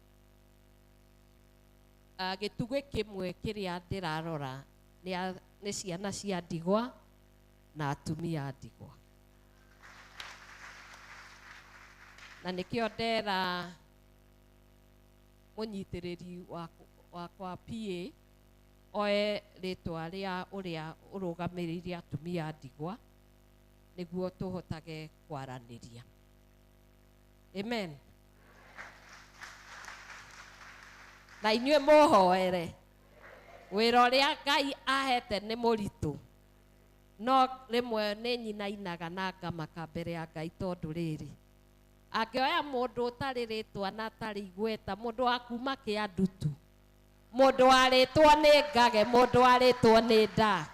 gĩtugĩ kĩmwe kĩrĩa ndĩrarora nĩ ciana cia ndigwa na atumia a ndigwa, na nĩkĩo ndera mũnyitĩrĩri wakwa PA oe rĩtwa rĩa ũrĩa ũrũgamĩrĩire atumia a ndigwa nĩguo tũhotage kwaranĩria. Amen. Na inyuĩ mũhoere, wĩra ũrĩa Ngai ahete nĩ mũritũ, no rĩmwe nĩ nyinainaga na ngamaka mbere ya Ngai tondũ rĩrĩ, angĩoya mũndũ ũtarĩ rĩtwa na atarĩ igweta, mũndũ wa kuma Kĩandutu, mũndũ warĩtwo nĩ Ngage, mũndũ warĩtwo nĩ Nda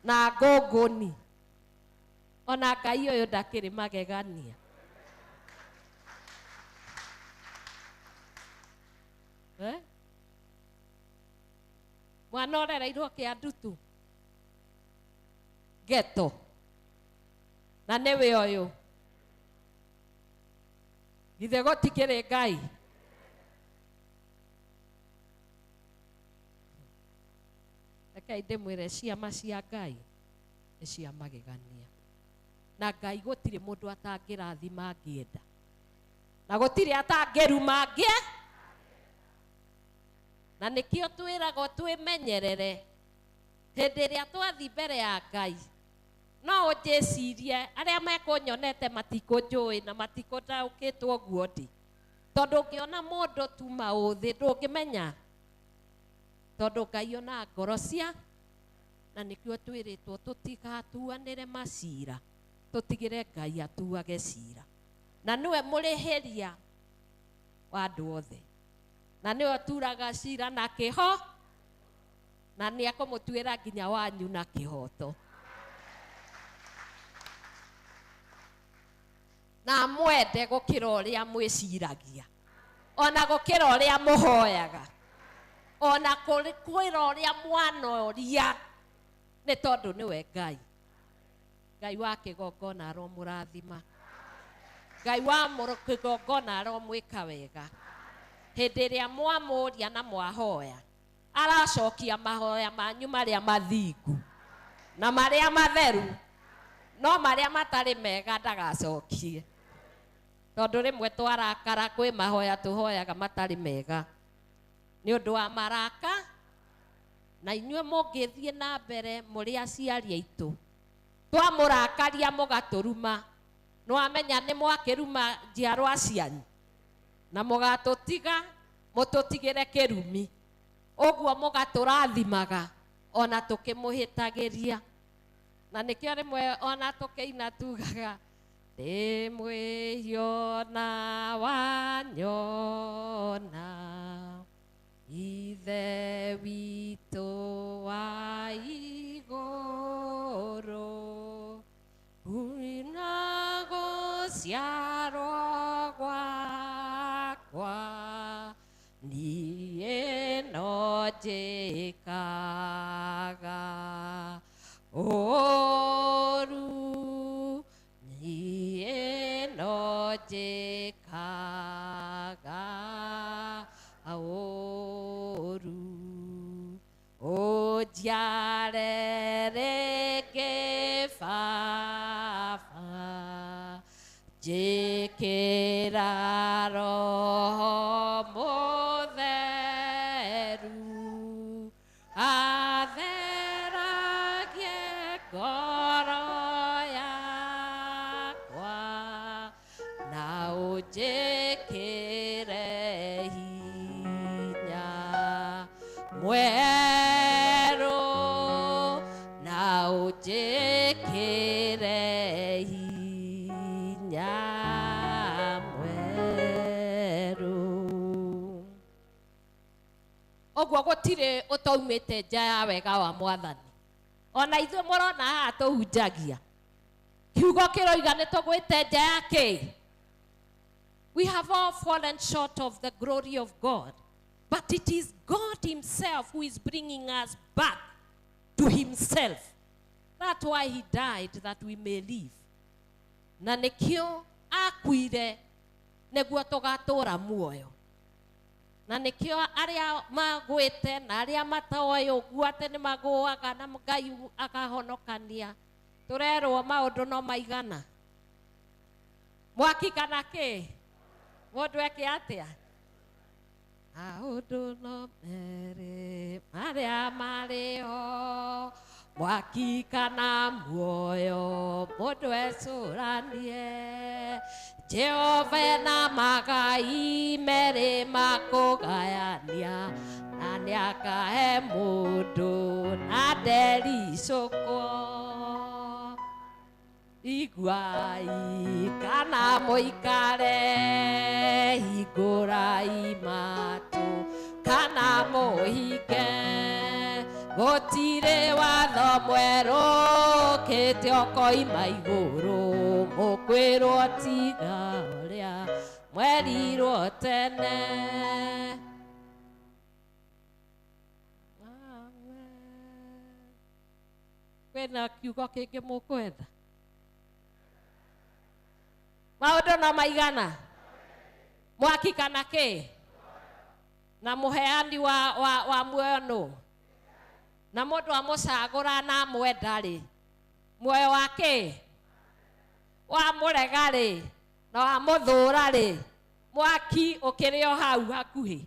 na Ngũngũni, ona Ngai ũyũ ndakĩrĩ magegania. Mwana ũrereirwo Kĩandutu geto, na nĩwe ũyũ, githĩ gũtikĩrĩ Ngai? Rekei ndĩmwĩre ciama cia Ngai nĩ cia magegania, na Ngai gũtirĩ mũndũ atangĩrathima angĩenda, na gũtirĩ atangĩruma na nĩkĩo twĩragwo twĩmenyerere hĩndĩ ĩrĩa twathiĩ mbere ya Ngai. No ũnjĩcirie arĩa mekũnyonete matikũnjũĩ na matikũtaũkĩtwo ũguo ndĩ, tondũ ũngĩona mũndũ tu maũthĩ ndũngĩmenya, tondũ Ngai onaga ngoro cia, na nĩkĩo twĩrĩtwo tũtigatuanĩre macira, tũtigĩre Ngai atuage cira, na nĩwe mũrĩhĩria wa andũ othe, na nĩwe turaga cira na kĩho, na nĩ akũmũtuĩra nginya wanyu na kĩhoto. Na mwende gũkĩra ũrĩa mwĩciragia, ona gũkĩra ũrĩa mũhoyaga, ona kwĩra ũrĩa mwanoria, nĩ tondũ nĩwe Ngai. Ngai wa kĩgongona aromũrathima, Ngai wa kĩgongona aromwĩka wega. Hĩndĩ ĩrĩa mwamũria na mwahoya, aracokia mahoya manyu marĩa mathingu na marĩa matheru, no marĩa matarĩ mega ndagacokie, tondũ rĩmwe twarakara kwĩ mahoya tũhoyaga matarĩ mega, nĩ ũndũ wa maraka na inyuĩ mũngĩthiĩ na mbere mũrĩ aciari aitũ twamũrakaria mũgatũruma nĩwamenya nĩ mwakĩruma njiarwa cianyu na mũgatũtiga mũtũtigĩre kĩrumi ũguo mũgatũrathimaga ona tũkĩmũhĩtagĩria na nĩkĩo rĩmwe ona tũkĩina tugaga ndĩ mwĩhiona wanyona ithe witũ wa igũrũ kuna gũciarwo gwakwa niĩ no njĩkaga ũũru niĩ no njĩkaga ũũru ũnjiare rĩngĩ baba njĩkĩra roho mũtheru atheragie ngoro yakwa na ũnjĩkĩre hinya mwerũ na ũnjĩkĩre hinya mwerũ. Ũguo gũtirĩ ũtaumĩte nja ya wega wa Mwathani. Ona ithuĩ mũrona haha tũhunjagia kiugo kĩroiga nĩ tũgwĩte nja ya kĩ? We have all fallen short of the glory of God, but it is God himself who is bringing us back to himself. That's why he died, that we may live. Na nĩkĩo akuire nĩguo tũgatũũra muoyo. Na nĩkĩo arĩa magwĩte na arĩa matoĩ ũguo atĩ nĩ magũaga na Ngai akahonokania. Tũrerwo maũndũ no maigana. Mwaki kana kĩ? Mũndũ eke atĩa? Maũndũ no merĩ marĩa marĩho mwaki kana muoyo mũndũ ecũranie Jehova na magai merĩ makũgayania na nĩakahe mũndũ na ndericũkwo iguai kana mũikare hingũrai matũ kana mũhinge gũtirĩ watho mwerũ ũkĩte ũkoima igũrũ mũkwĩrwo tiga ũrĩa mwerirwo tene. Kwĩna kiugo kĩngĩ mũkwenda? Maũndũ no maigana? Mwaki kana kĩ? Na mũheani wa muoyo nũ? Na mũndũ amũcagũra na mwenda rĩ? Muoyo wa kĩ? Wa mũrega rĩ? Na wa mũthũra rĩ? Mwaki ũkĩrĩ o hau hakuhĩ.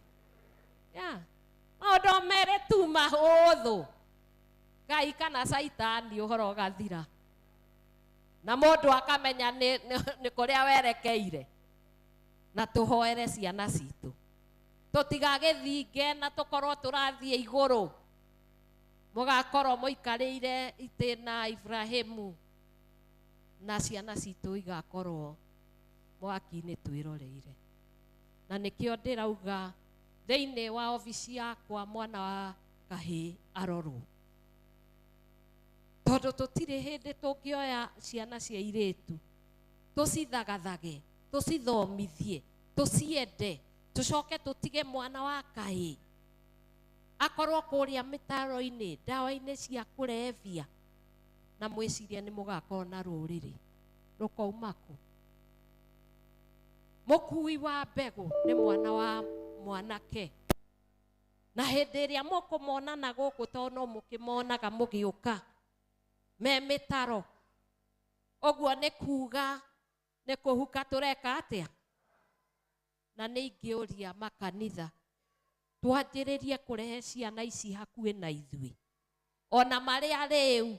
Maũndũ merĩ tu mahũthũ. Ngai kana Saitani ũhoro ũgathira. Na mũndũ akamenya nĩ kũrĩa werekeire. Na tũhoere ciana citũ. Tũtigagĩthinge na tũkorwo tũrathiĩ igũrũ. Mũgakorwo mũikarĩire itĩ na Ibrahimu. Na ciana citũ igakorwo mwaki-inĩ twĩroreire. Na nĩkĩo ndĩrauga thĩinĩ wa obici yakwa mwana wa kahĩĩ arorwo. Tondũ tũtirĩ hĩndĩ tũngĩoya ciana cia airĩtu tũcithagathage, tũcithomithie, tũciende, tũcoke tũtige mwana wa kahĩĩ akorwo kũrĩa mĩtaro-inĩ, ndawa-inĩ cia kũrebia, na mwĩciria nĩ mũgakorwo na rũrĩrĩ rũkauma kũ? Mũkui wa mbegũ nĩ mwana wa mwanake. Na hĩndĩ ĩrĩa mũkũmonana gũkũ tondũ no mũkĩmonaga mũgĩũka me mĩtaro. Ũguo nĩ kuga nĩ kũhuka tũreka atĩa? Na nĩ ingĩũria makanitha twanjĩrĩrie kũrehe ciana ici hakuhĩ na ithuĩ, ona marĩa rĩu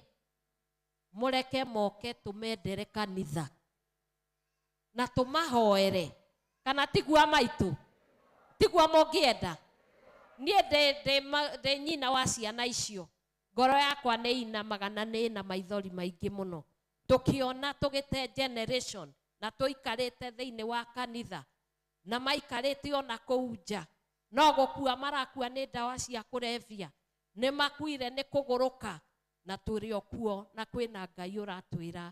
mũreke moke tũmendere kanitha na tũmahoere, kana tigua maitũ, tigua mũngĩenda. Niĩ ndĩ nyina wa ciana icio, ngoro yakwa nĩ inamaga na nĩ na maithori maingĩ mũno, tũkĩona tũgĩte generation na tũikarĩte thĩinĩ wa kanitha na maikarĩte ona kũu nja, no gũkua marakua nĩ ndawa cia kũrebia, nĩ makuire nĩ kũgũrũka, na tũrĩ o kuo na kwĩna Ngai ũratwĩra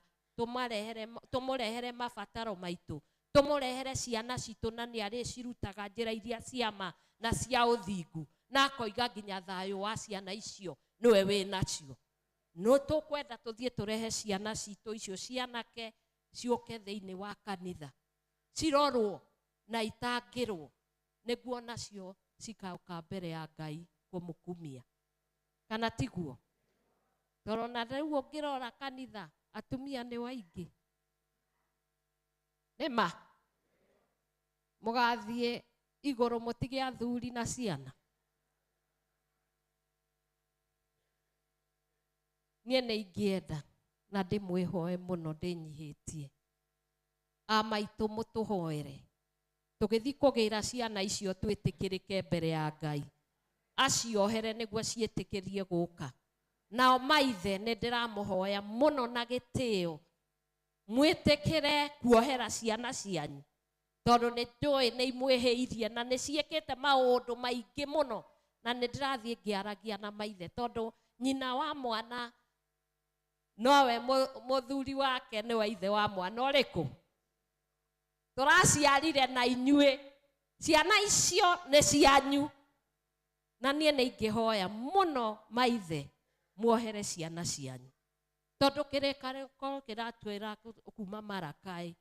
tũmũrehere mabataro maitũ, tũmũrehere ciana citũ na nĩ arĩcirutaga njĩra iria ciama na cia ũthingu, na akoiga nginya thayũ wa ciana icio nĩwe wĩ nacio. No tũkwenda tũthiĩ tũrehe ciana citũ icio cianake ciũke thĩinĩ wa kanitha, cirorwo na itangĩrwo, nĩguo nacio cikaũka mbere ya Ngai kũmũkumia, kana tiguo? Tondũ rĩu ũngĩrora kanitha atumia nĩ waingĩ, nĩma mũgathiĩ igũrũ mũtige athuri na ciana. Niĩ nĩ ingĩenda na ndĩmwĩhoe mũno ndĩnyihĩtie, amaitũ mũtũhoere, tũgĩthiĩ kũgĩra ciana icio twĩtĩkĩrĩke mbere ya Ngai, aciohere nĩguo ciĩtĩkĩrie gũka. Nao maithe nĩ ndĩramũhoya mũno na gĩtĩo, mwĩtĩkĩre kuohera ciana cianyu, tondũ nĩ njũĩ nĩ imwĩhĩirie na nĩ ciĩkĩte maũndũ maingĩ mũno, na nĩ ndĩrathiĩ ngĩaragia na maithe, tondũ nyina wa mwana nowe mũthuri wake nĩ wa ithe wa mwana ũrĩkũ. Tũraciarire na inyuĩ, ciana icio nĩ cianyu, na niĩ nĩ ingĩhoya mũno maithe muohere ciana cianyu, tondũ kĩrĩkanĩro kĩratwĩra kuma Malakai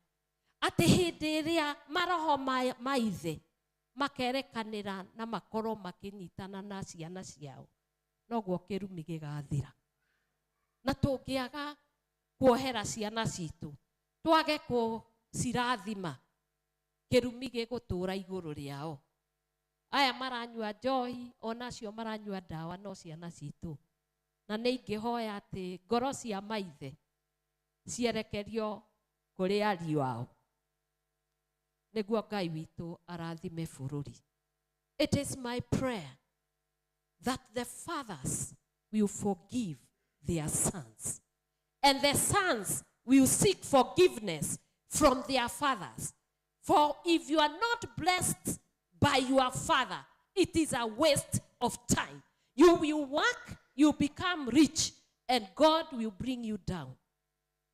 atĩ hĩndĩ ĩrĩa maroho maithe makerekanĩra na makorwo makĩnyitana na ciana ciao, noguo kĩrumi gĩgathira. Na tũngĩaga kuohera ciana citũ, twage gũcirathima, kĩrumi gĩgũtũra igũrũ rĩao. Aya maranyua njohi, onacio maranyua ndawa, no ciana citũ. Na nĩ ingĩhoya atĩ ngoro cia maithe cierekerio kũrĩ ariũ ao, nĩguo Ngai witũ arathime bũrũri. It is my prayer that the fathers will forgive their sons, and the sons will seek forgiveness from their fathers. For if you are not blessed by your father, it is a waste of time. You will work, you become rich, and God will bring you down.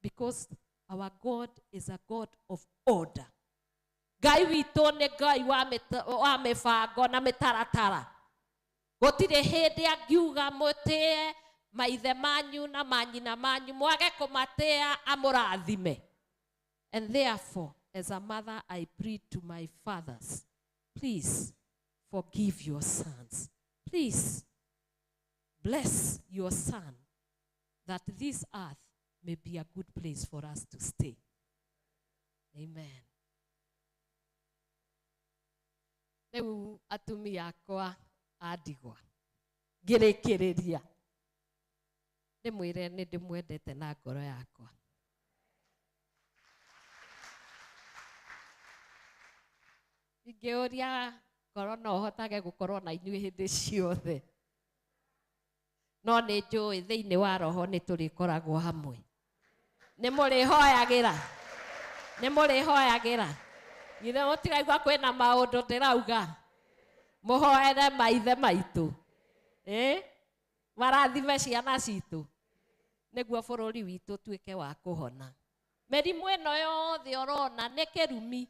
Because our God is a God of order. Ngai witũ nĩ Ngai wa mĩbango na mĩtaratara. Gũtirĩ hĩndĩ angiuga mũtĩe maithe manyu na manyina manyu, mwage kũmatĩĩa amũrathime. And therefore, as a mother, I plead to my fathers, please forgive your sons. Please bless your son, that this earth may be a good place for us to stay. Amen. Rĩu atumia akwa a ndigwa, ngĩrĩkĩrĩria ndĩmwĩre nĩ ndĩmwendete na ngoro yakwa. Ingĩũria ngoro no hotage gũkorwo na inyuĩ hĩndĩ ciothe, no nĩ njũĩ thĩinĩ wa roho nĩ tũrĩkoragwo hamwe. Nĩ mũrĩhoyagĩra, nĩ mũrĩhoyagĩra. Githĩ mũtiraigua kwĩna maũndũ ndĩrauga? Mũhoere maithe maitũ, marathime ciana citũ, nĩguo bũrũri witũ tuĩke wa kũhona. Mĩrimũ ĩno yothe ũrona nĩ kĩrumi,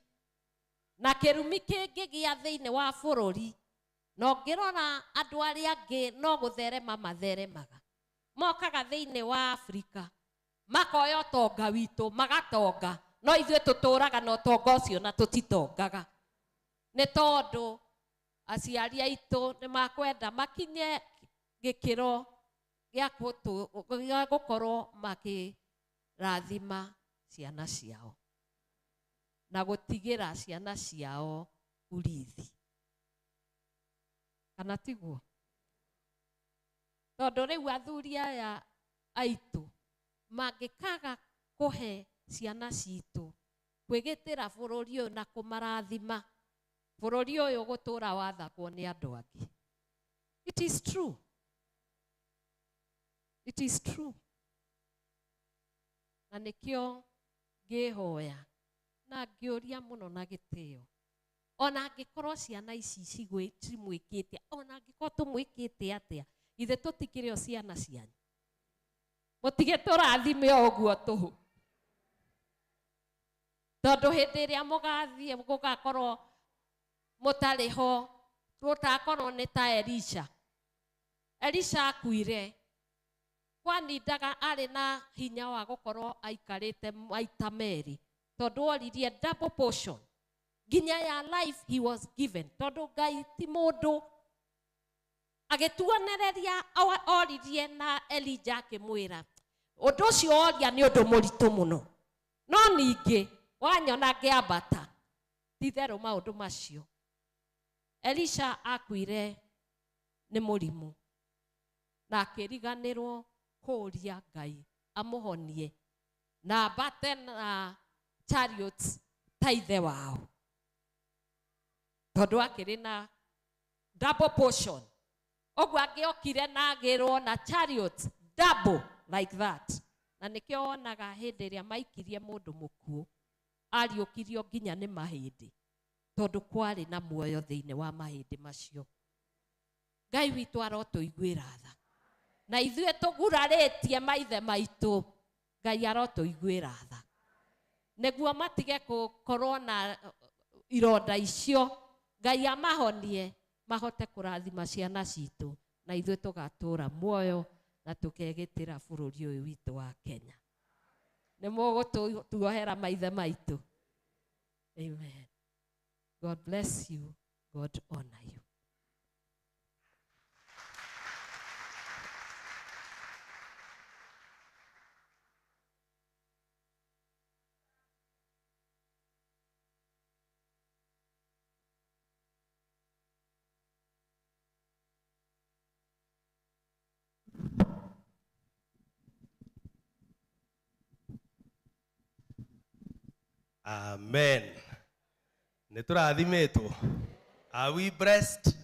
na kĩrumi kĩngĩgĩa thĩinĩ wa bũrũri, na ũngĩrora andũ arĩa angĩ no gũtherema matheremaga. Mokaga thĩinĩ wa Afrika, makoya ũtonga witũ, magatonga, no ithuĩ tũtũraga na ũtonga ũcio na tũtitongaga. Nĩ tondũ aciari aitũ nĩ makwenda makinye gĩkĩro gĩa gũkorwo makĩrathima ciana ciao na gũtigĩra ciana ciao urithi. kana tiguo tondu riu athuri aya aitu mangikaga kuhe ciana citu kwigitira bururi uyu na kumarathima bururi uyu gutura wathagwo ni andu angi. It is true. It is true. Na nikio ngihoya na ngiuria muno na gitio ona angikorwo ciana ici cimwikite ona angikorwo tumwikite atia ithe tutikire o ciana cianyu mutige turathime oguo tuhu tondu hindi iria mugathie gugakorwo mutariho rutakorwo ni ta Elisha. Elisha akuire kwanindaga ari na hinya wa gukorwo aikarite maita meri tondu oririe double portion nginya ya life he was given tondu Ngai ti mundu agituonereria oririe na Elijah akimwira undu ucio oria ni undu muritu muno no ningi wanyona ngiambata titheru maundu macio. Elisha akuire ni murimu na akiriganirwo kuria Ngai amuhonie na ambate na chariots ta ithe wao tondu akiri na double portion oguo agiokire na agirwo na chariots double like that na nikio wonaga hindi iria maikirie mundu mukuo ariukirio nginya ni mahindi tondu kwari na muoyo thiini wa mahindi macio. Ngai witu arotuiguira tha na ithue tuguraritie maithe maitu Ngai arotuiguira tha niguo matige gukorwo na ironda icio Ngai amahonie mahote kurathima ciana citu na ithue tugatura muoyo na tukegitira bururi uyu witu wa Kenya. Ni mugutuohera maithe maitu. Amen. God bless you. God honor you.
Amen. Niturathimetwo. Are we blessed?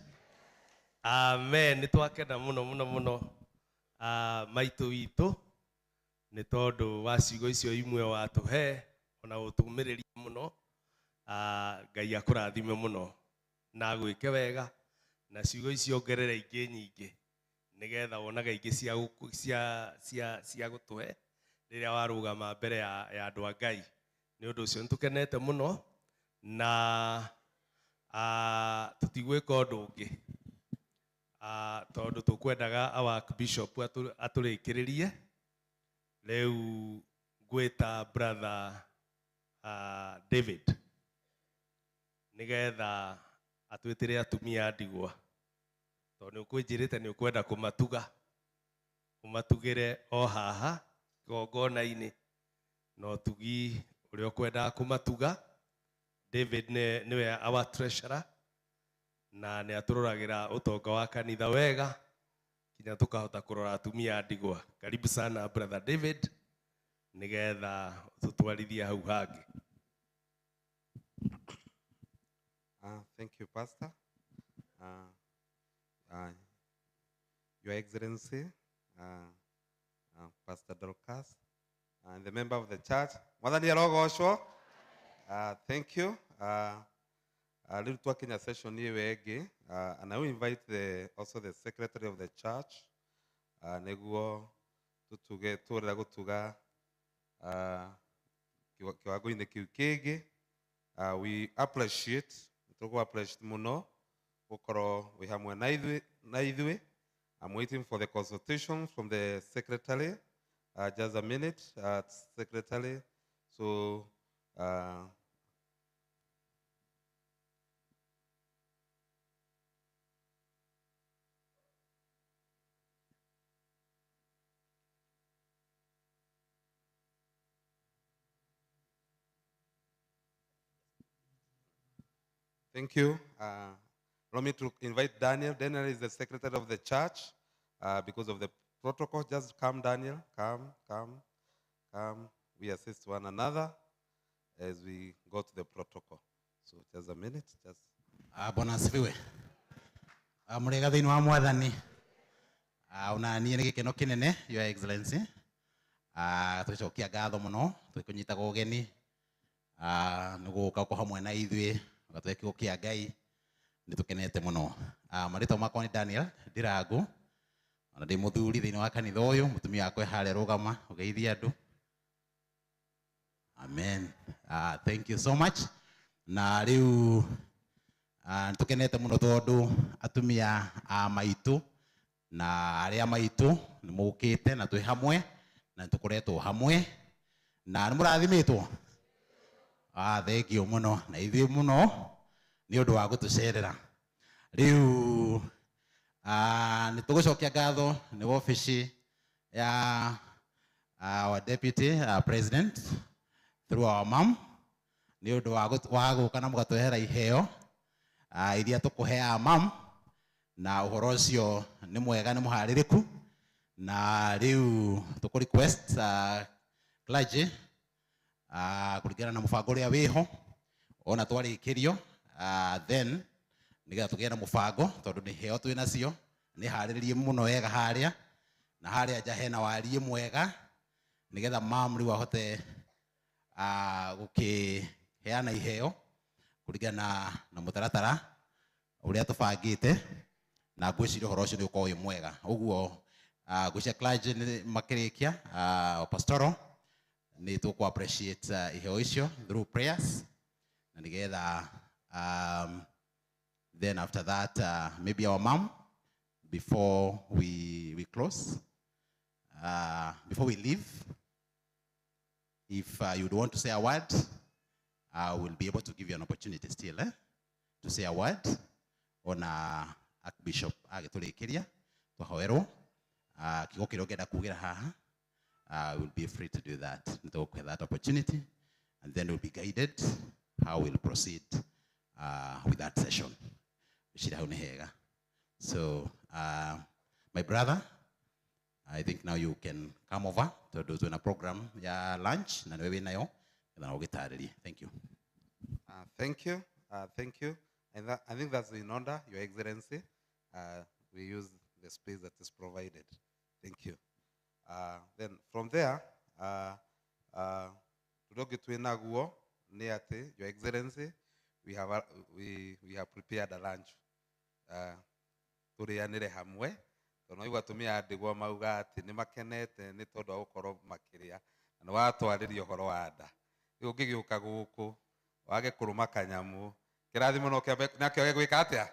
Amen. Nitwakena muno muno muno maitu witu ni tondu wa ciugo icio imwe watuhe ona utumiriria muno Ngai akurathime muno na gwike wega na ciugo icio ongerere ingi nyingi nigetha wonaga ingi cia gutuhe riria warugama mbere ya andu a Ngai. Ni undu ucio nitukenete muno na tutigwika undu ungi tondu tukwendaga our bishop aturikiririe riu ngwita brother David nigetha atwitire atumia ndigwa tondu ni ukwijirite ni ukwenda kumatuga umatugire o haha gongona-ini no tugi uria ukwenda kumatuga. David niwe our treasurer na ni aturoragira utonga wa kanitha wega kinya tukahota kurora atumia ndigwa. Karibu sana brother David nigetha tutwarithia hau hangi.
Thank you, Pastor. Your Excellency, Pastor Dorcas, and the member of the church. Thank you. Little talking a session here and I will invite also the secretary of the church. Neguo tuga kiwago in the kiukege. We appreciate muno ukoro we have naidwe. I'm waiting for the consultation from the secretary. Just a minute, secretary. So thank you. Allow me to invite Daniel. Daniel is the secretary of the church. Because of the protocol, just come, Daniel. Come. We assist one another as we go to the protocol. So just a minute. Just.
Bwana asifiwe. Mũrĩega thĩinĩ wa Mwathani. Ona niĩ nĩ gĩkeno kĩnene, Your Excellency. Tũcokia ngatho mũno, tũkũnyitaga ũgeni. Nĩ gũka ũko hamwe na ithuĩ, ũgatũhe kiugo kĩa Ngai. Nĩ tũkenete mũno. Marĩtwa makwa nĩ Daniel Ndirangu. Ona ndĩ mũthuri thĩinĩ wa kanitha ũyũ, mũtumia wakwa harĩa rũgama, ũgeithie andũ. Amen. Thank you so much. Na rĩu tukenete muno tondu atumia a maitu na aria maitu ni mukite na twi hamwe na tukoretwo hamwe na ni murathimitwo. Thank you muno na ithui muno ni undu wa gutucerera. Riu ni tugucokia ngatho ni office ya our deputy president through our mom ni undu wa guka na mugatwehera iheo iria tukuhea mam na uhoro ucio ni mwega ni muhaririku na riu tuku request clergy kuringana na mubango uria wiho ona twarikirio then nigetha tugie na mubango tondu ni heo twi nacio ni hariririe muno wega haria na haria nja hena warie mwega nigetha mam riu ahote gukiheana iheo kuringana na mutaratara uria tubangite na ngwiciria uhoro ucio ni ukorwo wi mwega. Uguo ngwiciria clergy ni makirikia pastoral ni tuku appreciate iheo icio through prayers na nigetha then after that maybe our mom before we close before we leave, if you'd want to say a word, I will be able to give you an opportunity still to say a word on Archbishop agiturikiria twahoerwo kigo kiria ngenda kugira haha. I will be free to do that. Nitokwe that opportunity and then we'll be guided how we'll proceed with that session. So my brother, I think now you can come over to do a program ya lunch na wewe nayo. Thank you.
Thank you. Thank you. And I think that's in order, Your Excellency. We use the space that is provided. Thank you. Then from there, Your Excellency, we have prepared a lunch. Turianire hamwe. Tono igwatumia andigwa mauga ati ni makenete ni tondu wa gukorwo makiria na watwaririo horo wa nda. Ungigiuka guku wage kuruma kanyamu kirathimo no nakio gwika atia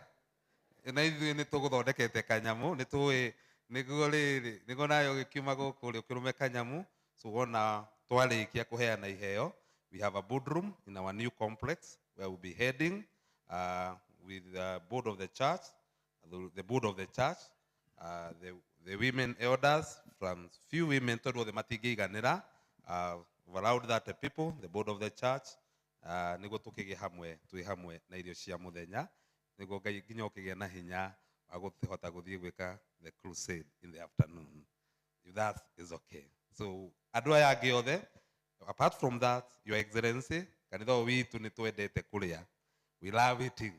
na ithui ni tuguthondekete kanyamu ni tuwi niguo riri niguo nayo gikiuma guku ri ukirume kanyamu so wona twarikia kuheana iheo. We have a boardroom in our new complex where we'll be heading with the board of the church, the women elders from few women to the matigiganira. We've allowed that the people, the board of the church, nigo tukige hamwe twi hamwe na irio cia muthenya nigo ngai nginya ukigia na hinya agutihota guthie gwika the crusade in the afternoon, if that is okay. So andu aya angi othe, apart from that, Your Excellency, kanitha witu ni twendete kuria, we love eating.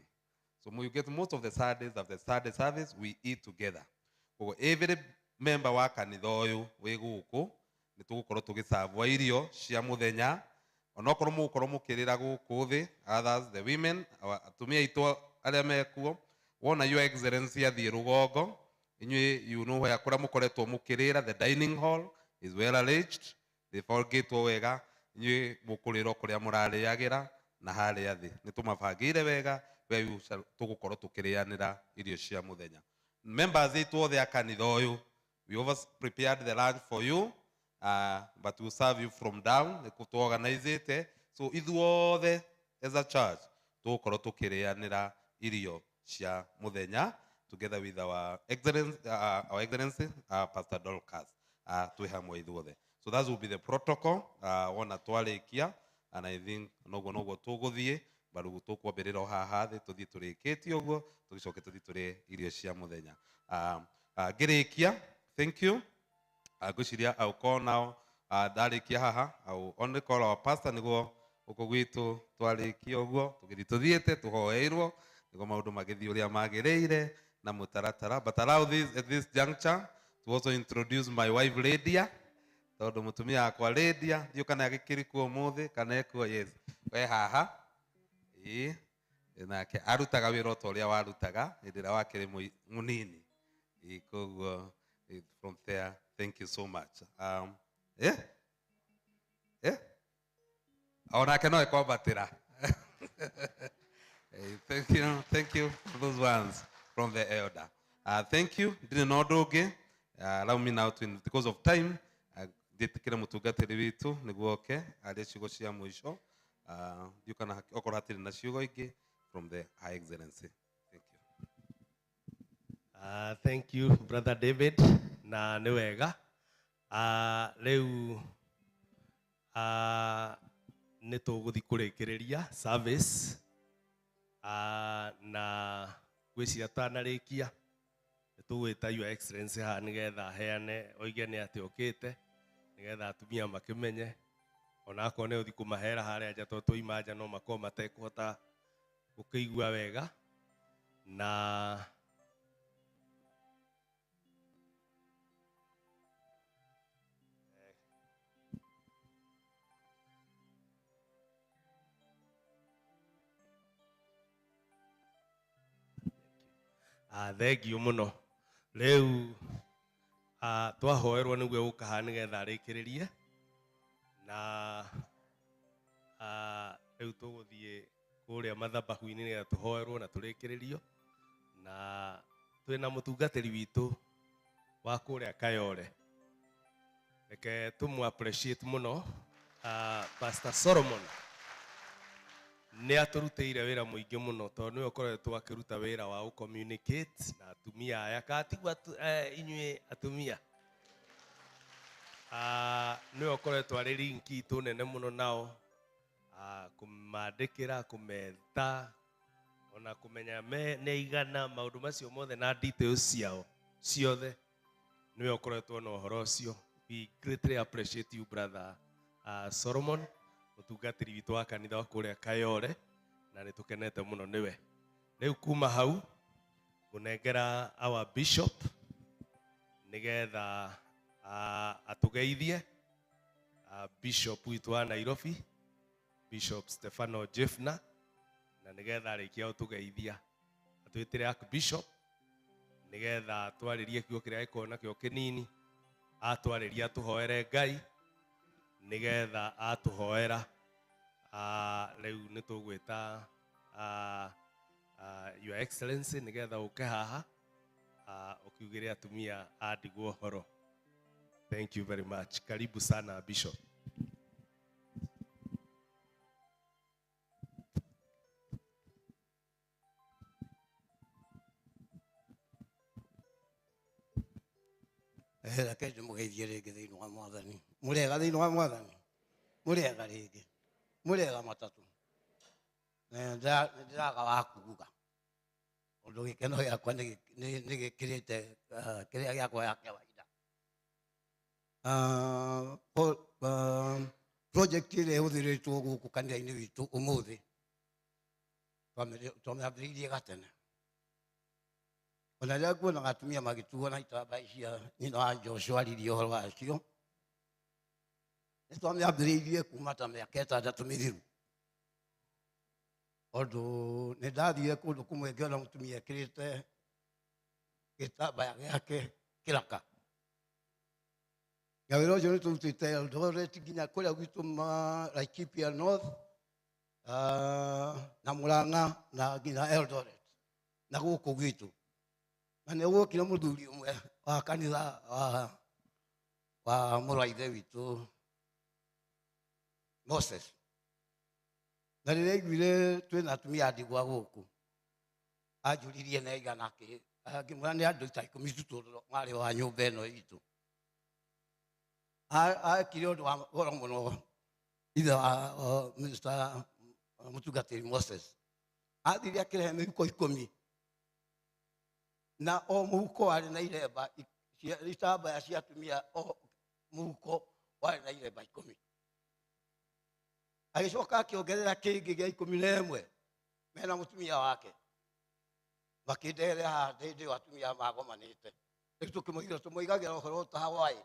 So you get most of the Saturdays after Saturday service we eat together. So every member wa kanitha uyu wi guku ni tugukorwo tugisavwa irio cia muthenya onokorwo mukorwo mukirira guku thi, others the women atumia itu aria mekuo wona Your Excellency athie rugongo inyui you know where kuria mukoretwo mukirira. The dining hall is well arranged, they forget wega inyui mukurira kuria murariagira na haria thi ni tumabangire wega where tugukorwo tukirianira irio cia muthenya. Members itu othe a kanitha uyu, we always prepared the lunch for you. But we'll serve you from down to organize it. So ithuothe as a church tukorwo tukirianira irio cia muthenya together with our excellency Pastor Dorcas twi hamwe ithuothe. So that will be the protocol wona twarikia, and I think noguo tuguthie baru tukwambĩrĩra o haha thĩ tũthiĩ tũrĩkĩtie ũguo tũgĩcoke tũthiĩ tũrĩ irio cia mũthenya. Ngĩrĩkia, thank you. Ngwĩciria I will call now, ndarĩkia haha I will only call our pastor nĩguo gũkũ gwitũ twarĩkia ũguo tũgĩthiĩ tũthiĩte tũhoeirwo nĩguo maũndũ magĩthiĩ ũrĩa magĩrĩire na mũtaratara. But allow this at this juncture to also introduce my wife Lydia, tondũ mũtumia wakwa Lydia ndiũ kana agĩkĩrikuo ũmũthĩ kana ekuo. Yes, we haha nake arutaga wĩra ta ũrĩa warutaga hĩndĩ ĩrĩa wakĩrĩ mũnini. Koguo from there, thank you so much. Onake no ekwambatĩra. Thank you for those ones from the elder. Thank you. Ndĩrĩ na ũndũ ũngĩ. Allow me now to, because of time, ndĩtĩkĩre mũtungatĩri witũ nĩguo oke arĩ ciugo cia mũico. You can okorwo hatirĩ na ciugo ingĩ from the High Excellency. Thank you.
Thank you Brother David, na nĩ wega. Rĩu nĩ tũgũthiĩ kũrĩkĩrĩria service, na gwĩciria twanarĩkia nĩ tũgwĩta Your Excellency haha nĩgetha heane oige nĩ atĩ okĩte nĩgetha atumia makĩmenye onakorwo nĩ ũthiĩ kũmahera harĩa nja tondũ tũima nja no makorwo matekũhota gũkĩigua wega. Na thengiũ mũno. Rĩu twahoerwo nĩguo gũka haha nĩgetha arĩkĩrĩrie, na rĩu tũgũthiĩ kũrĩa mathabahu-inĩ nĩgetha tũhoerwo na tũrĩkĩrĩrio, na twĩna mũtungatĩri witũ wa kũrĩa Kayole. Reke tũmũ appreciate mũno Pastor Solomon. Nĩ atũrutĩire wĩra mũingĩ mũno tondũ nĩwe ũkoretwo akĩruta wĩra wa communicate na atumia aya. Katigua inyuĩ atumia, nĩwe ũkoretwo arĩ link itũ nene mũno nao, kũmandĩkĩra, kũmeta, ona kũmenya nĩ igana maũndũ macio mothe na details ciao ciothe. Nĩwe ũkoretwo na ũhoro ũcio. We greatly appreciate you Brother Solomon, mũtungatĩri witũ wa kanitha wa kũrĩa Kayole, na nĩ tũkenete mũno nĩwe. Rĩu kuma hau ngũnengera our bishop nĩgetha atũgeithie. Bishop witũ wa Nairobi, Bishop Stefano Jeffna, na nĩgetha arĩkia gũtũgeithia atwĩtĩre Archbishop nĩgetha twarĩrie kiugo kĩrĩa gĩkorwo nakĩo kĩnini, atwarĩria tũhoere Ngai nĩgetha atũhoera. Rĩu nĩ tũgwĩta Your Excellency nĩgetha ũke haha ũkiugĩre atumia andigwo ũhoro. Thank you very much. Karibu sana Bishop.
Reke ndĩmũgeithie rĩngĩ thĩinĩ wa Mwathani. Mũrĩega thĩinĩ wa Mwathani? Mũrĩega rĩngĩ? Mũrĩega matatũ? Ndĩraga wa kuuga ũndũ gĩkeno gĩakwa nĩ gĩkĩrĩte kĩrĩa gĩakwa ya kawaida. Project ĩrĩa ĩhũthĩrĩtwo gũkũ kanitha-inĩ witũ ũmũthĩ twamĩambĩrĩirie gatene. Ona rĩrĩa nguonaga atumia magĩtuo na itambaya cia nyina wa Joshua aririe ũhoro wacio, nĩ twamĩambĩrĩirie kuma ta mĩaka 6 mĩthiru. Ũndũ nĩ ndathire kũndũ kũmwe ngĩona mũtumia ekĩrĩte gĩtambaya gĩake kĩraka. Na wĩra ũcio nĩ tũrutĩte Eldoret nginya kũrĩa gwitũ Laikipia North na Mũrang'a na nginya Eldoret na gũkũ gwitũ. Na nĩ gũkire mũthuri ũmwe wa kanitha wa mũrũ wa ithe witũ Moses. Na rĩrĩa aiguire twĩna atumia ndigwa gũkũ, anjũririe na igana ngĩmwĩra nĩ andũ ta 10 tu marĩ wa nyũmba ĩno itũ. Akire ũndũ wa goro mũno ithe wa Mr. mutungatĩri Moses athire akĩrehe mĩhuko 10 na o mũhuko warĩ na iremba itambaya cia atumia, o mũhuko warĩ na iremba 10. Agĩcoka akĩongerera kĩngĩ gĩa 11 mena mũtumia wake, makĩndehere haha ndĩ atumia magomanĩte. Rĩu tũkĩmoigĩra tũmoigagĩra ũhoro ta Hawaii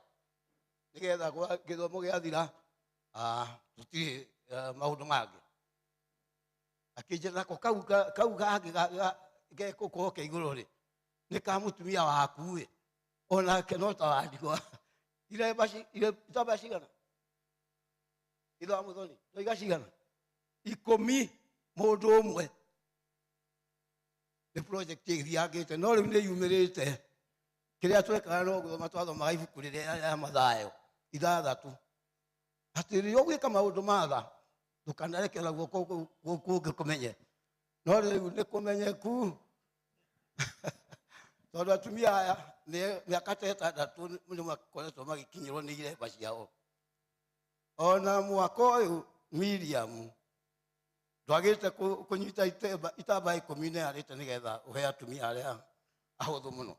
nĩgetha gĩthomo gĩathira tũtirĩ maũndũ mangĩ. Akĩnjĩra nako kau gangĩ gegũkorwo ke igũrũ rĩ nĩ ka mũtumia waku ĩ, onake no ta wa ndigwa. Itambaya cigana? Ithe wa Mũthoni ndoiga cigana? 10 mũndũ ũmwe. Nĩ project ĩgĩthiangĩte no rĩu nĩ yumĩrĩte. Kĩrĩa twekaga no gũthoma twathomaga ibuku rĩrĩa rĩa Mathayo 6 atĩ rĩrĩa ũgwĩka maũndũ matha ndũkanarekera guoko kũngĩ kũmenye, no rĩu nĩ kũmenyeku. Tondũ atumia aya mĩaka ta 6 nĩ makoretwo magĩkinyĩrwo nĩ iremba ciao. Ona mwaka ũyũ Miriam ndwagĩte kũnyita itambaya 10 na yarĩte nĩgetha ũhe atumia arĩa ahũthũ mũno.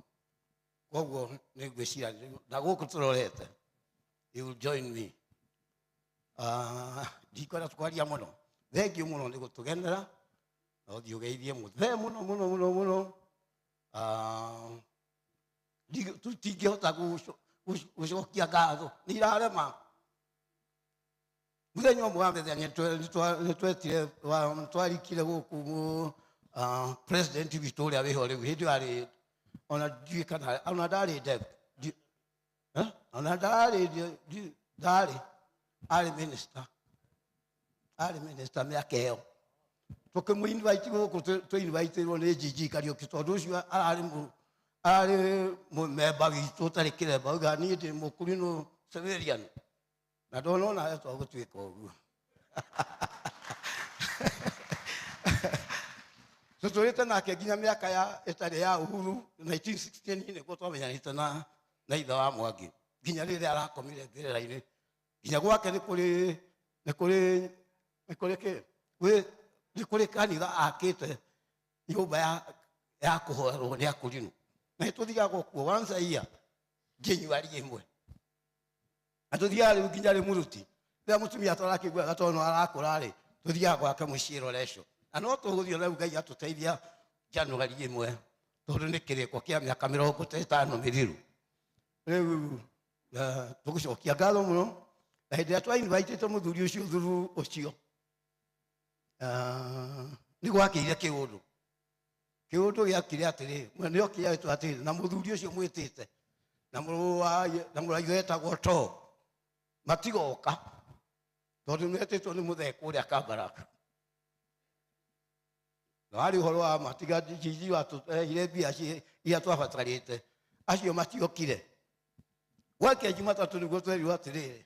Koguo nĩ ngwĩciria na gũkũ tũrorete, you will join me. Ndikwenda tũkwaria mũno. Thengiũ mũno nĩ gũtũgenera na ũthiĩ ũgeithie mũthee mũno mũno mũno mũno. Tũtingĩhota gũcokia ngatho, nĩ irarema. Mũthenya ũmwe wa mĩthenya nĩtwetire twarikire gũkũ president witũ ũrĩa wĩho rĩu hĩndĩ arĩ ona ndiũĩ kana ona ndarĩ dev ona ndarĩ arĩ minister mĩaka ĩyo. Tũkĩmũ-invite gũkũ tũ-inviteirwo nĩ Gigi Kariuki tondũ ũcio arĩ mũmemba witũ ũtarĩ kĩremba. Auga niĩ ndĩ mũkũrinũ civilian na ndona ona twagũtuĩka ũguo. Tũtũrĩte nake nginya mĩaka ĩtarĩ ya uhuru 1916 nĩguo twamenyanĩte na ithe wa Mwangi nginya rĩrĩa arakomire ngĩrĩra-inĩ. Nginya gwake nĩ kũrĩ kanitha akĩte nyũmba ya kũhoerwo nĩ akũrinũ, na nĩtũthiaga kuo once a year January 1. Na tũthiaga rĩu nginya rĩ Mũruti rĩrĩa mũtumia twarakĩiguaga tondũ arakũra rĩ tũthiaga gwake mũciĩ Roreco. Na no tũgũthiĩ rĩu Ngai atũteithia January 1 tondũ nĩ kĩrĩko kĩa mĩaka 50 mĩthiru. Rĩu tũgũcokia ngatho mũno na hĩndĩ ĩrĩa twa-invitĩte mũthuri ũcio through ũcio nĩ gwakĩire kĩũndũ gĩakire atĩrĩ, nĩ okĩretwo atĩrĩ na mũthuri ũcio mwĩtĩte na mũraigua etagwo to matigoka tondũ metĩtwo nĩ mũthee kũrĩa Kabarak. Na warĩ ũhoro wa matiga Gigi watũrehire mbia iria twabatarĩte, acio matiokire. Gwake Jumatatũ nĩguo twerirwo atĩrĩrĩ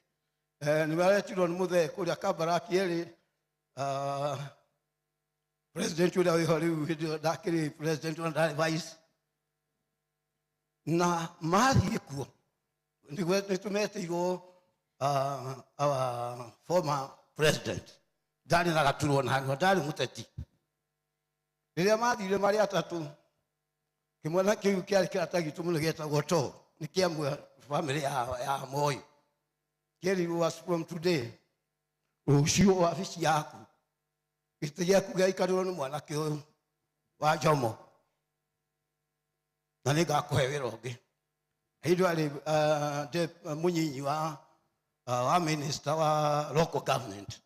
nĩ maretirwo nĩ mũthee kũrĩa Kabarak erĩ president ũrĩa wĩho rĩu hĩndĩ ĩyo ndakĩrĩ president ona ndarĩ vice, na mathiĩ kuo nĩ tũmetĩirwo our former president ndarĩ na gaturwo na hanwa, ndarĩ mũteti. Rĩrĩa mathire marĩ atatũ, kĩmwana kĩu kĩarĩ kĩrata gitũ mũno gĩetagwo to, nĩ kĩamwe family ya Moi. Kĩerirwo was from today rũciũ wabici yaku gĩtĩ gĩaku gĩaikarĩrwo nĩ mwanake ũyũ wa Jomo na nĩ ngakũhe wĩra ũngĩ. Hĩndĩ arĩ mũnyinyi wa minister wa local government.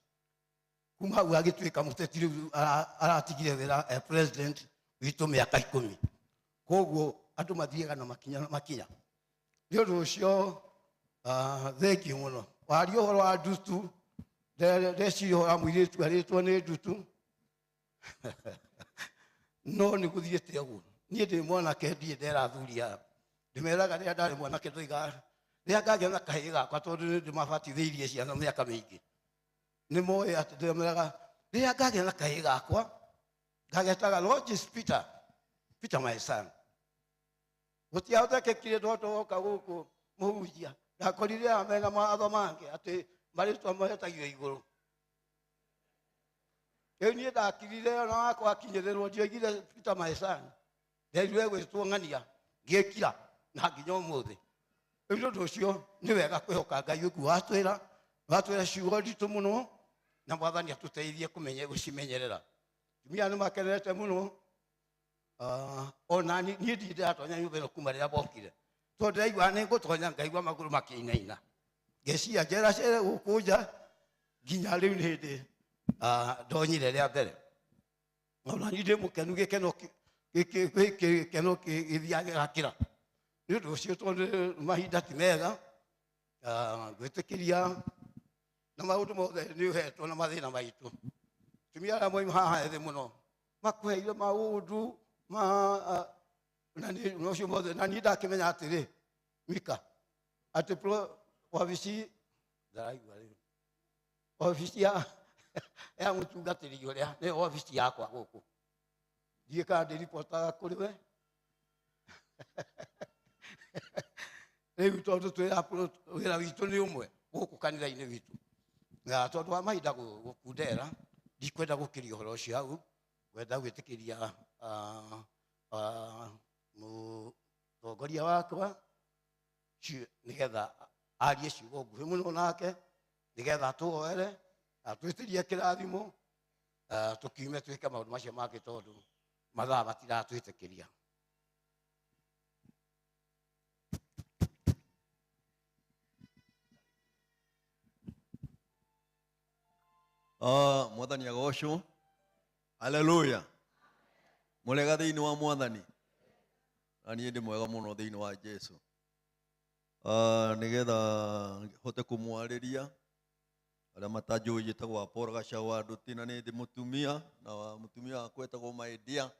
Kuma hau agĩtuĩka mũteti rĩu aratigire wĩra president witũ mĩaka 10. Koguo andũ mathiaga na makinya. Nĩ ũndũ ũcio thengiũ mũno. Waria ũhoro wa Ndutu, ndeciria ũhoro wa mũirĩtu arĩtwo nĩ Ndutu no nĩ gũthiĩte ũguo. Niĩ ndĩ mwanake ndirĩ nderathuria, ndĩmeraga rĩrĩa ndarĩ mwanake ndoiga rĩrĩa ngagĩa na kahĩĩ gakwa tondũ nĩ ndĩmabatithĩirie ciana mĩaka mĩingĩ. Nĩ moĩ atĩ ndĩmeraga rĩrĩa ngagĩa na kahĩĩ gakwa ngagetaga Logis Peter my son. Gũtiahotekekire ndoka gũkũ mũhunjia ndakorire amena mawatho mangĩ atĩ marĩtwa mahetagio igũrũ. Ĩu niĩ ndakirire ona wakwa akinyĩrĩrwo ndioigire Peter Maesani. Nderirwo gwĩtwo ng'ania ngĩkira na nginya ũmũthĩ. Rĩu nĩ ũndũ ũcio nĩ wega kwĩhoka Ngai ũguo watwĩra ciugo nditũ mũno na Mwathani atũteithie gũcimenyerera. Tumia nĩ makenete mũno. Ona niĩ ndirĩ ndatonya nyũmba ĩno kuma rĩrĩa mokire. Tondũ ndĩraigua nĩ ngũtonya ngaigua magũrũ makĩinaina. Ngeciria njeracere gũkũ nja nginya rĩu nĩ hĩndĩ ndonyire rĩa mbere. Ona niĩ ndĩ mũkenu gĩkeno gĩthiaga gĩgakĩra. Nĩ ũndũ ũcio tondũ mahinda ti mega gwĩtĩkĩria na maũndũ mothe nĩ ũhetwo na mathĩna maitũ. Tumia arĩa moima haha ethĩ mũno makũheire maũndũ na ũcio mothe na niĩ ndakĩmenya atĩrĩ Mika atĩ wabici ndaraigua rĩu wabici ya mũtungatĩri ũrĩa nĩ wabici yakwa gũkũ. Thiĩ kana ndĩripotaga kũrĩ we. Rĩu tondũ wĩra witũ nĩ ũmwe gũkũ kanitha-inĩ witũ. Na tondũ wa mahinda gũkundera ndikwenda gũkĩria ũhoro ũcio hau. Ngwenda gwĩtĩkĩria mũtongoria wakwa nĩgetha arie ciugo nguhĩ mũno nake nĩgetha atũhoere atwĩtĩrie kĩrathimo tũkiume twĩke maũndũ macio mangĩ tondũ mathaa matiratwĩtĩkĩria.
Mwathani agocwo. Haleluya. Mũrega thĩinĩ wa Mwathani. Na niĩ ndĩ mwega mũno thĩinĩ wa Jesu. Nĩgetha hote kũmwarĩria arĩa matanjũĩ njĩtagwo Apolo Gacaũ Nduti na nĩ ndĩ mũtumia na mũtumia wakwa etagwo Maendia.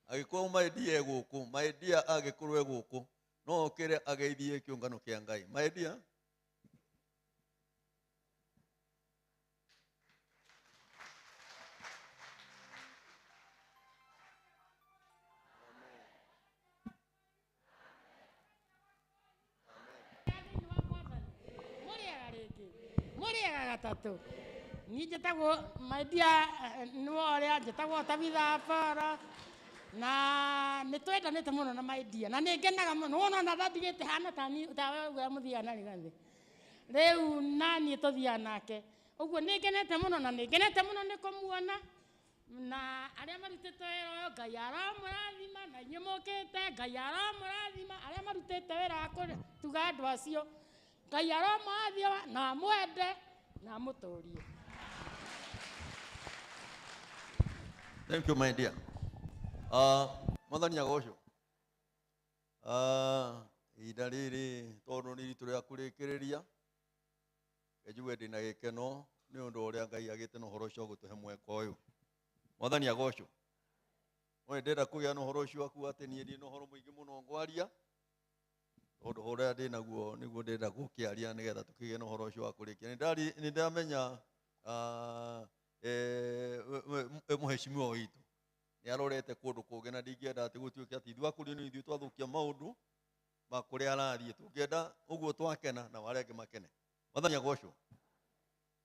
Agĩkorwo Maendia e gũkũ, Maendia agĩkorwo e gũkũ, no okĩre ageithie kĩũngano kĩa Ngai. Maendia.
Mũrĩega gatatũ. Niĩ njĩtagwo Maendia nĩwe ũrĩa njĩtagwo Tabitha Apolo na nĩ twendanĩte mũno na Maendia na nĩ ngenaga mũno wona ona ndigĩte hana ta we ũrĩa mũthiaga na rĩgathĩ. Rĩu na niĩ tũthiaga nake. Ũguo nĩ ngenete mũno na nĩ ngenete mũno nĩ kũmuona na arĩa marutĩte wĩra ũyũ Ngai aramũrathima na inyuĩ mũkĩte Ngai aramũrathima arĩa marutĩte wĩra wa kũtuga andũ acio Ngai aramũrathima na mwende na mũtũrie.
Thank you, my dear. Mwathani agocwo. Ihinda rĩrĩ tondũ nĩ ritũ rĩa kũrĩkĩrĩria njuge ndĩ na gĩkeno nĩ ũndũ ũrĩa Ngai agĩte na ũhoro ũcio gũtũhe mweka ũyũ. Mwathani agocwo. Oĩ ndĩrenda kũgĩa na ũhoro ũcio waku atĩ niĩ ndĩ na ũhoro mũingĩ mũno ngwaria tondũ ũrĩa ndĩ naguo nĩguo ndĩrenda gũkĩaria nĩgetha tũkĩgĩe na ũhoro ũcio wa kũrĩkia. Nĩ ndamenya mũheshimiwa witũ nĩ arorete kũndũ kũngĩ na ndingĩenda atĩ gũtuĩke atĩ ithuĩ akũrinũ nĩ ithuĩ twathũkia maũndũ ma kũrĩa arathiĩ. Tũngĩenda ũguo twakena na arĩa angĩ makene. Mwathani agocwo.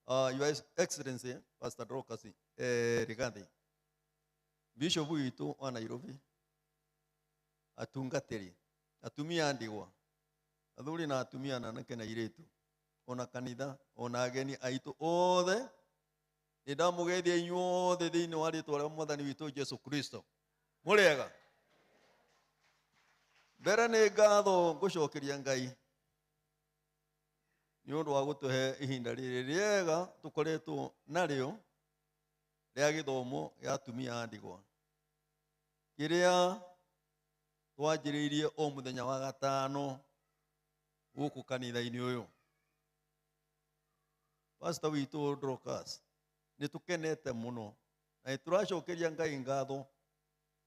Your Excellency Pastor Dorcas Rigathi, Bishop witũ wa Nairobi, atungatĩri, atumia a ndigwa, athuri na atumia na anake na airĩtu, ona kanitha, ona ageni aitũ othe, nĩ ndamũgeithia inyuothe thĩinĩ wa rĩĩtwa rĩa Mwathani witũ Jesu Kristo. Mũrĩega. Mbere nĩ ngatho ngũcokeria Ngai nĩ ũndũ wa gũtũhe ihinda rĩrĩ rĩega tũkoretwo narĩo rĩa gĩthomo gĩa atumia a ndigwa, kĩrĩa twanjĩrĩirie o mũthenya wa gatano gũkũ kanitha-inĩ ũyũ. Pastor witũ Dorcas, nĩ tũkenete mũno na nĩ tũracokeria Ngai ngatho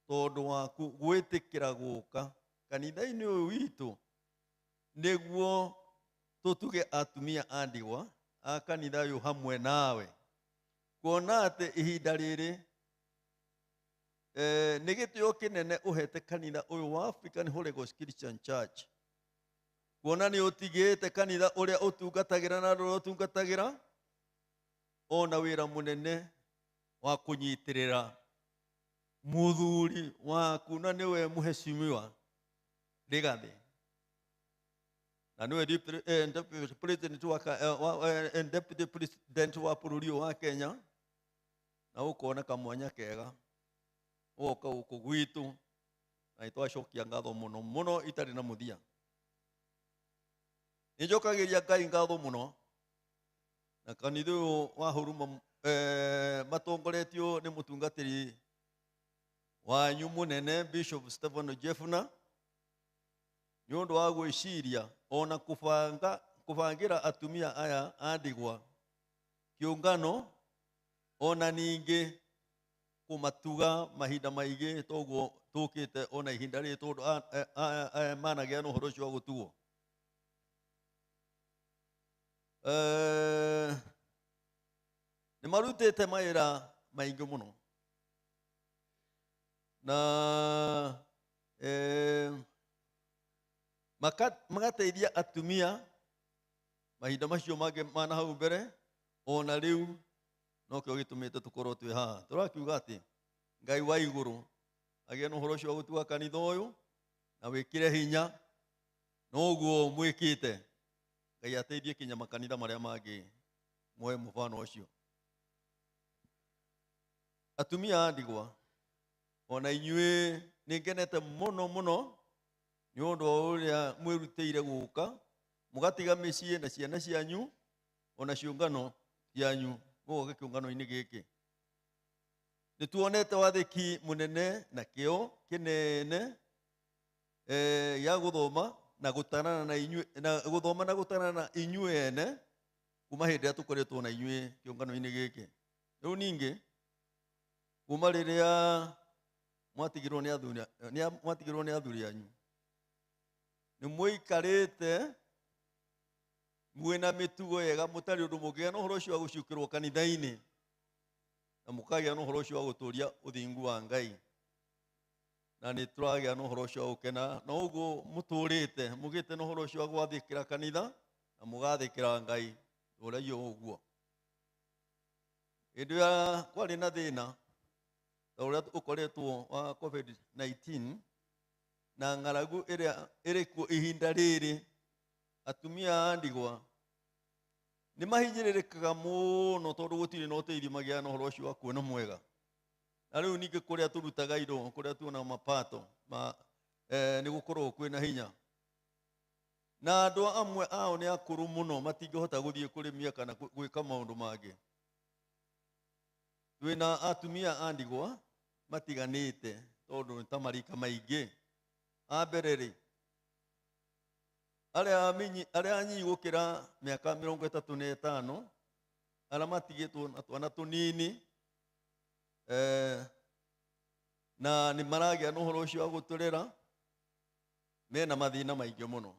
tondũ waku gwĩtĩkĩra gũka kanitha-inĩ ũyũ witũ nĩguo tũtuge atumia a ndigwa a kanitha ũyũ hamwe nawe, kuona atĩ ihinda rĩrĩ nĩ gĩtĩo kĩnene ũhete kanitha ũyũ wa African Holy Ghost Christian Church, kuona nĩ ũtigĩte kanitha ũrĩa ũtungatagĩra na ũrĩa ũtungatagĩra ona wĩra mũnene wa kunyitirira muthuri waku na niwe muheshimiwa Rigathi na niwe deputy president wa bũrũri wa Kenya na ukona kamwanya kega uka guku gwitu na itwacokia ngatho muno muno itari na muthia nijokagiria Ngai ngatho muno na kanitha wa Huruma matongoretio ni mutungatiri wanyu munene Bishop Stephen Jeffuna nyondo wa gwiciria ona kubangira atumia aya andigwa kiungano ona ningi kumatuga mahinda maigi toguo tukite ona ihinda ri tondu managia no horo cio gutuo ni marutite maira maingi muno na magateithia atumia mahinda macio mangĩ mana hau mbere ona rĩu no kĩo gĩtũmĩte tũkorwo twĩ haha tũrakiuga atĩ Ngai wa igũrũ agĩe na ũhoro ũcio wa gũtuga kanitha ũyũ na wĩkĩre hinya noguo mwĩkĩte Ngai ateithie kinya makanitha marĩa mangĩ moe mũfano ũcio atumia a ndigwa ona inyuĩ nĩngenete mũno mũno nĩ ũndũ wa ũrĩa mwĩrutĩire gũka mũgatiga mĩciĩ na ciana cianyu ona ciũngano cianyu mũgoke kĩũngano-inĩ gĩkĩ nĩtuonete wathĩki mũnene na kĩo kĩnene ya gũthoma na gũtarana na inyuĩ na gũthoma na gũtarana na inyuĩ ene kuma hĩndĩ ĩrĩa tũkoretwo na inyuĩ kĩũngano-inĩ gĩkĩ rĩu ningĩ kuma rĩrĩa mwatigirwo nĩ athuri anyu nĩ mũikarĩte mwĩna mĩtugo yega mũtarĩ ũndũ mũngĩgĩa na ũhoro ũcio wa gũciũkĩrwo kanitha-inĩ na mũkagĩa na ũhoro ũcio wa gũtũũria ũthingu wa Ngai na nĩ tũragĩa na ũhoro ũcio wa gũkena na ũguo mũtũũrĩte mũgĩte na ũhoro ũcio wa gwathĩkĩra kanitha na mũgathĩkĩra Ngai ũrĩa iyo ũguo hĩndĩ ĩrĩa kwarĩ na thĩna ta ũrĩa ũkoretwo wa COVID-19 na ng'aragu ĩrĩa ĩrĩkuo ihinda rĩrĩ atumia a ndigwa nĩ mahinyĩrĩrĩkaga mũno tondũ gũtirĩ na ũteithio magĩa na ũhoro ũcio wa kuona mwega na rĩu ningĩ kũrĩa tũrutaga indo kũrĩa tuona mapato nĩ gũkorwo kwĩna hinya na andũ amwe ao nĩ akũrũ mũno matingĩhota gũthiĩ kũrĩmia kana gwĩka maũndũ mangĩ twĩna atumia a ndigwa matiganĩte tondũ nĩ ta marika maingĩ a mbere rĩ arĩa anyi gũkĩra mĩaka 35 arĩa matigĩtwo na twana tũnini na nĩ maragĩa na ũhoro ũcio wa gũtũrera mena mathĩna maingĩ mũno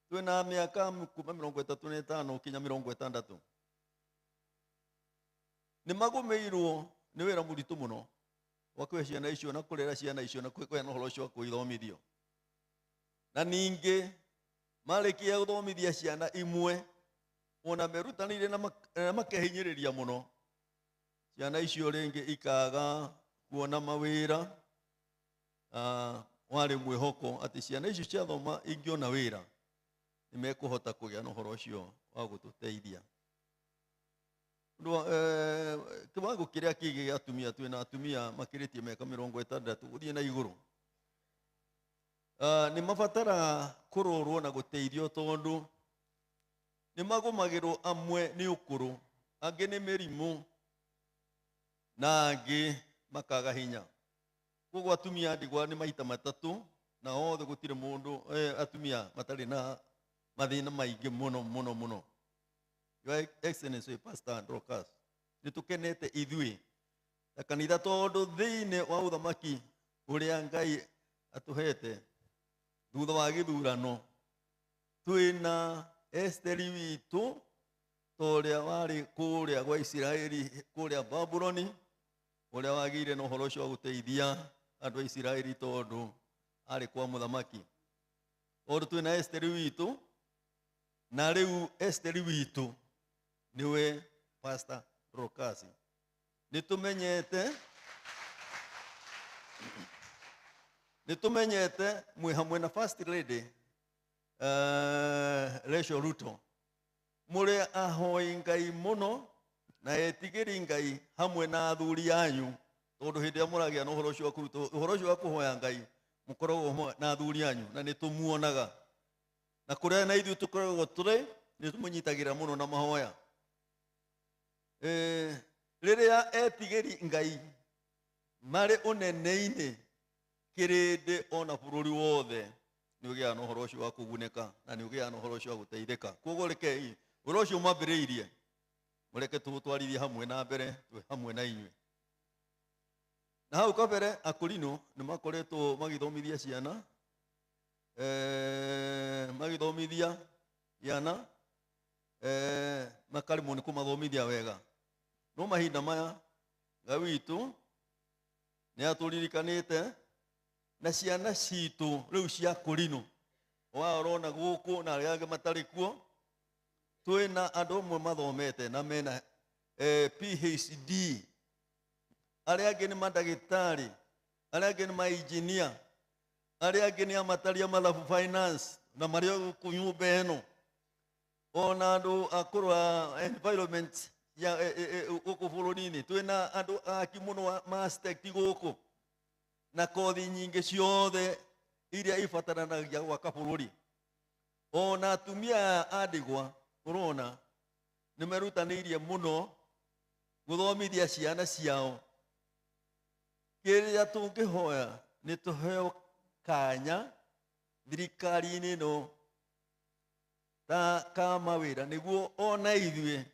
twĩna mĩaka kuma 35 kinya 60 nĩ magũmĩirwo nĩ wĩra mũritũ mũno wa kũhe ciana icio na kũrera ciana icio na kũhe na ũhoro ũcio wa kwĩthomithio na ningĩ marĩkia gũthomithia ciana imwe ona merutanĩire na makehinyĩrĩria mũno ciana icio rĩngĩ ikaga kuona mawĩra warĩ mwĩhoko atĩ ciana icio ciathoma ingĩona wĩra nĩ mekũhota kũgĩa na ũhoro ũcio wa gũtũteithia kĩwango kĩrĩa kĩngĩ gĩa atumia twĩna atumia makĩrĩtie mĩaka 60 gũthiĩ na igũrũ nĩ mabatara kũrorwo na gũteithio tondũ nĩ magũmagĩrwo amwe nĩ ũkũrũ angĩ nĩ mĩrimũ na angĩ makaga hinya koguo atumia ndigwa nĩ maita matatũ na othe gũtirĩ mũndũ atumia matarĩ na mathĩna maingĩ mũno mũno mũno Your Excellency Pastor Androkas nĩ tũkenete ithuĩ ta kanitha tondũ thĩinĩ wa ũthamaki ũrĩa Ngai atũhete thutha wa gĩthurano twĩna Esteri witũ torĩa warĩ kũrĩa gwa Isiraeli kũrĩa Babuloni ũrĩa wagĩire na ũhoro ũcio wa gũteithia andũ a Isiraeli tondũ arĩ kwa mũthamaki tondũ twĩna Esteri witũ na rĩu Esteri witũ niwe Pastor Rokasi nitumenyete mwi hamwe na First Lady Rachel Ruto muri ahoi Ngai muno na etigiri Ngai hamwe na athuri anyu tondu hindi amuragia no horo cio kuruto horo cio kuhoya Ngai mukoragwo na athuri anyu na nitumuonaga na kuria na ithu tukoragwo turi nitumunyitagira muno na mahoya riria etigiri Ngai mari unene-ini kirinde ona bururi wothe ni ugia no horo cio wa kuguneka na ni ugia no horo cio wa guteithika koguo rekei horo cio mambiriirie mureke tutwarithie hamwe na mbere twe hamwe na inywe na hau kabere akurino ni makoretwo magithomithia ciana magithomithia yana makarimwo ni kumathomithia wega no mahinda maya Ngai witu ni atulirikanite na ciana citu riu cia kurino warona guku na aria angi matari kuo twina andu amwe mathomete na mena PhD aria angi ni mandagitari aria angi ni maengineer aria angi ni amataria mathabu finance na mario kunyumba eno ona andu akuru environment ya guku bururi-ini twina andu akimuno master guku na kothi nyingi ciothe iria ibataranagia gwaka bururi ona atumia andigwa urona ni merutanirie muno guthomithia ciana ciao kiria tungihoya ni tuheo kanya thirikari-ini no ta kama wira niguo ona ithue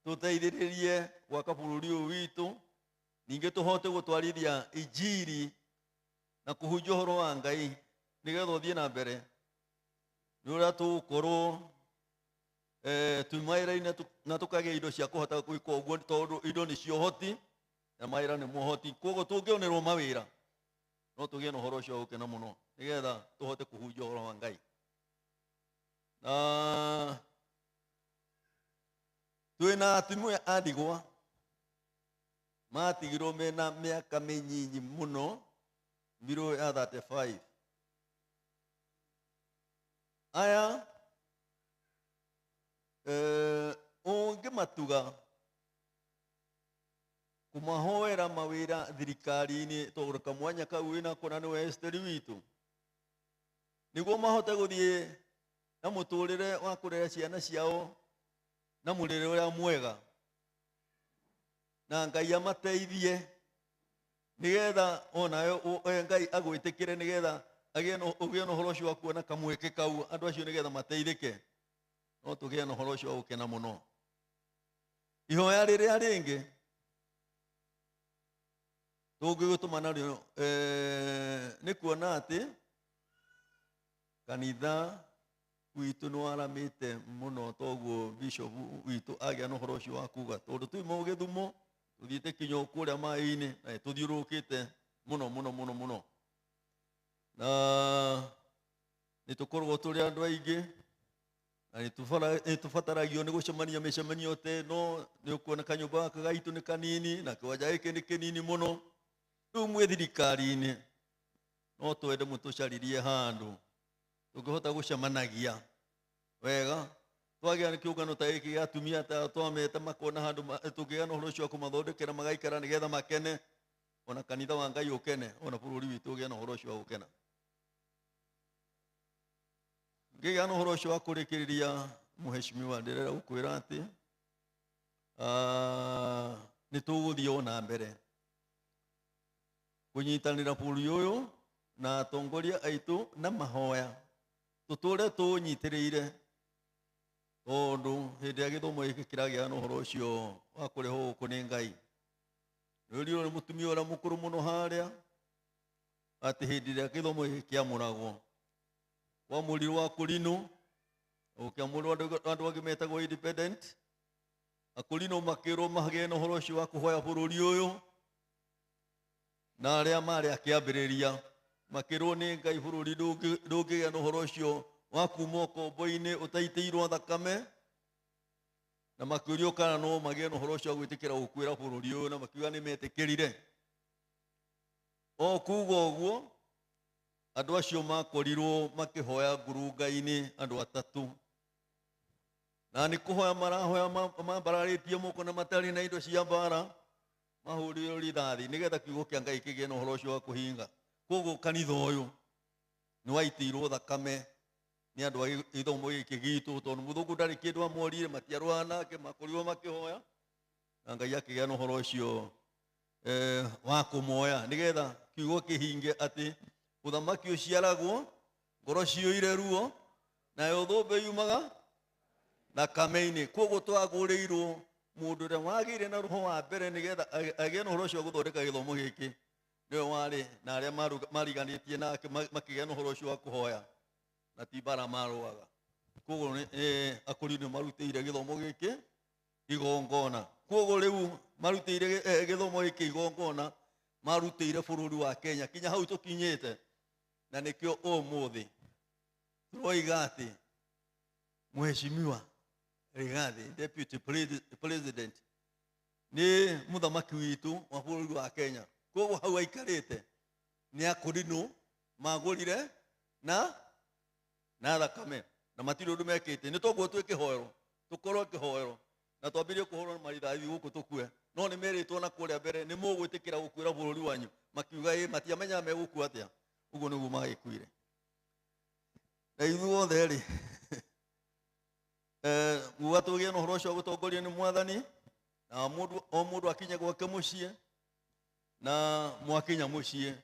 tuteithiririe gwaka bururi uyu witu ninge tuhote gutwarithia injiri na kuhunjia horo wa Ngai nigetha uthie na mbere ni uria tugukorwo tumaira-ine na tukagia indo cia kuhota gwika uguo tondu indo ni cio hoti na maira ni muhoti koguo tungionirwo mawira no tugie na horo cio gukena muno nigetha tuhote kuhunjia horo wa Ngai na twina atumia andigwa matigirwo mena miaka minyinyi muno mbiru ya 35 aya ungimatuga kumahoera mawira thirikari-ini tondu kamwanya kau wina kona ni Esther witu niguo mahote guthie na muturire wa kurera ciana ciao na murire uria mwega na Ngai amateithie nigetha onayo Ngai agwitikire nigetha agie no horo cio wa kuona kamweke kau andu acio nigetha mateithike no tugie no horo cio wa gukena muno ihoya riria ringi tungigutuma nario ni kuona ati kanitha witu ni waramite muno toguo bishop witu agia no horo ucio wa kuga tondu tuimo Githumo tuthiite kinyo kuria mai-ini na tuthiurukite muno na nitukorwo turi andu aingi na nitubataragio ni gucemania micemanio te no ni ukuona kanyumba gaka gaitu ni kanini na kiwanja giki ni kinini muno riu mwi thirikari-ini no twende mutucaririe handu tungihota gucemanagia wega twagia ni kiungano ta giki gia atumia ta twamete makona handu tungigia no horo cio kumathondekera magaikara nigetha makene ona kanitha wa Ngai ukene ona bururi witu ugia no horo ucio wa gukena ngigia no horo ucio wa kurikiriria muheshimiwa ndirera gukwira ati ni tuguthie ona mbere kunyitanira bururi uyu na atongoria aitu na mahoya tuture tunyitiriire tondu hindi ya githomo giki kiragia no horo ucio wa kuriho guku ni Ngai rio ni mutumia uria mukuru muno haria ati hindi ya githomo giki kiamuragwo wa muri wa kurino ukiamurwo andu angi metagwo independent akurino makirwo magie no horo ucio wa kuhoya bururi uyu na aria mari akiambiriria makirwo ni Ngai bururi ndungigia no horo ucio wa kuma ukombo-ini utaitĩirwo thakame na makĩũrio kana no magĩe na ũhoro ũcio wa gwĩtĩkĩra gũkuĩra bũrũri ũyũ, na makiuga nĩ metĩkĩrire. O kuuga ũguo, andũ acio makorirwo makĩhoya ngurunga-inĩ andũ atatũ, na nĩ kũhoya marahoya mambararĩtie moko na matarĩ na indo cia mbara, mahũrĩrwo rithathi nĩgetha kiugo kĩa Ngai kĩgĩe na ũhoro ũcio wa kũhinga. Koguo kanitha ũyũ nĩ waitĩirwo thakame nĩ andũ a gĩthomo gĩkĩ gitũ, tondũ mũthũngũ ndarĩ kĩndũ amorire, matiarũaga nake, makorirwo makĩhoya na Ngai akĩgĩa na ũhoro ũcio wa kũmoya nĩgetha kiugo kĩhinge atĩ ũthamaki ũciaragwo ngoro ciũire ruo, nayo thũmbĩ yumaga thakame-inĩ. Koguo twagũrĩirwo mũndũ ũrĩa wagĩire na roho wa mbere nĩgetha agĩe na ũhoro ũcio wa gũthondeka gĩthomo gĩkĩ, nĩwe warĩ na arĩa mariganĩtie nake makĩgĩa na ũhoro ũcio wa kũhoya, na ti mbara marũaga. Koguo akorinto marutĩire gĩthomo gĩkĩ igongona. Koguo rĩu marutĩire gĩthomo gĩkĩ igongona, marutĩire bũrũri wa Kenya kinya hau tũkinyĩte, na nĩkĩo ũmũthĩ turoiga atĩ Mheshimiwa Rigathi, Deputy President, nĩ mũthamaki witũ wa bũrũri wa Kenya. Koguo hau aikarĩte nĩ akorinto magũrire na thakame, na matirĩ ũndũ mekĩte. Nĩ toguo twĩkĩhoerwo, tũkorwo kĩhoero na twambĩrĩrie kũhũrwo marithathi gũkũ tũkue, no nĩ merĩtwo na kũrĩa mbere nĩ mũgwĩtĩkĩra gũkuĩra bũrũri wanyu, makiuga matiamenyaga megũkua atĩa. Ũguo nĩguo magĩkuire. Na ithuothe rĩ nguga tũgĩe na ũhoro ũcio wa gũtongorio nĩ Mwathani, na o mũndũ akinye gwake mũciĩ, na mwakinya mũciĩ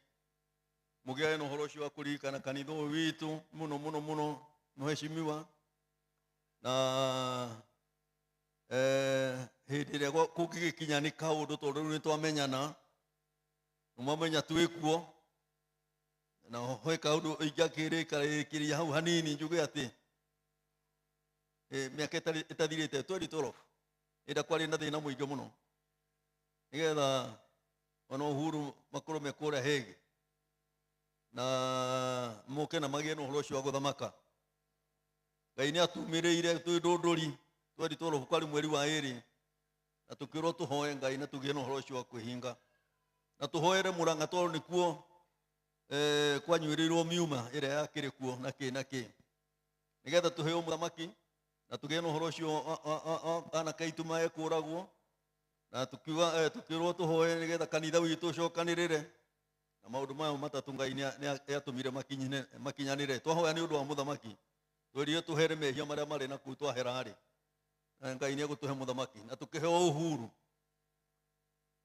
mũgĩe na ũhoro ũcio wa kũririkana kanitha ũyũ witũ mũno mũno mũno Mheshimiwa, na hĩndĩ ĩrĩa kũngĩgĩkinya nĩ kaũndũ, tondũ rĩu nĩ twamenyana, nĩmwamenya twĩkuo, na hoĩ kaũndũ ingĩakĩrĩkĩria hau hanini njuge atĩ mĩaka ĩtathirĩte 2012 ĩrĩa kwarĩ na thĩna mũingĩ mũno, nĩgetha ona Uhuru makorwo me kũrĩa Hague na moke na magĩe na ũhoro ũcio wa gũthamaka. Ngai nĩ atumĩrĩire twĩ ndũndũri 2012 kwarĩ mweri wa ĩrĩ, na tũkĩrwo tũhoe Ngai na tũgĩe na ũhoro ũcio wa kwĩhinga, na tũhoere Mũrang'a tondũ nĩkuo kwanyuĩrĩirwo miuma ĩrĩa yakĩrĩ kuo na kĩ nĩgetha tũheo mũthamaki na tũgĩe na ũhoro ũcio anake aitũ magĩkũragwo, na tũkĩrwo tũhoe nĩgetha kanitha witũ ũcokanĩrĩre, na maũndũ maya matatũ Ngai nĩ atũmire makinyanĩre. Twahoya nĩ ũndũ wa mũthamaki, twĩrire tũhere mehia marĩa marĩ na kũu twaherarĩ, na Ngai nĩ egũtũhe mũthamaki, na tũkĩheo ũhuru.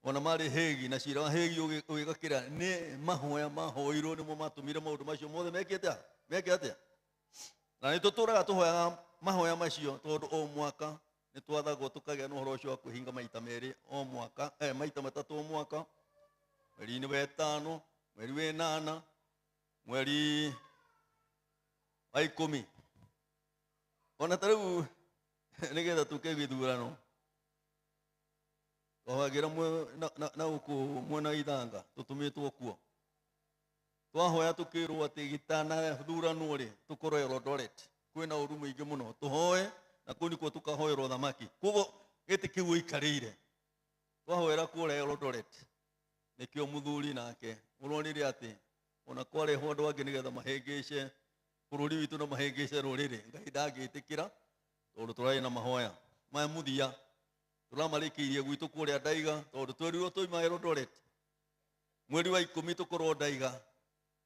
Ona marĩ Hague na cira wa Hague ũgĩgakĩra nĩ mahoya mahoirwo nĩmo matũmire maũndũ macio mothe meke atĩa. Na nĩ tũtũraga tũhoyaga mahoya macio, tondũ o mwaka nĩ twathagwo tũkagĩa na ũhoro ũcio wa kwĩhinga maita merĩ o mwaka, maita matatũ o mwaka, mweri-inĩ wa ĩtano, mweri wa ĩnana, mweri wa ikũmi. Ona ta rĩu nĩgetha tũke gĩthurano twahagĩra na gũkũ mwena Ithanga tũtũmĩtwo kuo, twahoya tũkĩrwo atĩ gĩtanathuranwo rĩ tũkorwo Eldoret, kwĩna ũru mũingĩ mũno, tũhoe na kũu nĩkuo tũkahoerwo thamaki. Koguo gĩtĩ kĩu ũikarĩire twahoera kũrĩa Eldoret, nĩkĩo mũthuri nake ũronire atĩ ona kwarehwo andũ angĩ nĩgetha mahĩngĩce bũrũri witũ na mahĩngĩce rũrĩrĩ, Ngai ndangĩtĩkĩra tondũ tũrarĩ na mahoya maya mũthia tũramarĩkĩirie gwitũ kũrĩa Ndaiga, tondũ twerirwo tũima Eldoret mweri wa ikũmi tũkorwo Ndaiga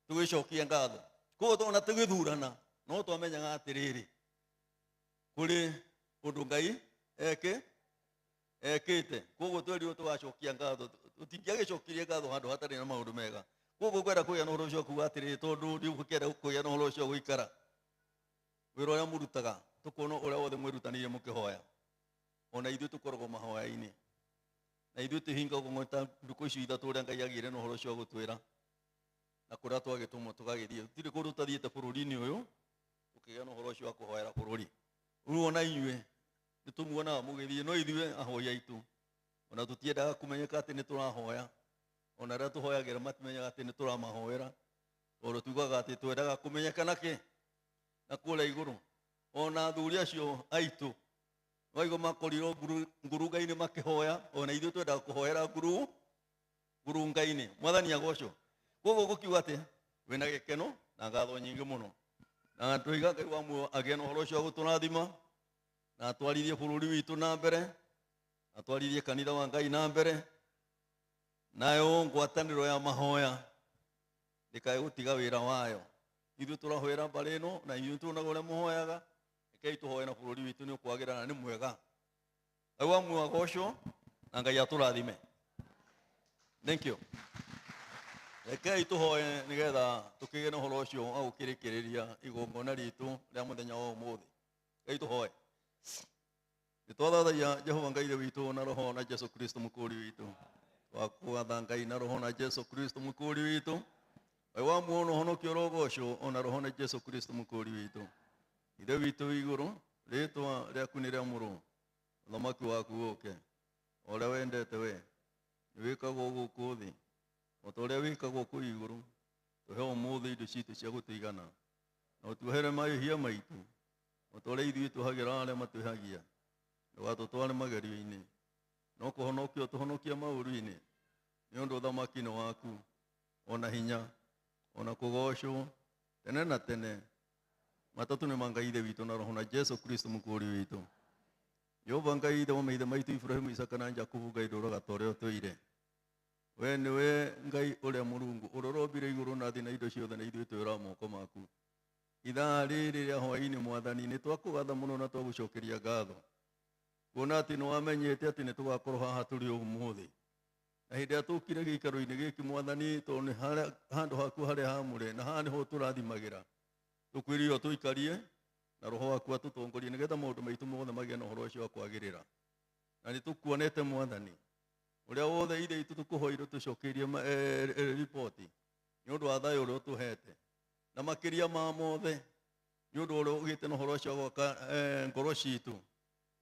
tũgĩcokia ngatho. Koguo ona tũgĩthurana no twamenyaga atĩrĩrĩ kũrĩ ũndũ Ngai ekĩte. Koguo twerirwo tũgacokia ngatho, tũtingĩagĩcokirie ngatho handũ hatarĩ na maũndũ mega. Koguo kwenda kũgĩa na ũhoro ũcio kuga atĩrĩrĩ, tondũ ndĩgũkĩenda kũgĩa na ũhoro ũcio gũikara wĩra ũrĩa mũrutaga, tũkona ũrĩa wothe mwĩrutanĩire mũkĩhoya, ona ithuĩ tũkoragwo mahoya-inĩ, na ithuĩ tũhingagwo ta ndukũ icio ithatũ ũrĩa Ngai agĩire na ũhoro ũcio wa gũtwĩra, na kũrĩa twagĩtũmwo tũgagĩthiĩ. Tũtirĩ kũndũ tũthiĩte bũrũri-inĩ ũyũ tũkĩgĩa na ũhoro ũcio wa kũhoera bũrũri. Rĩu ona inyuĩ nĩ tũmuonaga mũgĩthiĩ, no ithuĩ ahoi aitũ ona tũtiendaga kũmenyeka atĩ nĩ tũrahoya, ona arĩa tũhoyagĩra matimenyaga atĩ nĩ tũramahoera, tondũ tugaga atĩ twendaga kũmenyeka na kũrĩa igũrũ. Ona athuri acio aitũ waigo makorirwo nguru Ngai-inĩ makĩhoya, ona ithuĩ twendaga kũhoera nguru Ngai-inĩ. Mwathani agocwo. Koguo gũkiuga atĩ wĩna gĩkeno na ngatho nyingĩ mũno, na tũiga Ngai wa muoyo agĩe na ũhoro ũcio wa gũtũrathima na atwarithie bũrũri witũ na mbere, atwarithie kanitha wa Ngai na mbere, nayo ngwatanĩro ya mahoya ndĩkae gũtiga wĩra wayo. Ithuĩ tũrahoera mbarĩ ĩno na ithuĩ tuonaga ũrĩa mũhoyaga, rekei tũhoe na bũrũri witũ nĩ ũkwagĩra na nĩ mwega. Ngai wa muoyo agocwo na Ngai atũrathime. Thank you. Rekei tũhoe nĩgetha tũkĩgĩe na ũhoro ũcio wa gũkĩrĩkĩrĩria igongona ritũ rĩa mũthenya wa ũmũthĩ. Rekei tũhoe. Nĩtwathathagia Jehova Ngai witũ na roho na Jesu Kristo mũkũũri witũ. Twakũgatha Ngai na roho na Jesu Kristo mũkũũri witũ. Ngai wa muoyo na ũhonokio ũrogocwo ona roho na Jesu Kristo mũkũũri witũ. Ithe witũ wĩ igũrũ, rĩĩtwa rĩaku nĩ rĩamũrwo, ũthamaki waku ũũke, o ũrĩa wendete we nĩwĩkagwo gũkũ thĩ o ta ũrĩa wĩkagwo kũu igũrũ. Tũhe ũmũthĩ indo citũ cia gũtũigana, na ũtuohere mahĩtia maitũ o ta ũrĩa ithuĩ twĩhagĩra arĩa matwĩhagia, ndũgatũtware magerio-inĩ, no kũhonokia ũtũhonokie maũru-inĩ, nĩ ũndũ ũthamaki nĩ waku, ona hinya ona kũgocwo tene na tene. Matatũ nĩ ma Ngai Ithe witũ na roho na Jesu Kristo mũkũũri witũ. Jehova Ngai Ithe wa maithe maitũ Ibrahimu, Isaka na Jakubu, Ngai ndũroga ta ũrĩa ũtũire. We nĩwe Ngai ũrĩa Mũrungu ũrĩa ũrombire igũrũ na thĩ na indo ciothe, na ithuĩ twĩra moko maku. Ithaa rĩrĩ rĩa hwaĩ-inĩ Mwathani, nĩ twakũgatha mũno na twagũcokeria ngatho, kuona atĩ nĩwamenyete atĩ nĩ tũgakorwo haha tũrĩ ũmũthĩ. Na hĩndĩ ĩrĩa tũkire gĩikaro-inĩ gĩkĩ Mwathani, tondũ nĩ handũ haku harĩa haamũre na haha nĩho tũrathimagĩra, tũkwĩrĩirwo tũikarie na roho waku atũtongorie nĩgetha maũndũ maitũ mothe magĩe na ũhoro ũcio wa kwagĩrĩra. Na nĩ tũkuonete Mwathani, ũrĩa wothe ithe itũ tũkũhoire tũcokerie riboti nĩ ũndũ wa thayũ ũrĩa ũtũhete, na makĩria ma mothe nĩ ũndũ ũrĩa ũgĩte na ũhoro ũcio wa gwaka ngoro citũ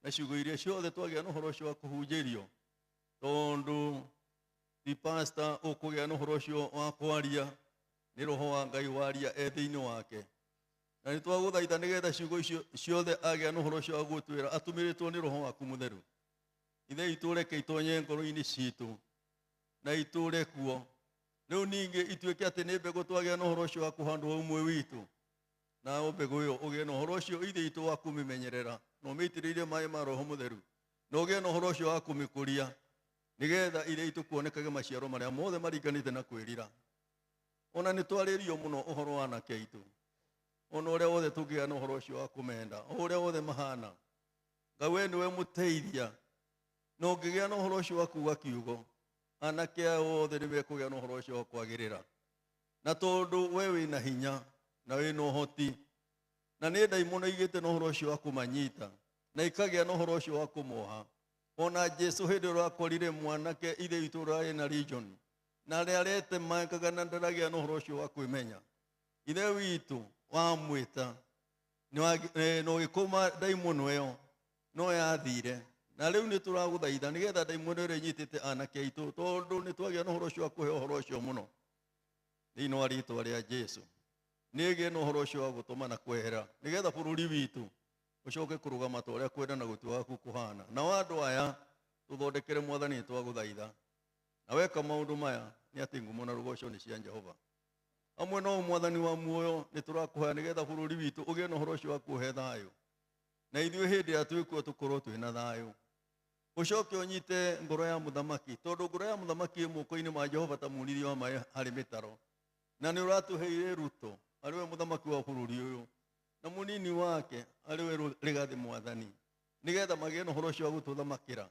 na ciugo iria ciothe twagĩa na ũhoro ũcio wa kũhunjĩrio, tondũ ti pastor ũkũgĩa na ũhoro ũcio wa kwaria, nĩ roho wa Ngai waria thĩinĩ wake. Na nĩ twagũthaitha nĩgetha ciugo icio ciothe agĩa na ũhoro ũcio wa gũtwĩra atũmĩrĩtwo nĩ roho waku mũtheru. Ithe itũ reke itonye ngoro-inĩ citũ na itũre kuo. Rĩu ningĩ ituĩke atĩ nĩ mbegũ twagĩa na ũhoro ũcio wa kũhandwo ũmwe witũ, na mbegũ ĩyo ũgĩe na ũhoro ũcio ithe itũ wa kũmĩmenyerera na ũmĩitĩrĩrie maĩ ma roho mũtheru, na ũgĩe na ũhoro ũcio wa kũmĩkũria nĩgetha ithe itũ kuonekage maciaro marĩa mothe maringanĩte na kwĩrira. Ona nĩ twarĩrio mũno ũhoro wa anake aitũ, ona ũrĩa wothe tũngĩgĩa na ũhoro ũcio wa kũmenda, o ũrĩa wothe mahana. Ngai we nĩwe mũteithia, na ũngĩgĩa na ũhoro ũcio wa kuuga kiugo, anake aya othe nĩ mekũgĩa na ũhoro ũcio wa kwagĩrĩra. Na tondũ we wĩna hinya na wĩna ũhoti, na nĩ ndaimono igĩte na ũhoro ũcio wa kũmanyita na ikagĩa na ũhoro ũcio wa kũmoha. Ona Jesu hĩndĩ ũrĩa akorire mwanake ithe witũ ũrĩa na region, na arĩa aretemakaga na ndaragĩa na ũhoro ũcio wa kwĩmenya, ithe witũ wamwĩta na ũgĩkũma ndaimono ĩyo no yathire. Na rĩu nĩ tũragũthaitha nĩgetha ndaimono ĩrĩa ĩnyitĩte anake aitũ, tondũ nĩ twagĩa na ũhoro ũcio wa kũhe ũhoro ũcio mũno thĩinĩ wa rĩĩtwa rĩa Jesu, nĩgĩe na ũhoro ũcio wa gũtũma na kwehera nĩgetha bũrũri witũ ũcoke kũrũgama ta ũrĩa kwenda na gũtua waku kũhana. Nao andũ aya tũthondekere Mwathani, nĩ twagũthaitha, na weka maũndũ maya nĩ atĩ ngumo na rũgoco nĩ cia Jehova. Amwe no Mwathani wa muoyo nĩ tũrakũhoya nĩgetha bũrũri witũ ũgĩe na ũhoro ũcio wa kũhe thayũ, na ithuĩ hĩndĩ ĩrĩa twĩkuo tũkorwo twĩna thayũ. Ũcoke ũnyite ngoro ya mũthamaki, tondũ ngoro ya mũthamaki ĩ moko-inĩ ma Jehova ta muunithia wa maĩ harĩ mĩtaro, na nĩ ũratũheire Ruto arĩwe mũthamaki wa bũrũri ũyũ, na mũnini wake arĩwe Rigathĩ Mwathani, nĩgetha magĩe na ũhoro ũcio wa gũtũthamakĩra.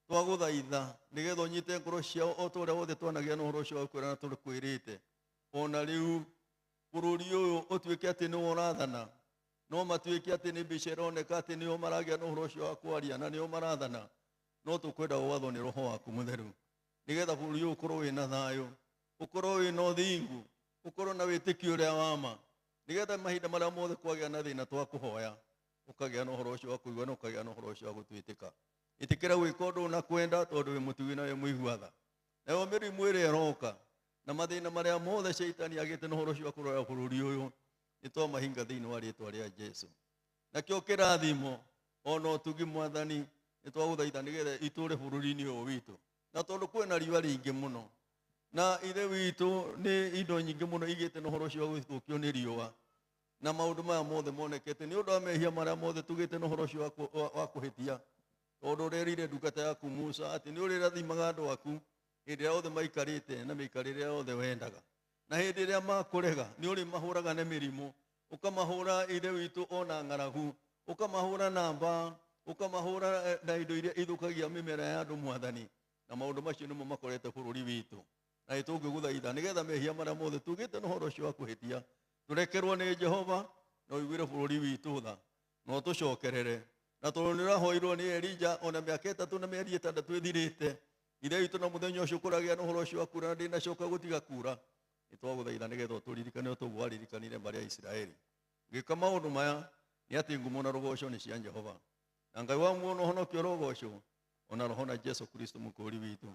Twagũthaitha nĩgetha ũnyite ngoro ciao o ta ũrĩa wothe twanagĩa na ũhoro ũcio wa kwĩrana tũkwĩrĩte. Ona rĩu bũrũri ũyũ ũtuĩke atĩ nĩwe ũrathana, no matuĩke atĩ nĩ mbica ĩroneka atĩ nĩo maragĩa na ũhoro ũcio wa kwaria na nĩo marathana, no tũkwenda gwathwo nĩ roho waku mũtheru nĩgetha bũrũri ũyũ ũkorwo wĩna thayũ, ũkorwo wĩna ũthingu, ũkorwo na wĩtĩkio ũrĩa wama, nĩgetha mahinda marĩa mothe kwagĩa na thĩna twakũhoya ũkagĩa na ũhoro ũcio wa kũigua na ũkagĩa na ũhoro ũcio wa gũtwĩtĩka. Ĩtĩkĩra gwĩka ũndũ na kwenda, tondũ wĩ mũtugi na wĩ mũigua tha. Nayo mĩrimũ ĩrĩa ĩroka na mathĩna marĩa mothe Shaitani agĩte na ũhoro ũcio wa kũroya bũrũri ũyũ, nĩ twamahinga thĩinĩ wa rĩĩtwa rĩa Jesu. Nakĩo kĩrathimo ono tugi mwathani nitwaguthaitha nigetha iture bururi-ini uyu witu na tondu kwina riũa riingi muno na ithe witu ni indo nyingi muno igite na horo ucio guthukio ni riũa na maundu maya mothe monekete ni undu wa mehia maria mothe tugite na horo ucio wa kuhitia tondu rerire ndungata yaku Musa ati ni urirathimaga andu aku hindi ĩrĩa yothe maikarĩte na mĩikarĩre yothe wendaga na hindi ĩrĩa makurega ni uri mahuraga na mĩrimũ ukamahura ithe witu ona ng'aragu ukamahura na mbaa ukamahura na indo iria ithukagia mĩmera ya andu mwathani na maundu macio nimo makorete bũrũri witu na nĩtũngĩgũthaitha nĩgetha mehia maria mothe tugĩte na ũhoro ũcio wa kũhĩtia tũrekerwo nĩ Jehova na ũiguĩre bũrũri witũ tha na ũtũcokerere na tondũ nĩũrahoirwo nĩ Elija ona mĩaka 3 na mĩeri 6 ĩthirĩte ithe witũ na mũthenya ũcio kũragĩa na ũhoro ũcio wa kuura na ndĩnacoka gũtiga kuura nĩtwagũthaitha nĩgetha ũtũririkane ũtũguo waririkanire mbarĩ ya Isiraeli ngĩka maũndũ maya nĩ atĩ ngumo na rogoco nĩ cia Jehova na Ngai wa muono ũhonokio rogoco ona roho na Jesu Kristo mũkũũri witũ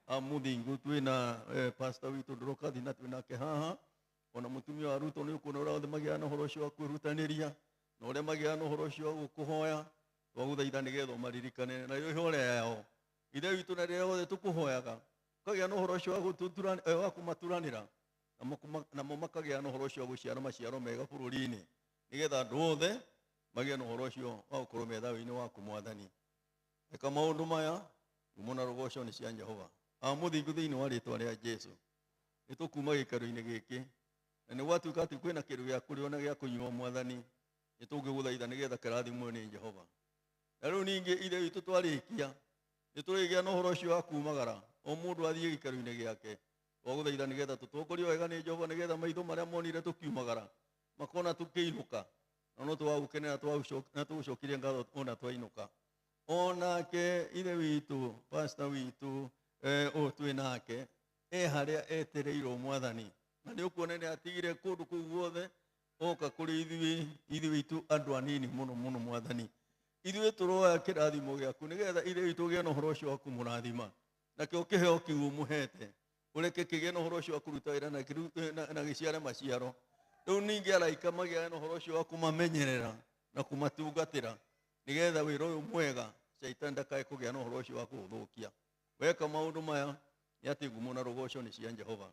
amuthingu twina pastor witu Ndurukathi na twinake haha ona mutumia wa Ruto ni ukuona ũrĩa othe magĩa na ũhoro ũcio wa kwĩrutanĩria na ũrĩa magĩa na ũhoro ũcio wa gũkũhoya twagũthaitha nĩgetha ũmaririkane na ihore yao ithe witũ na rĩrĩa othe tũkũhoyaga ũkagĩa na ũhoro ũcio wa kũmaturanĩra namo makagĩa na ũhoro ũcio wa gũciara maciaro mega bũrũri-inĩ nĩgetha andũ othe magĩa na ũhoro ũcio wa gũkorwo me thayũ-inĩ waku Mwathani eka maũndũ maya ngumo na rogoco nĩ cia Jehova amuthingu thĩinĩ wa rĩtwa rĩa Jesu nĩtũkuma gĩikaro-inĩ gĩkĩ na nĩ gwatuĩka atĩ kwĩna kĩndũ gĩa kũrĩa na gĩa kũnyua Mwathani nĩtũngĩgũthaitha nĩgetha kĩrathimwo nĩ Jehova na rĩu ningĩ ithe witũ twarĩkia nĩtũrĩgĩa na ũhoro ũcio wa kumagara o mũndũ athiĩ gĩikaro-inĩ gĩake twagũthaitha nĩgetha tũtongorio wega nĩ Jehova nĩgetha maitho marĩa monire tũkiumagara makona tũkĩinũka na no twagũkenera na tũgũcokeria ngatho ona twainũka onake ithe witũ pastor witũ twĩ nake harĩa etereirwo Mwathani na nĩ ũkuona nĩ atigire kũndũ kũu guothe oka kũrĩ ithuĩ witũ andũ anini mũno mũno Mwathani ithuĩ tũroya kĩrathimo gĩaku nĩgetha ithe witũ gĩe na ũhoro ũcio wa kũmũrathima nakĩo kĩheo kĩu ũmũhete ũreke kĩgĩe na ũhoro ũcio wa kũruta wĩra na gĩciare maciaro rĩu ningĩ araika magĩe na ũhoro ũcio wa kũmamenyerera na kũmatungatĩra nĩgetha wĩra ũyũ mwega Shaitani ndakae kũgĩa na ũhoro ũcio wa kũũthũkia weka maũndũ maya nĩ atĩ ngumo na rogoco nĩ cia Jehova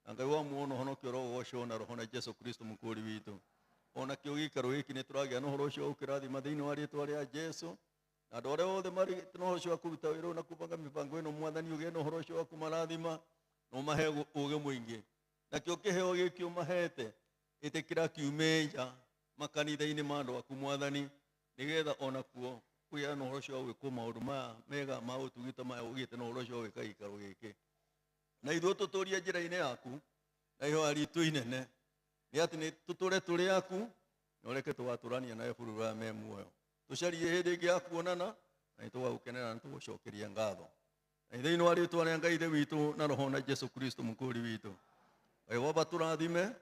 na Ngai wa muono ũhonokio rogoco na roho na Jesu Kristo mũkũũri witũ ona kĩo gĩikaro gĩkĩ nĩ tũragĩa na ũhoro ũcio wa gũkĩrathima thĩinĩ wa rĩtwa rĩa Jesu na andũ arĩa othe marĩ na ũhoro ũcio wa kũruta wĩra na kũbanga mĩbango ĩno Mwathani ũgĩe na ũhoro ũcio wa kũmarathima na ũmahe ũũgĩ mũingĩ nakĩo kĩheo gĩkĩ ũmahete ĩtĩkĩra kiume nja makanitha-inĩ ma andũ aku Mwathani nĩgetha ona kuo kũgĩa na ũhoro ũcio wa gwĩkwo maũndũ maya mega ma ũtungata maya ũgĩte na ũhoro ũcio wa gwĩka gĩikaro gĩkĩ na ithuĩ tũtũũrie njĩra-inĩ yaku na ihoya ritũ inene nĩ atĩ nĩ tũtũũre tũrĩ aku na ũreke tũgatũrania nawe bũrũri ũrĩa me muoyo tũcarie hĩndĩ ĩngĩ ya kuonana na nĩtũgagũkenera na tũgũcokeria ngatho na thĩinĩ wa rĩtwa rĩa Ngai ithe witũ na roho na Jesu Kristo mũkũũri witũ Jehova tũrathime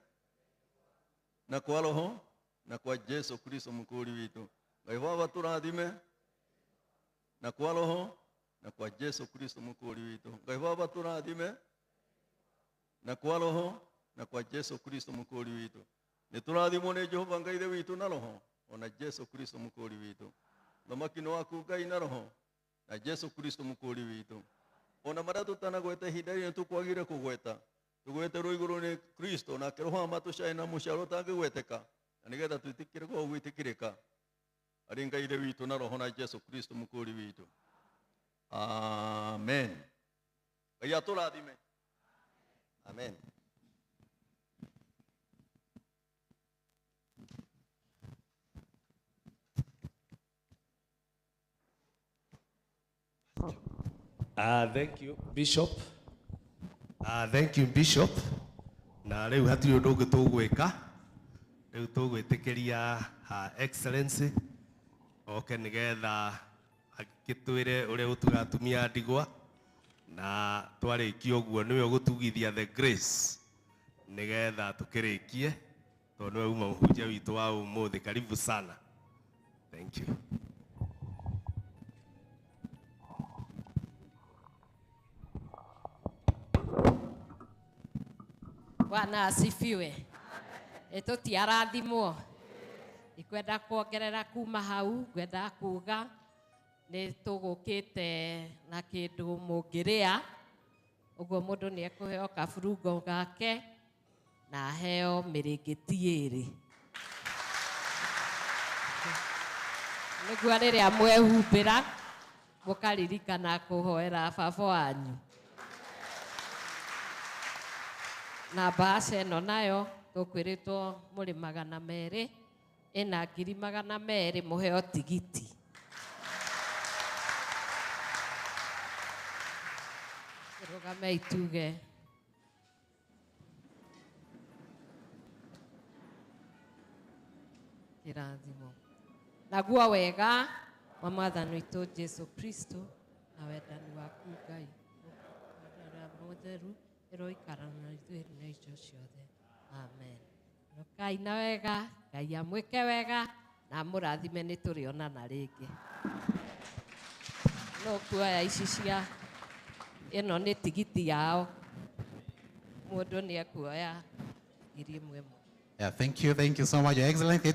na kwa roho na kwa Jesu Kristo mũkũũri witũ Jehova tũrathime na kwa roho na kwa Jesu Kristo mũkũũri witũ Jehova tũrathime na kwa roho na kwa Jesu Kristo mũkũũri witũ nĩ tũrathimwo nĩ Jehova Ngai ithe witũ na roho ona Jesu Kristo mũkũũri witũ thamaki nĩ waku Ngai na roho na Jesu Kristo mũkũũri witũ ona marĩa tũtanagweta ihinda rĩrĩ tũkwagire kũgweta tũgweterwo igũrũ nĩ Kristo nake roho matũcae na mũcaro ũtangĩgweteka na nĩgetha twĩtĩkĩre gwa gwĩtĩkĩrĩka arĩ Ngai ithe witũ na roho na Jesu Kristo mũkũũri witũ amen Ngai atũrathime amen
Thank you Bishop thank you Bishop na rĩu hatirĩ ũndũ ũngĩ tũgwĩka rĩu tũgwĩtĩkĩria Excellency oke nĩgetha agĩtwĩre ũrĩa ũtuga atumia ndigwa na twarĩkia ũguo nĩwe ũgũtugithia the grace nĩgetha tũkĩrĩkie tondũ nĩwe uma mũhunjia witũ wa ũmũthĩ karibu sana thank you
Bwana asifiwe. Tũtiarathimwo ndikwenda kuongerera kuma hau, ngwenda kuga nĩ tũgũkĩte na kĩndũ mũngĩrĩa, ũguo mũndũ nĩ ekũheo kaburungo gake na heo mĩrĩngĩti ĩrĩ. Nĩguo rĩrĩa mwehumbĩra mũkaririkana kũhoera baba wanyu. Na mbaca ĩno nayo tũkwĩrĩtwo mũrĩ 200, ĩna 200 mũheo tigiti. Rũgamei tuge. Kĩrathimo. Naguo wega wa Mwathani witũ Jesu Kristo na wendani waku Ngai ũrĩa mũtheru ĩroikara na ithuĩ na icio ciothe. Amen. Ngai na wega, Ngai amwĩke wega na mũrathime nĩ tũrĩonana rĩngĩ. No kuoya ici cia ĩno nĩ tigiti yao. Mũndũ nĩ ekuoya 1,000.
Yeah, thank you so much, Your Excellency.